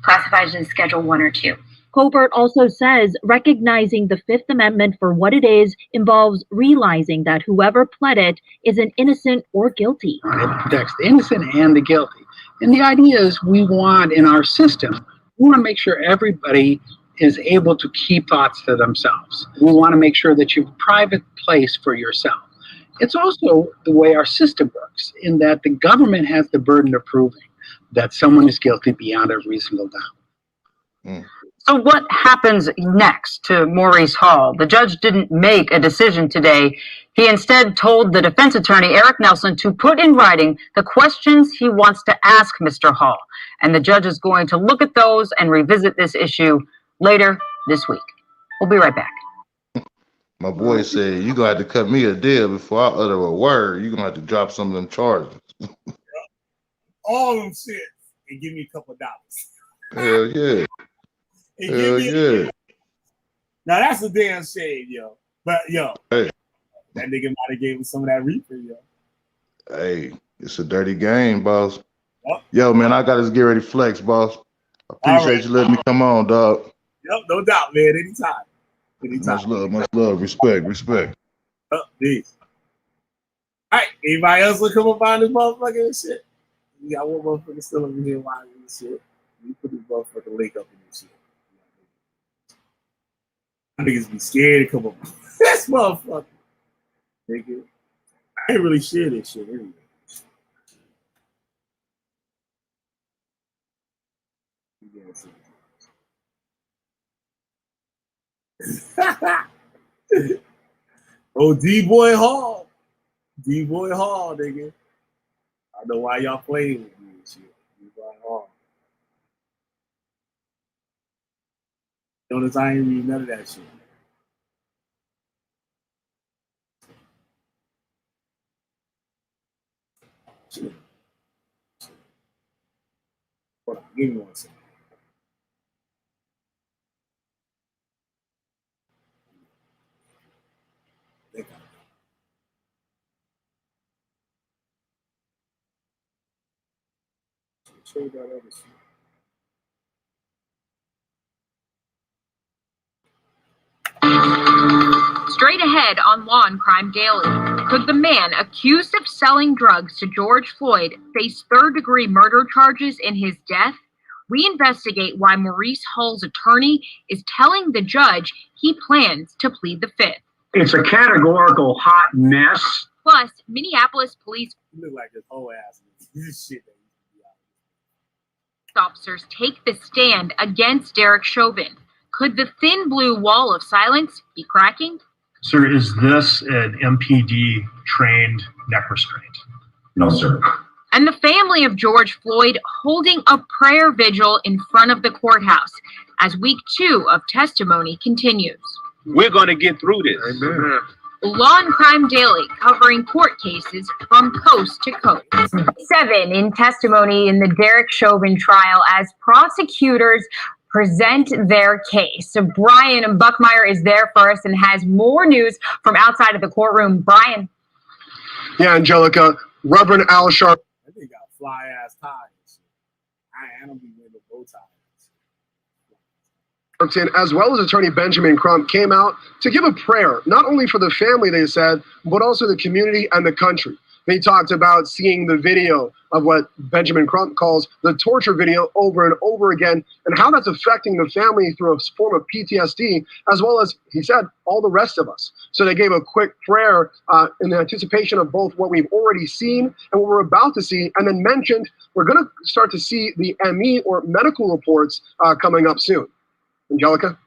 classified as Schedule 1 or 2. Colbert also says recognizing the Fifth Amendment for what it is involves realizing that whoever pled it is an innocent or guilty. It protects the innocent and the guilty. And the idea is we want in our system, we want to make sure everybody is able to keep thoughts to themselves. We want to make sure that you have a private place for yourself. It's also the way our system works in that the government has the burden of proving that someone is guilty beyond a reasonable doubt. So what happens next to Maurice Hall? The judge didn't make a decision today. He instead told the defense attorney, Eric Nelson, to put in writing the questions he wants to ask Mr. Hall. And the judge is going to look at those and revisit this issue later this week. We'll be right back. My boy said, you're going to have to cut me a deal before I utter a word. You're going to have to drop some of them charges. All them shit and give me a couple dollars. Hell yeah. Hell yeah. Now that's a damn shame, yo. But yo, hey, that nigga might have gave us some of that reefer, yo. Hey, it's a dirty game, boss. Yep. Yo, man, I got to get ready to flex, boss. I appreciate you letting me come on, dog. Yep, no doubt, man. Anytime. Much love, respect. Peace. All right, anybody else will come up on this motherfucker and shit? We got one motherfucker still over here watching this shit. We put this motherfucker link up in this shit. Niggas be scared to come up. This motherfucker. Nigga. I ain't really share this shit anyway. Oh, D-Boy Hall. D-Boy Hall, nigga. I know why y'all playing with me and shit. D-Boy Hall. Notice I ain't read none of that shit. Shit. Hold on, give me 1 second. Show you that other shit. Straight ahead on Law and Crime Daily. Could the man accused of selling drugs to George Floyd face third-degree murder charges in his death? We investigate why Maurice Hall's attorney is telling the judge he plans to plead the fifth. It's a categorical hot mess. Plus, Minneapolis police You look like this whole ass. This shit. Officers take the stand against Derek Chauvin. Could the thin blue wall of silence be cracking? Sir, is this an MPD trained neck restraint? No, sir. And the family of George Floyd holding a prayer vigil in front of the courthouse as week 2 of testimony continues. We're going to get through this. Amen. Law and Crime Daily, covering court cases from coast to coast. 7 in testimony in the Derek Chauvin trial as prosecutors present their case. So Brian Buckmeyer is there first and has more news from outside of the courtroom. Brian. Yeah, Angelica, Reverend Al Sharpton. That thing got fly ass ties. I don't be wearing no bow ties. As well as attorney Benjamin Crump came out to give a prayer, not only for the family, they said, but also the community and the country. They talked about seeing the video of what Benjamin Crump calls the torture video over and over again, and how that's affecting the family through a form of PTSD, as well as, he said, all the rest of us. So they gave a quick prayer in anticipation of both what we've already seen and what we're about to see, and then mentioned we're going to start to see the ME or medical reports coming up soon. Angelica?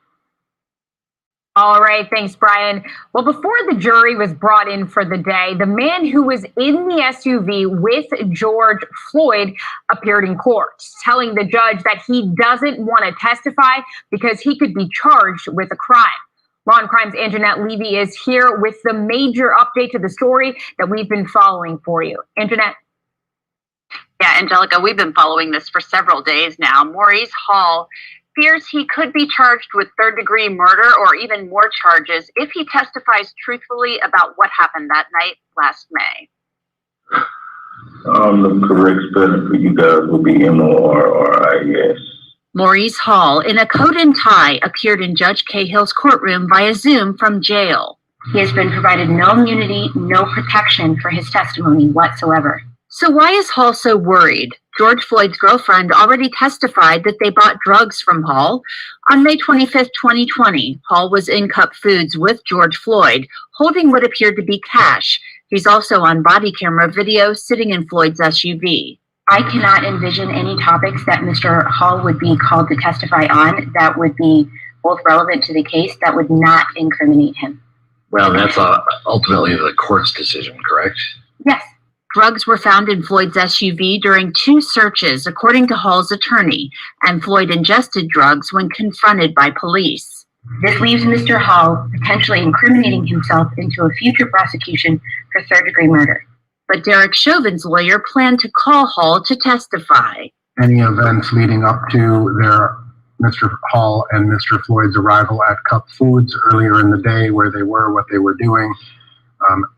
All right, thanks, Brian. Well, before the jury was brought in for the day, the man who was in the SUV with George Floyd appeared in court, telling the judge that he doesn't want to testify because he could be charged with a crime. Law and Crime's Anjanette Levy is here with the major update to the story that we've been following for you. Anjanette? Yeah, Angelica, we've been following this for several days now. Maurice Hall fears he could be charged with third-degree murder or even more charges if he testifies truthfully about what happened that night last May. The correct spelling for you guys would be Morris. Maurice Hall, in a coat and tie, appeared in Judge Cahill's courtroom via Zoom from jail. He has been provided no immunity, no protection for his testimony whatsoever. So why is Hall so worried? George Floyd's girlfriend already testified that they bought drugs from Hall. On May 25th, 2020, Hall was in Cup Foods with George Floyd, holding what appeared to be cash. He's also on body camera video sitting in Floyd's SUV. I cannot envision any topics that Mr. Hall would be called to testify on that would be both relevant to the case that would not incriminate him. Well, that's ultimately the court's decision, correct? Yes. Drugs were found in Floyd's SUV during 2 searches, according to Hall's attorney, and Floyd ingested drugs when confronted by police. This leaves Mr. Hall potentially incriminating himself into a future prosecution for third-degree murder. But Derek Chauvin's lawyer planned to call Hall to testify. Any events leading up to Mr. Hall and Mr. Floyd's arrival at Cup Foods earlier in the day, where they were, what they were doing,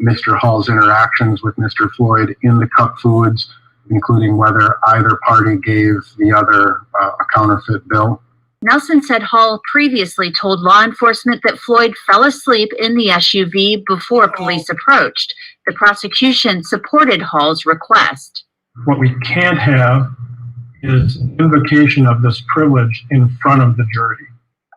Mr. Hall's interactions with Mr. Floyd in the Cup Foods, including whether either party gave the other a counterfeit bill. Nelson said Hall previously told law enforcement that Floyd fell asleep in the SUV before police approached. The prosecution supported Hall's request. What we can't have is an invocation of this privilege in front of the jury.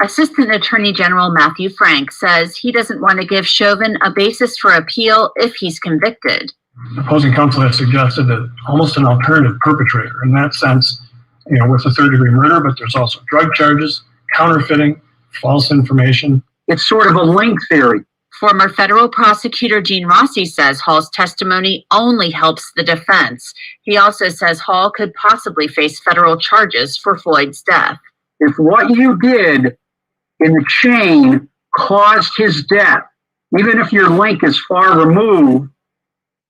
Assistant Attorney General Matthew Frank says he doesn't want to give Chauvin a basis for appeal if he's convicted. Opposing counsel has suggested that almost an alternative perpetrator in that sense, with a third-degree murder, but there's also drug charges, counterfeiting, false information. It's sort of a link theory. Former federal prosecutor Gene Rossi says Hall's testimony only helps the defense. He also says Hall could possibly face federal charges for Floyd's death. If what you did in the chain caused his death, even if your link is far removed,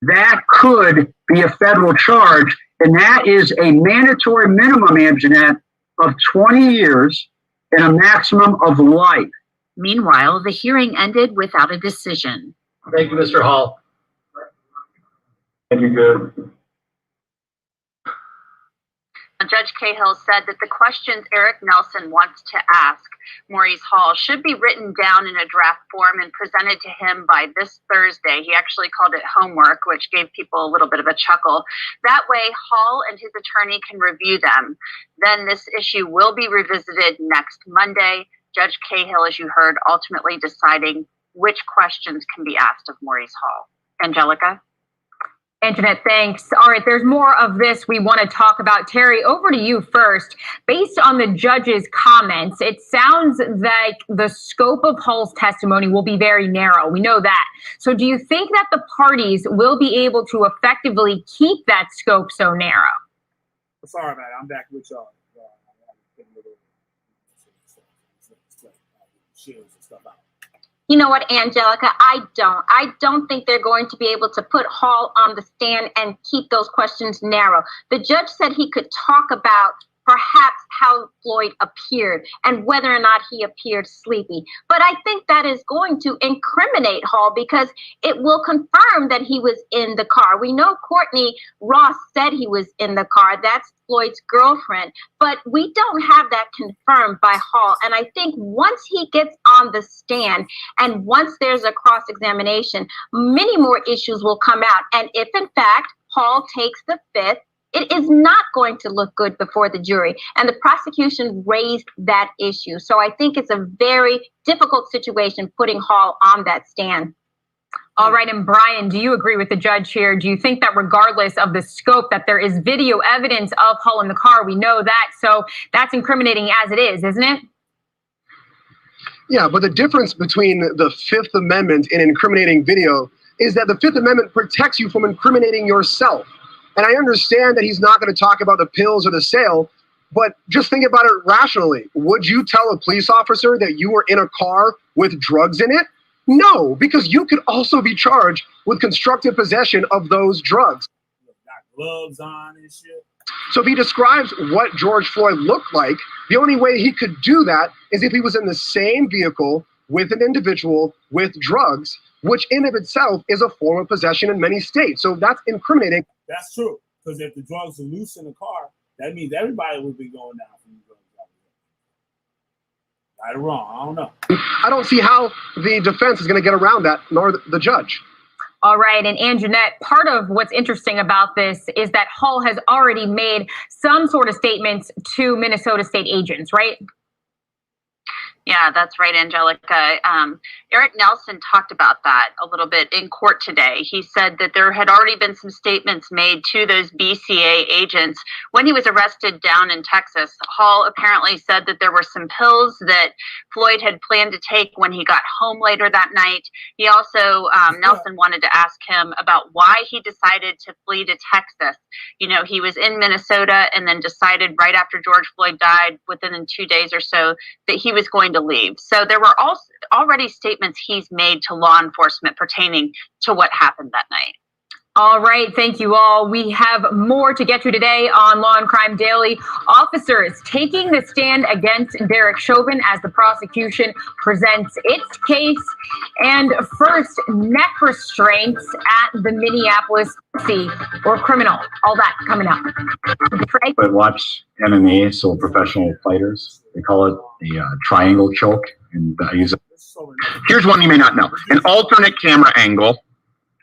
that could be a federal charge, and that is a mandatory minimum, Anjanette, of 20 years and a maximum of life. Meanwhile, the hearing ended without a decision. Thank you, Mr. Hall. Thank you, good. Judge Cahill said that the questions Eric Nelson wants to ask Maurice Hall should be written down in a draft form and presented to him by this Thursday. He actually called it homework, which gave people a little bit of a chuckle. That way, Hall and his attorney can review them. Then this issue will be revisited next Monday. Judge Cahill, as you heard, ultimately deciding which questions can be asked of Maurice Hall. Angelica? Anjanette, thanks. All right, there's more of this we want to talk about. Terry, over to you first. Based on the judge's comments, it sounds like the scope of Hall's testimony will be very narrow. We know that. So do you think that the parties will be able to effectively keep that scope so narrow? Sorry about it. I'm back with y'all. You know what, Angelica, I don't think they're going to be able to put Hall on the stand and keep those questions narrow. The judge said he could talk about perhaps how Floyd appeared and whether or not he appeared sleepy. But I think that is going to incriminate Hall because it will confirm that he was in the car. We know Courtney Ross said he was in the car. That's Floyd's girlfriend. But we don't have that confirmed by Hall. And I think once he gets on the stand and once there's a cross-examination, many more issues will come out. And if, in fact, Hall takes the fifth, it is not going to look good before the jury. And the prosecution raised that issue. So I think it's a very difficult situation putting Hall on that stand. All right. And Brian, do you agree with the judge here? Do you think that regardless of the scope, that there is video evidence of Hall in the car? We know that. So that's incriminating as it is, isn't it? Yeah, but the difference between the Fifth Amendment and incriminating video is that the Fifth Amendment protects you from incriminating yourself. And I understand that he's not going to talk about the pills or the sale, but just think about it rationally. Would you tell a police officer that you were in a car with drugs in it? No, because you could also be charged with constructive possession of those drugs. Got gloves on and shit. So if he describes what George Floyd looked like, the only way he could do that is if he was in the same vehicle with an individual with drugs, which in of itself is a form of possession in many states. So that's incriminating. That's true. Because if the drugs are loose in the car, that means everybody would be going down from the drugs. Right or wrong, I don't know. I don't see how the defense is going to get around that, nor the judge. All right, and Anjanette, part of what's interesting about this is that Hall has already made some sort of statements to Minnesota state agents, right? Yeah, that's right, Angelica. Eric Nelson talked about that a little bit in court today. He said that there had already been some statements made to those BCA agents when he was arrested down in Texas. Hall apparently said that there were some pills that Floyd had planned to take when he got home later that night. He also, Nelson wanted to ask him about why he decided to flee to Texas. You know, he was in Minnesota and then decided right after George Floyd died, within 2 days or so, that he was going to leave. So there were also already statements he's made to law enforcement pertaining to what happened that night. All right, thank you all. We have more to get to today on Law and Crime Daily. Officers taking the stand against Derek Chauvin as the prosecution presents its case. And first, neck restraints at the Minneapolis or criminal. All that coming up. Trey? I watch MMA, so professional fighters. They call it the triangle choke. And I use it. Here's one you may not know. An alternate camera angle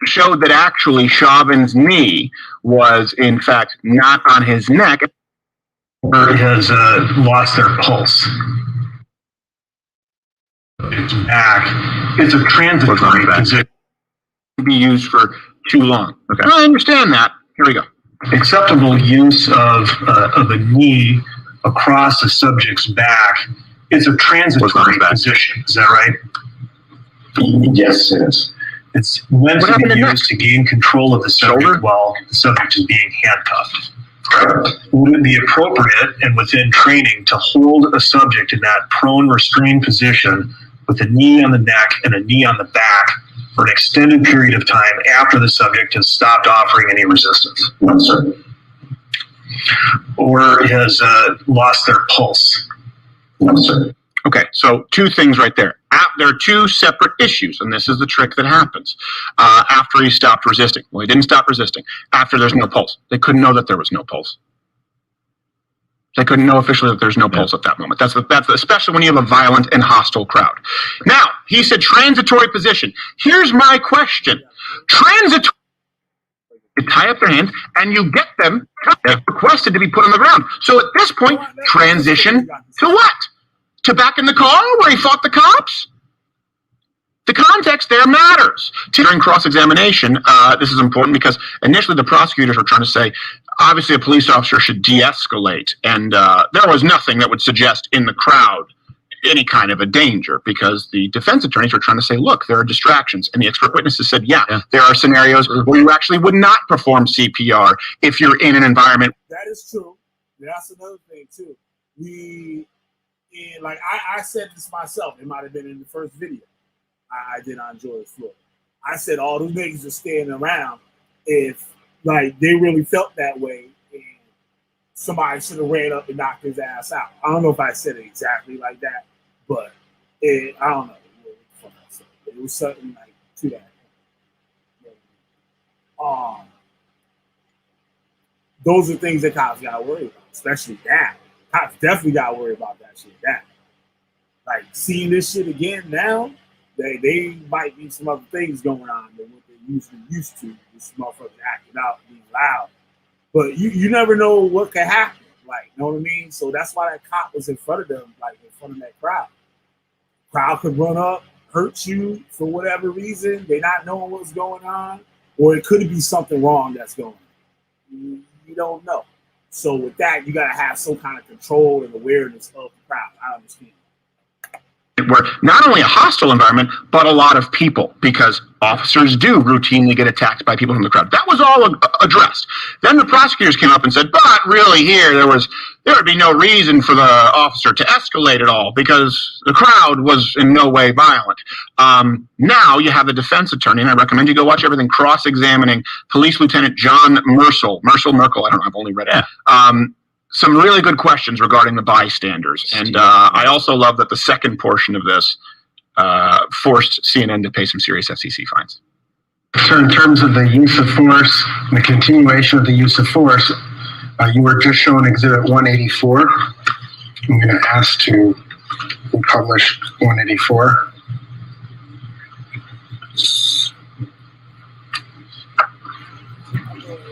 showed that actually Chauvin's knee was, in fact, not on his neck. Or has lost their pulse. It's back. It's a transitory position. Be used for too long. Okay. I understand that. Here we go. Acceptable use of a knee across the subject's back. It's a transitory position. Is that right? Yes, it is. It's meant to be used to gain control of the subject while the subject is being handcuffed. Would it be appropriate and within training to hold a subject in that prone restrained position with a knee on the neck and a knee on the back for an extended period of time after the subject has stopped offering any resistance? No, sir. Or has lost their pulse? No, sir. Okay, so two things right there. There are two separate issues, and this is the trick that happens. After he stopped resisting. Well, he didn't stop resisting. After there's no pulse. They couldn't know that there was no pulse. They couldn't know officially that there's no pulse at that moment. That's especially when you have a violent and hostile crowd. Now, he said transitory position. Here's my question. Transitory. You tie up their hands, and you get them requested to be put on the ground. So at this point, transition to what? To back in the car where he fought the cops? The context there matters. During cross-examination, this is important because initially the prosecutors were trying to say, obviously a police officer should de-escalate, and there was nothing that would suggest in the crowd any kind of a danger because the defense attorneys were trying to say, look, there are distractions. And the expert witnesses said, yeah, there are scenarios where you actually would not perform CPR if you're in an environment. That is true. That's another thing, too. I said this myself. It might have been in the first video I did on George Floyd. I said all those niggas are standing around if, like, they really felt that way and somebody should have ran up and knocked his ass out. I don't know if I said it exactly like that, but I don't know. It was something like to that. Those are things that cops got to worry about, especially that. Cops definitely got to worry about that shit. Like, seeing this shit again now, they might be some other things going on than what they usually used to. This motherfucker acting out, being loud. But you never know what could happen. Like, you know what I mean? So that's why that cop was in front of them, like in front of that crowd. Crowd could run up, hurt you for whatever reason. They not knowing what's going on. Or it could be something wrong that's going on. You don't know. So with that, you got to have some kind of control and awareness of the crowd. I understand. Where not only a hostile environment, but a lot of people, because officers do routinely get attacked by people from the crowd. That was all addressed. Then the prosecutors came up and said, but really here, there was there would be no reason for the officer to escalate at all because the crowd was in no way violent. Now you have the defense attorney, and I recommend you go watch everything, cross-examining Police Lieutenant John Merkel, I don't know, I've only read it. Some really good questions regarding the bystanders. And I also love that the second portion of this forced CNN to pay some serious FCC fines. So in terms of the use of force, the continuation of the use of force, you were just shown Exhibit 184. I'm going to ask to publish 184.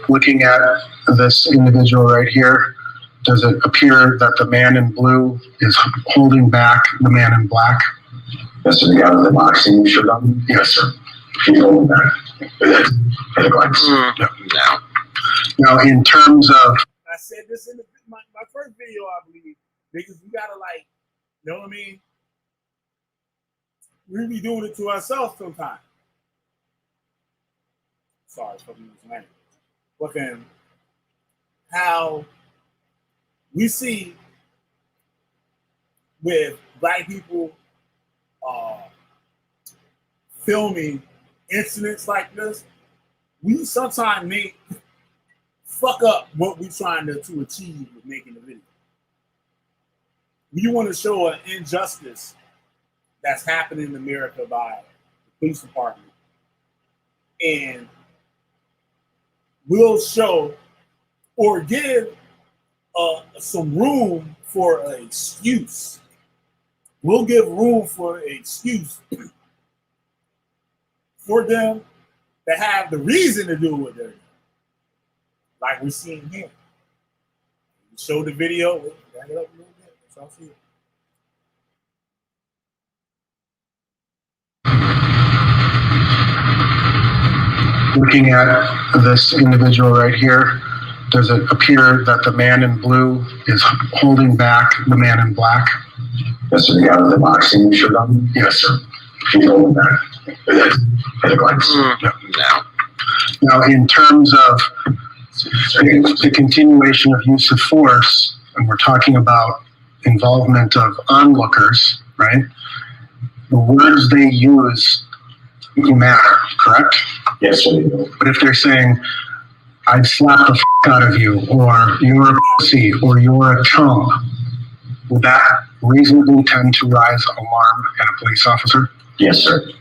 Looking at this individual right here, does it appear that the man in blue is holding back the man in black? Yes, sir. The guy with the boxing shirt on? Yes, sir. He's holding back. At a glance. No. Now, in terms of... I said this in my first video, I believe. Because we gotta, like, you know what I mean? We be doing it to ourselves sometimes. Sorry for using language. But then, how we see with black people filming incidents like this, we sometimes fuck up what we're trying to achieve with making the video. We want to show an injustice that's happening in America by the police department. And we'll show or give some room for an excuse. We'll give room for an excuse for them to have the reason to do what they're doing. Like we're seeing here. We show the video, we'll back it up a little bit. Let's all see it. Looking at this individual right here, does it appear that the man in blue is holding back the man in black? Yes, sir. The guy with the boxing shirt on? Yes, sir. He's holding back. At a glance. No. Now, in terms of the continuation of use of force, and we're talking about involvement of onlookers, right? The words they use matter, correct? Yes, sir. But if they're saying, I'd slap the out of you, or you're a pussy, or you're a chump, would that reasonably tend to rise alarm in a police officer? Yes, sir.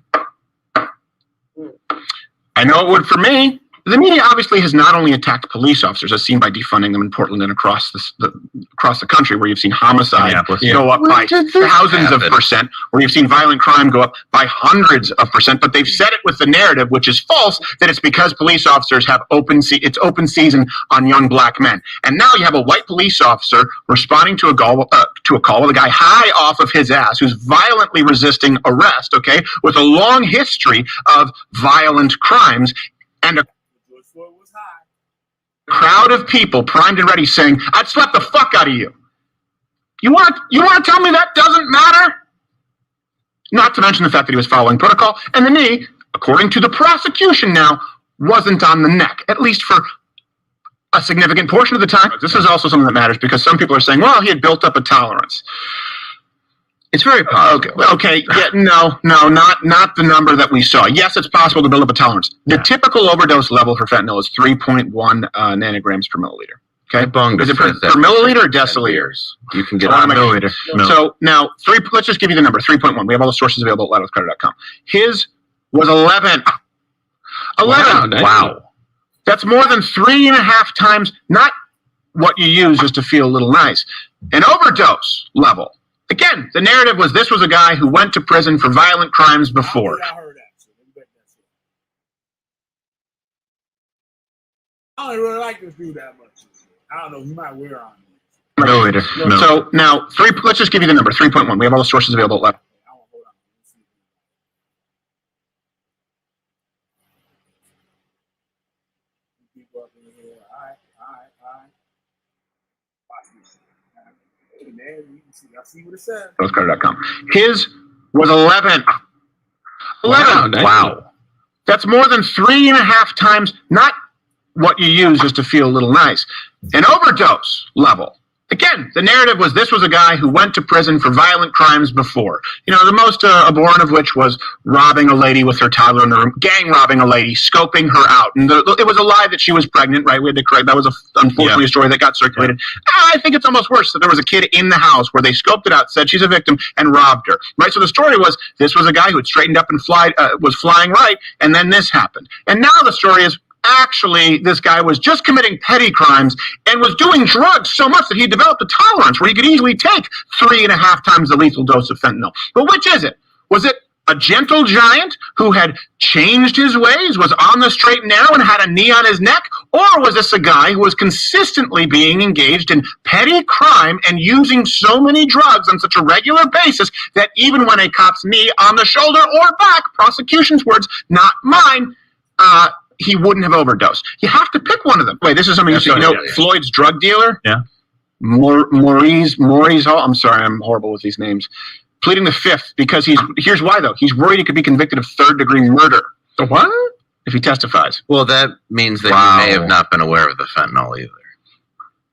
I know it would for me. The media obviously has not only attacked police officers, as seen by defunding them in Portland and across the country, where you've seen homicide go up by thousands of percent, where you've seen violent crime go up by hundreds of percent. But they've said it with the narrative, which is false, that it's because police officers have open season on young black men. And now you have a white police officer responding to a call with a guy high off of his ass who's violently resisting arrest, okay, with a long history of violent crimes, and a crowd of people primed and ready saying, I'd slap the fuck out of you. You want to tell me that doesn't matter? Not to mention the fact that he was following protocol, and the knee, according to the prosecution now, wasn't on the neck, at least for a significant portion of the time. This is also something that matters because some people are saying, well, he had built up a tolerance. It's very okay. Yeah, no, not the number that we saw. Yes, it's possible to build up a tolerance. The typical overdose level for fentanyl is 3.1 nanograms per milliliter. Okay, is it per milliliter or deciliters? You can get on milliliter. No. So now let's just give you the number 3.1. We have all the sources available at loudwithcredit.com. His was 11. 11. Wow. That's more than 3.5 times. Not what you use just to feel a little nice. An overdose level. Again, the narrative was this was a guy who went to prison for violent crimes before. I don't really like this dude that much. I don't know. He might wear on me. Milliliter. No. So now, let's just give you the number 3.1. We have all the sources available at I see what it says. loudwithcredit.com. His was 11. 11. Wow. That's more than 3.5 times, not what you use just to feel a little nice. An overdose level. Again, the narrative was this was a guy who went to prison for violent crimes before. You know, the most abhorrent of which was robbing a lady with her toddler in the room, gang robbing a lady, scoping her out. And it was a lie that she was pregnant, right? We had to correct. That was unfortunately a story that got circulated. I think it's almost worse that there was a kid in the house where they scoped it out, said she's a victim, and robbed her, right? So the story was this was a guy who had straightened up and was flying right, and then this happened. And now the story is, actually, this guy was just committing petty crimes and was doing drugs so much that he developed a tolerance where he could easily take 3.5 times the lethal dose of fentanyl. But which is it? Was it a gentle giant who had changed his ways, was on the straight and narrow and had a knee on his neck? Or was this a guy who was consistently being engaged in petty crime and using so many drugs on such a regular basis that even when a cop's knee on the shoulder or back, prosecution's words, not mine, he wouldn't have overdosed. You have to pick one of them. Wait, this is something you know. Floyd's drug dealer, Maurice Hall. I'm sorry, I'm horrible with these names. Pleading the fifth because here's why though. He's worried he could be convicted of third-degree murder. The what? If he testifies. Well, that means that he may have not been aware of the fentanyl either.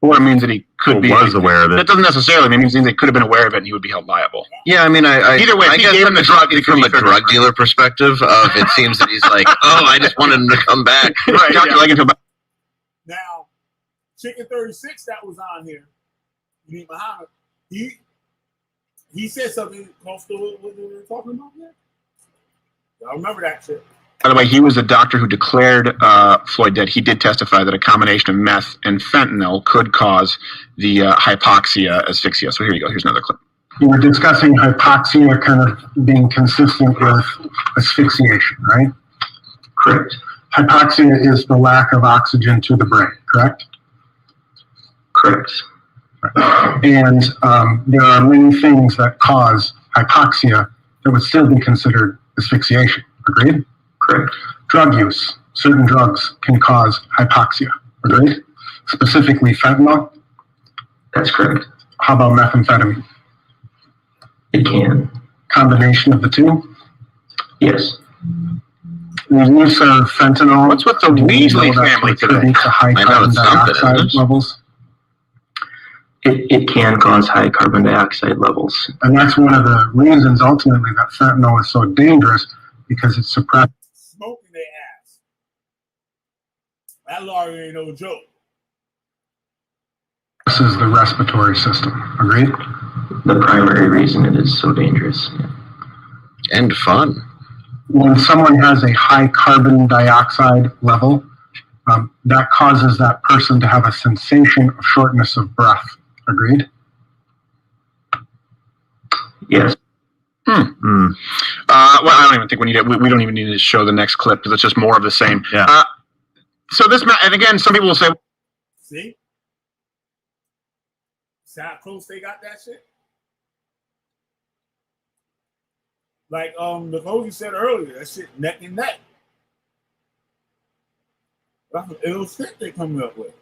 Or it means that he could be was aware of it. That doesn't necessarily mean they could have been aware of it and he would be held liable. Yeah, I mean, either way, I if he guess gave him the drug, from a drug dealer perspective, it seems that he's like, oh, I just wanted him to come back. Right. Now, Chicken 36 that was on here, Muhammad, he said something close to what we were talking about here. Y'all remember that shit? By the way, he was a doctor who declared Floyd dead. He did testify that a combination of meth and fentanyl could cause the hypoxia asphyxia. So here you go. Here's another clip. You were discussing hypoxia kind of being consistent with asphyxiation, right? Correct. Hypoxia is the lack of oxygen to the brain, correct? Correct. And there are many things that cause hypoxia that would still be considered asphyxiation. Agreed? Correct. Drug use. Certain drugs can cause hypoxia. Agreed? Specifically fentanyl. That's correct. How about methamphetamine? It can. Combination of the two? Yes. The use of fentanyl. What's with the Weasley family today? To high carbon dioxide levels. It can cause high carbon dioxide levels. And that's one of the reasons ultimately that fentanyl is so dangerous, because it's suppressed. Smoking their ass. That lawyer ain't no joke. This is the respiratory system. Agreed? The primary reason it is so dangerous. And fun. When someone has a high carbon dioxide level, that causes that person to have a sensation of shortness of breath. Agreed? Yes. Well, I don't even think we need it. We don't even need to show the next clip because it's just more of the same. Yeah. So this, and again, some people will say, see how close they got that shit? Like Nicole, you said earlier, that shit neck and neck. That's an ill shit they coming up with.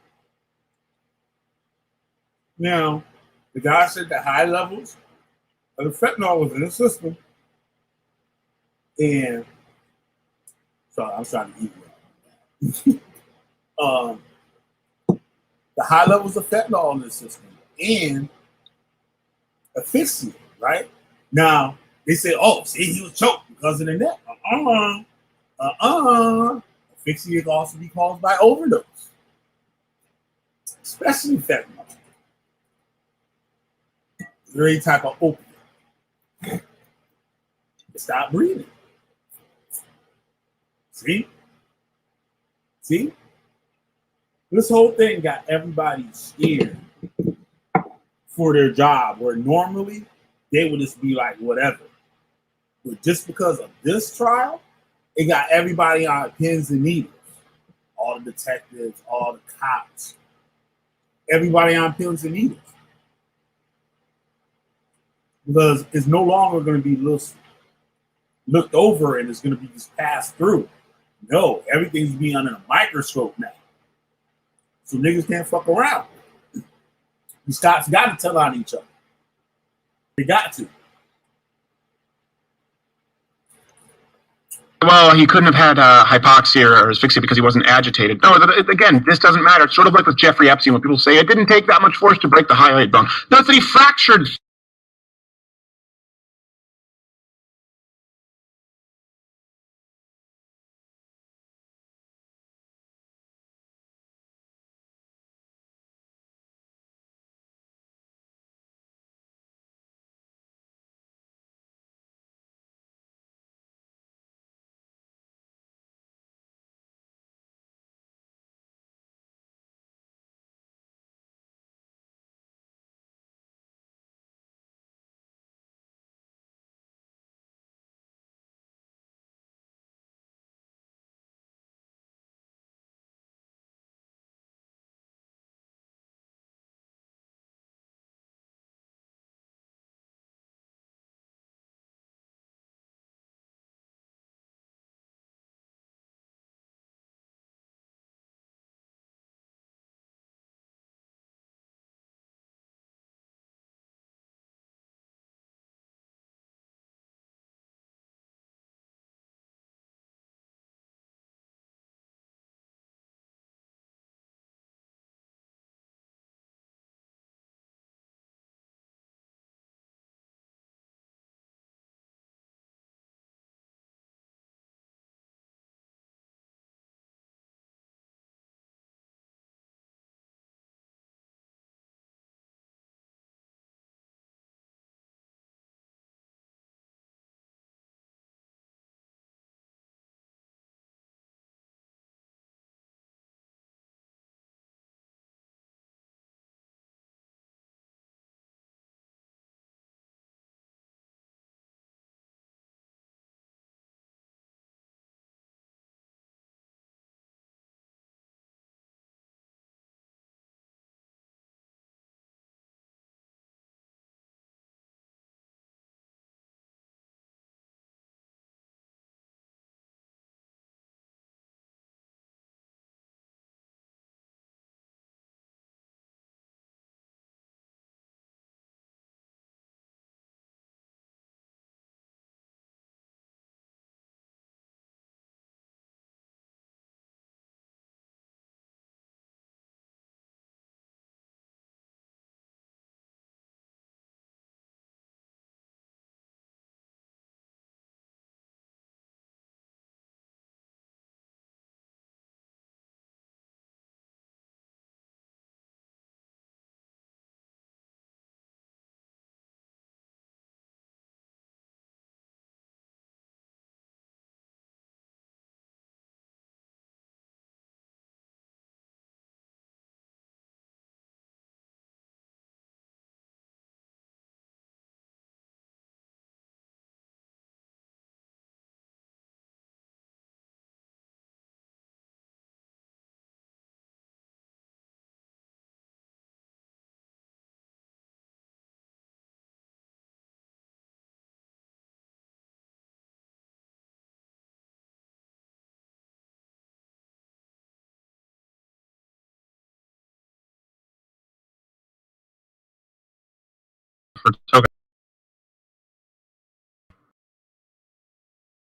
Now, the guy said the high levels of the fentanyl was in the system. And sorry, I'm trying to eat it. The high levels of fentanyl in the system and asphyxia, right? Now, they say, oh, see, he was choked because of the neck. Asphyxia can also be caused by overdose, especially fentanyl. Very type of opiate. Stop breathing. See? This whole thing got everybody scared for their job, where normally they would just be like, whatever. But just because of this trial, it got everybody on pins and needles. All the detectives, all the cops, everybody on pins and needles. Because it's no longer going to be looked over and it's going to be just passed through. No, everything's being under a microscope now. So niggas can't fuck around. These cops got to tell on each other. They got to. well, he couldn't have had hypoxia or asphyxia because he wasn't agitated. No, again, this doesn't matter. It's sort of like with Jeffrey Epstein when people say it didn't take that much force to break the hyoid bone. That's that he fractured.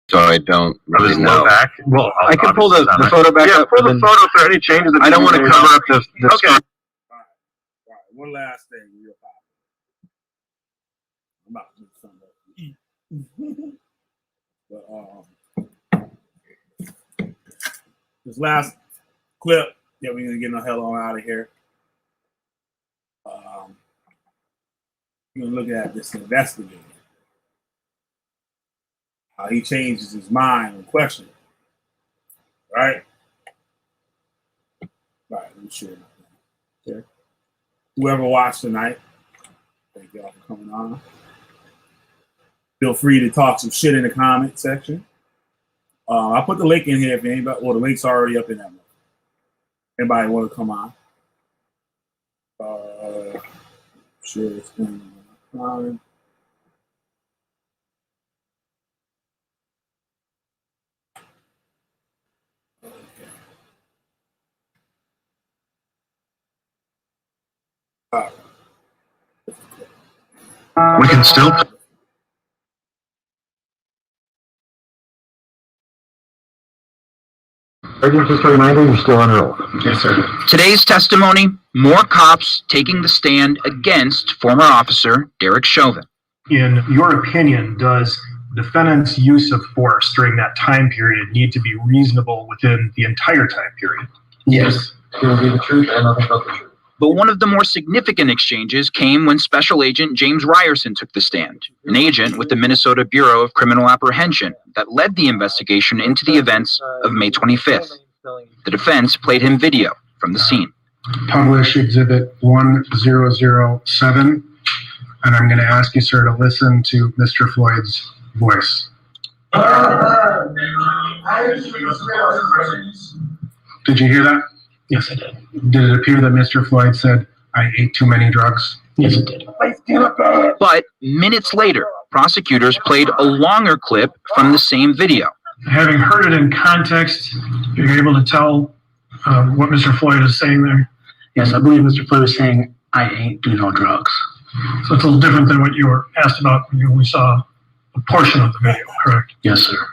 So I don't really know. Back. Well, I can pull the photo back up. Pull the photo if there are any changes. I don't want to cover up the Okay. All right. One last thing, real fast. I'm about to do something else to eat. But this last clip, yeah, we're gonna get the hell on out of here. We're gonna look at this investigator. How he changes his mind when questioned. Right? Right, I'm sure. Okay. Whoever watched tonight, thank y'all for coming on. Feel free to talk some shit in the comment section. I put the link in here if anybody, well, the link's already up in that one. Anybody want to come on? Sure, it's been on. We can still Just a reminder, you're still on roll. Yes, sir. Today's testimony, more cops taking the stand against former officer Derek Chauvin. In your opinion, does defendant's use of force during that time period need to be reasonable within the entire time period? Yes. It will be the truth and nothing but the truth. But one of the more significant exchanges came when Special Agent James Ryerson took the stand, an agent with the Minnesota Bureau of Criminal Apprehension that led the investigation into the events of May 25th. The defense played him video from the scene. Publish Exhibit 1007, and I'm going to ask you, sir, to listen to Mr. Floyd's voice. Did you hear that? Yes, I did. Did it appear that Mr. Floyd said, "I ate too many drugs"? Yes, it did. But minutes later, prosecutors played a longer clip from the same video. Having heard it in context, you're able to tell what Mr. Floyd is saying there? Yes, I believe Mr. Floyd was saying, "I ain't do no drugs." So it's a little different than what you were asked about when we saw a portion of the video, correct? Yes, sir.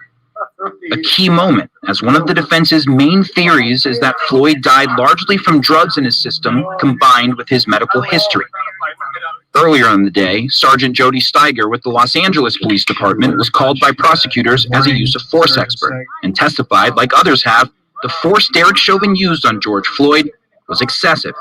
A key moment, as one of the defense's main theories is that Floyd died largely from drugs in his system combined with his medical history. Earlier in the day, Sergeant Jody Steiger with the Los Angeles Police Department was called by prosecutors as a use of force expert and testified, like others have, the force Derek Chauvin used on George Floyd was excessive.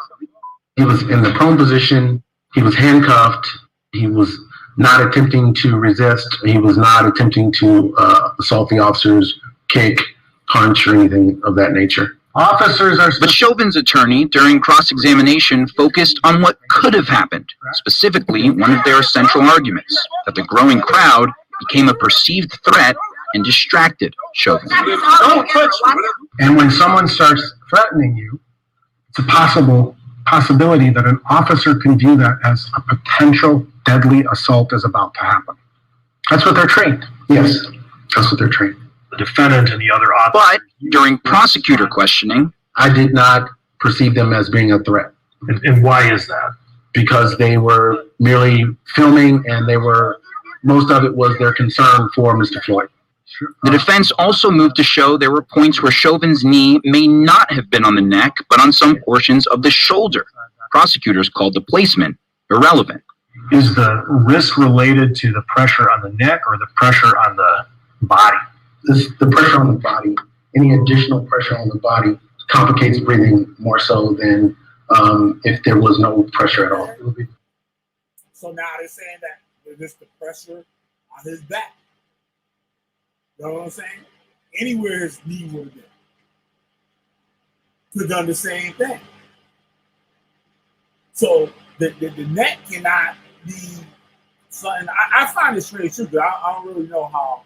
He was in the prone position. He was handcuffed. He was not attempting to resist. He was not attempting to assault the officers, kick, punch, or anything of that nature. Officers are... But Chauvin's attorney, during cross-examination, focused on what could have happened, specifically one of their central arguments, that the growing crowd became a perceived threat and distracted Chauvin. Don't touch me. And when someone starts threatening you, it's a possibility that an officer can view that as a potential deadly assault is about to happen. That's what they're trained. Yes, that's what they're trained. The defendant and the other officers. But during prosecutor questioning, I did not perceive them as being a threat. And why is that? Because they were merely filming, and most of it was their concern for Mr. Floyd. The defense also moved to show there were points where Chauvin's knee may not have been on the neck, but on some portions of the shoulder. Prosecutors called the placement irrelevant. Is the risk related to the pressure on the neck or the pressure on the body? The pressure on the body, any additional pressure on the body complicates breathing more so than if there was no pressure at all. So now they're saying that there's the pressure on his back. You know what I'm saying? Anywhere his knee would have been. Could have done the same thing. So the neck cannot be something. I find it strange too, because I don't really know how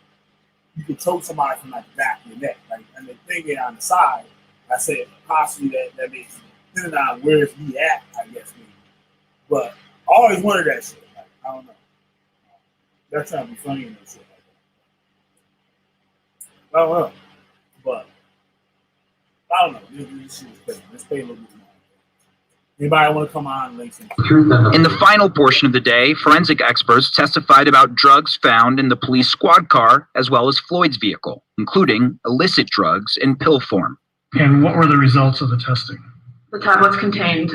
you can choke somebody from like the back of your neck. Like, and the thing on the side, I said possibly that makes, depending on where his knee at, I guess maybe. But I always wondered that shit. Like, I don't know. They're trying to be funny and shit. I don't know, but I don't know. This shit is crazy. Let's pay a little bit more. Anybody want to come on and link some? In the final portion of the day, forensic experts testified about drugs found in the police squad car as well as Floyd's vehicle, including illicit drugs in pill form. And what were the results of the testing? The tablets contained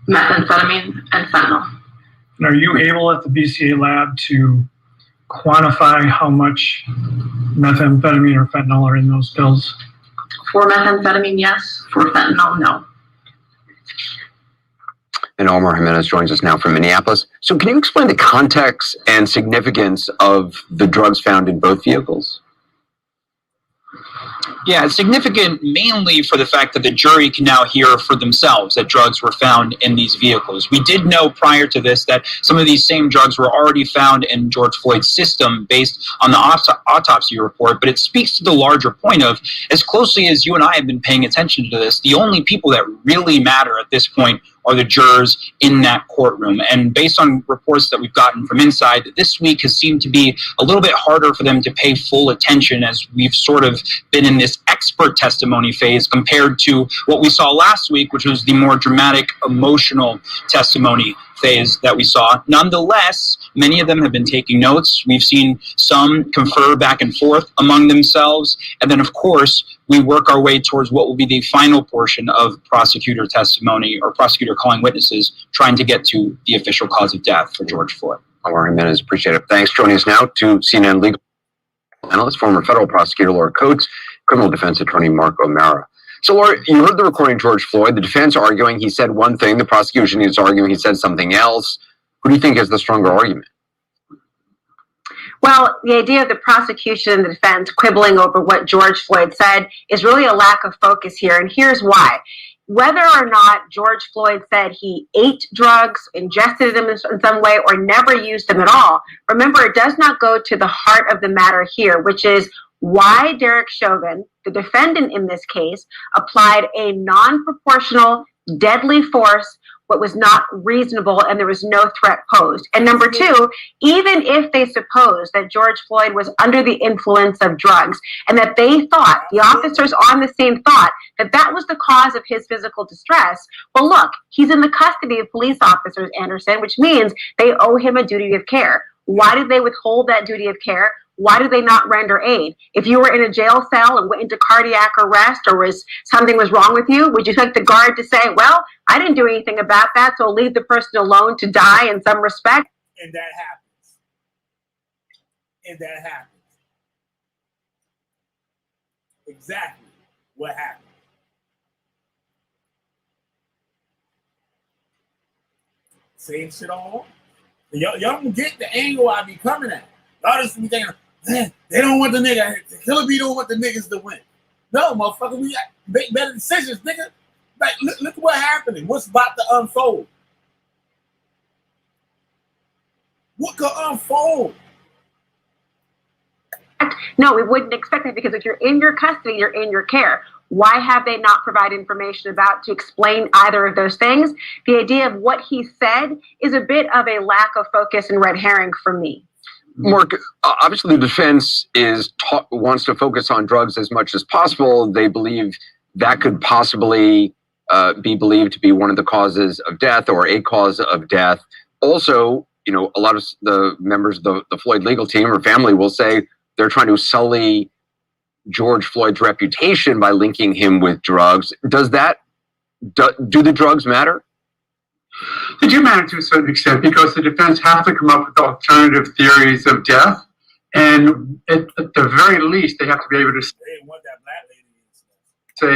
methamphetamine and fentanyl. And are you able at the BCA lab to quantify how much methamphetamine or fentanyl are in those pills? For methamphetamine, yes. For fentanyl, no. And Omar Jimenez joins us now from Minneapolis. So can you explain the context and significance of the drugs found in both vehicles? Yeah, it's significant mainly for the fact that the jury can now hear for themselves that drugs were found in these vehicles. We did know prior to this that some of these same drugs were already found in George Floyd's system based on the autopsy report, but it speaks to the larger point of, as closely as you and I have been paying attention to this, the only people that really matter at this point are the jurors in that courtroom. And based on reports that we've gotten from inside, this week has seemed to be a little bit harder for them to pay full attention, as we've sort of been in this expert testimony phase compared to what we saw last week, which was the more dramatic, emotional testimony phase that we saw. Nonetheless, many of them have been taking notes. We've seen some confer back and forth among themselves. And then, of course, we work our way towards what will be the final portion of prosecutor testimony or prosecutor calling witnesses trying to get to the official cause of death for George Floyd. Laura Jimenez, appreciate it. Thanks. Joining us now to CNN legal analyst, former federal prosecutor Laura Coates, criminal defense attorney Mark O'Mara. So, Laura, you heard the recording of George Floyd. The defense arguing he said one thing. The prosecution is arguing he said something else. Who do you think is the stronger argument? Well, the idea of the prosecution and the defense quibbling over what George Floyd said is really a lack of focus here, and here's why. Whether or not George Floyd said he ate drugs, ingested them in some way, or never used them at all, remember, it does not go to the heart of the matter here, which is why Derek Chauvin, the defendant in this case, applied a non-proportional, deadly force, what was not reasonable, and there was no threat posed. And number two, even if they suppose that George Floyd was under the influence of drugs and that they thought, the officers on the scene thought, that that was the cause of his physical distress, well, look, he's in the custody of police officers, Anderson, which means they owe him a duty of care. Why did they withhold that duty of care? Why do they not render aid? If you were in a jail cell and went into cardiac arrest or something was wrong with you, would you expect the guard to say, well, I didn't do anything about that, so leave the person alone to die in some respect? And that happens. And that happens. Exactly what happened. Same shit on. Y'all don't get the angle I be coming at. Y'all just be thinking, man, they don't want the nigga. Killer B don't want the niggas to win. No, motherfucker, we got make better decisions, nigga. Like, look at what happening. What's about to unfold? What could unfold? No, we wouldn't expect that, because if you're in your custody, you're in your care. Why have they not provided information about to explain either of those things? The idea of what he said is a bit of a lack of focus and red herring for me. Mark, obviously the defense wants to focus on drugs as much as possible. They believe that could possibly be believed to be one of the causes of death or a cause of death. Also, you know, a lot of the members of the Floyd legal team or family will say they're trying to sully George Floyd's reputation by linking him with drugs. Do the drugs matter? They do matter to a certain extent, because the defense has to come up with alternative theories of death. And at the very least, they have to be able to say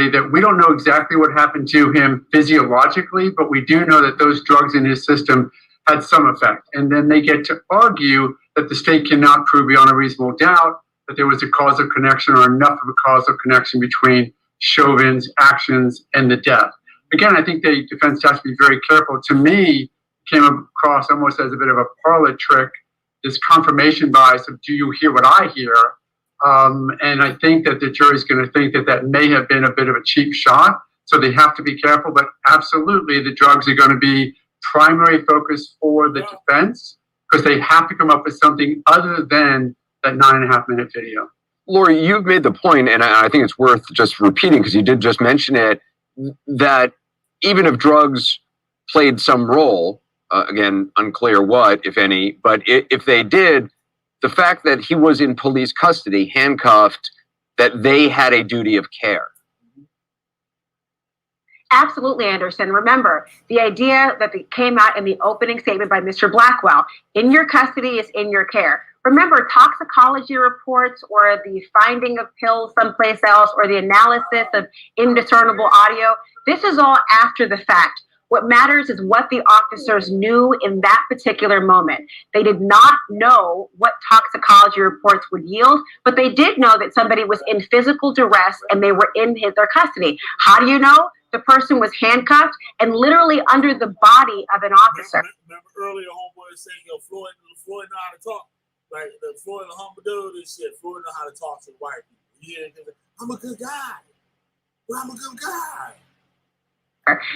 that we don't know exactly what happened to him physiologically, but we do know that those drugs in his system had some effect. And then they get to argue that the state cannot prove beyond a reasonable doubt that there was a causal connection or enough of a causal connection between Chauvin's actions and the death. Again, I think the defense has to be very careful. To me, came across almost as a bit of a parlor trick, this confirmation bias of, do you hear what I hear? And I think that the jury's going to think that that may have been a bit of a cheap shot. So they have to be careful. But absolutely, the drugs are going to be primary focus for the defense, because they have to come up with something other than that 9.5-minute video. Lori, you've made the point, and I think it's worth just repeating, because you did just mention it, that even if drugs played some role, again, unclear what, if any, but if they did, the fact that he was in police custody, handcuffed, that they had a duty of care. Absolutely, Anderson. Remember, the idea that came out in the opening statement by Mr. Blackwell, in your custody is in your care. Remember, toxicology reports or the finding of pills someplace else or the analysis of indiscernible audio, this is all after the fact. What matters is what the officers knew in that particular moment. They did not know what toxicology reports would yield, but they did know that somebody was in physical duress and they were in their custody. How do you know? The person was handcuffed and literally under the body of an officer. Remember earlier, homeboy was saying, yo, Floyd know how to talk. Like, Floyd, the humble dude and shit. Floyd know how to talk to white people. Yeah, I'm a good guy. Well, I'm a good guy.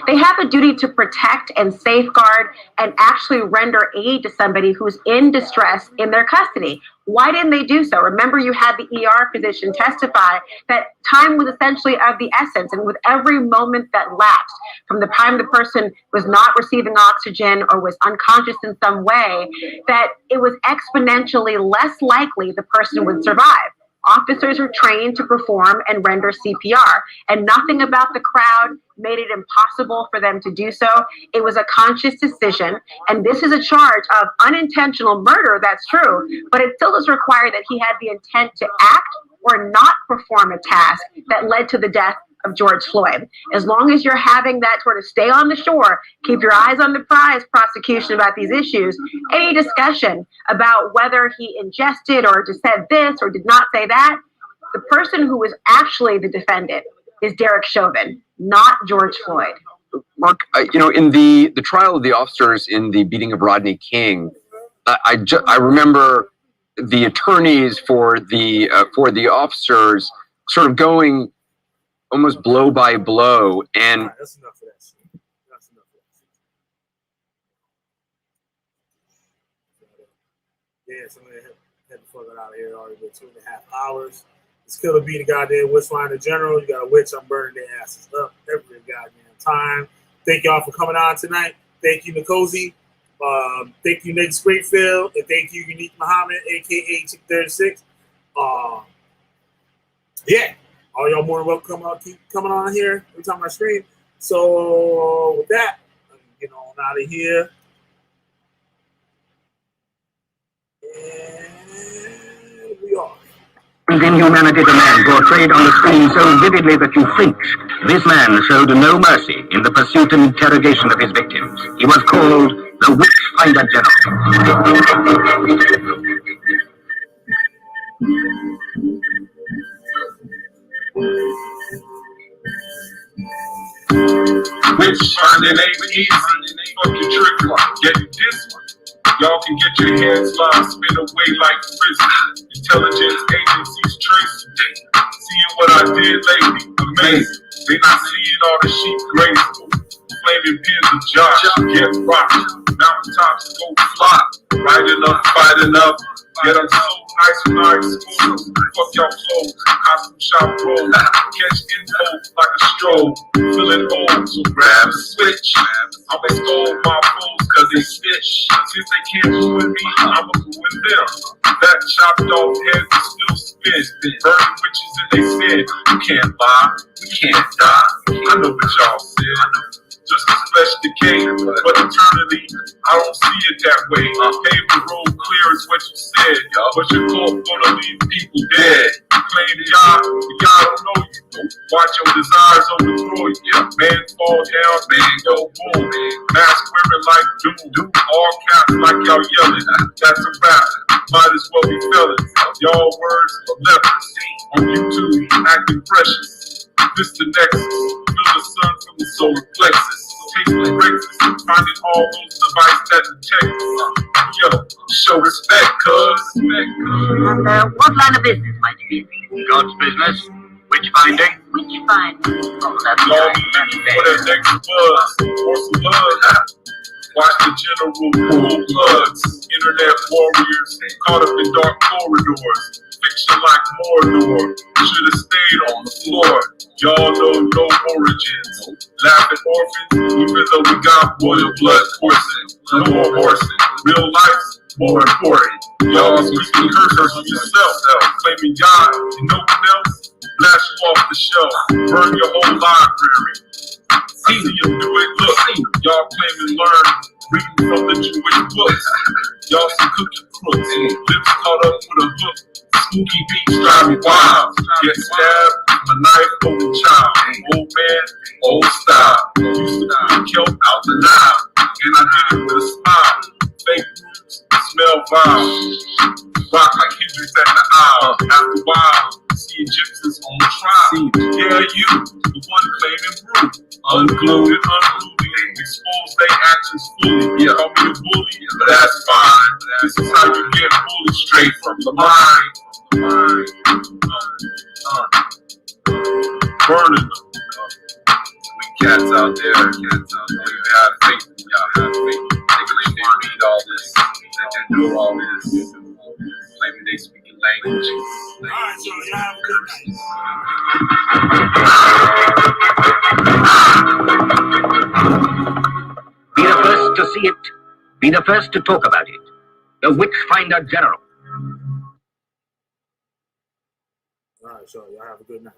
They have a duty to protect and safeguard and actually render aid to somebody who's in distress in their custody. Why didn't they do so? Remember, you had the ER physician testify that time was essentially of the essence, and with every moment that lapsed from the time the person was not receiving oxygen or was unconscious in some way, that it was exponentially less likely the person would survive. Officers are trained to perform and render CPR, and nothing about the crowd made it impossible for them to do so. It was a conscious decision, and this is a charge of unintentional murder, that's true, but it still does require that he had the intent to act or not perform a task that led to the death of George Floyd. As long as you're having that sort of stay on the shore, keep your eyes on the prize prosecution about these issues, any discussion about whether he ingested or just said this or did not say that, the person who was actually the defendant is Derek Chauvin, not George Floyd. Mark, in the trial of the officers in the beating of Rodney King, I remember the attorneys for the officers sort of going almost blow by blow, and that's enough of that shit. That's enough of that shit. Yeah, somebody had to fuck it out of here already. Been 2.5 hours. This killer beat the goddamn witch finder general. You got a witch, I'm burning their asses up every goddamn time. Thank y'all for coming on tonight. Thank you, Nkosi. Thank you, Nate Springfield, and thank you, Unique Muhammad, aka Chick 36. Yeah. All y'all more than welcome. Keep coming on here every time I stream. So with that, I'm getting on out of here. And we are. The inhumanity of the man portrayed on the screen so vividly that you flinch. This man showed no mercy in the pursuit and interrogation of his victims. He was called the Witch Finder General. Witch finding ain't easy. Fuck your trick one. Get this one. Y'all can get your hands lost, spin away like prison. Intelligence agencies trace today. Seeing what I did lately, amazing. They not seeing all the sheep graceful. Flaming pins of Josh, get rocked. Mountaintops go fly. Riding up, fighting up. Yet I'm so nice when I expose. Fuck y'all clothes, costume shop roll. Catch info like a stroll. Filling holes, so grab a switch. I'ma stole my foes cause they snitch. Since they can't ruin me, I'ma ruin them. That chopped off heads will still spin. Burning witches in they sin. You can't lie, you can't die. I know what y'all said. Just as flesh decay, but eternally, I don't see it that way. Pave the road clear is what you said, but your court gonna leave people dead. Claim God, but God don't know you. Watch your desires overthrow you. Man fall down, man go boom. Mask wearing like doom. All caps like y'all yelling. That's a rap. Might as well be felons. Y'all words are lepers. On YouTube, acting precious. This the nexus. Feel the sun from the solar plexus. Taste the breakfast. Finding all those devices that detect us. Yo, show respect, cuz. And what line of business might it be? God's business. Witch finding. Witch finding. Oh, that's y'all need for that next buzz. Or some blood. Watch the general pull bloods. Internet warriors caught up in dark corridors. Fiction like Mordor. Should've stayed on the floor. Y'all know no origins. Laughing orphans, even though we got royal blood coursing. No more horsing. Real life's more important. Y'all speaking curses on yourself, claiming God and no one else. Blast you off the shelf. Burn your whole library. See you do it. Look, y'all claim and learn. Reading from the Jewish books. Y'all some cookie crooks. Lips caught up with a hook. Spooky beats drive me wild. Get stabbed, a knife over child. Old man, old style. Used to put kelp out the Nile. And I did it with a smile. Fake roots, smell vile. Rock like Hendrix at the aisle. After a while, seeing gypsies on the trial. Yeah, you, the one claiming root. Unglued and unglued. Expose their actions fully. Yeah, call me a bully, but that's fine. This is how you get bullied straight from the mind. Burning them. We cats out there. Have faith in y'all. Have faith. They claim they read all this. That they know all this. Claiming they speak a language. Alright, so y'all have a good night. Be the first to see it. Be the first to talk about it. The Witchfinder General. Alright, so y'all have a good night.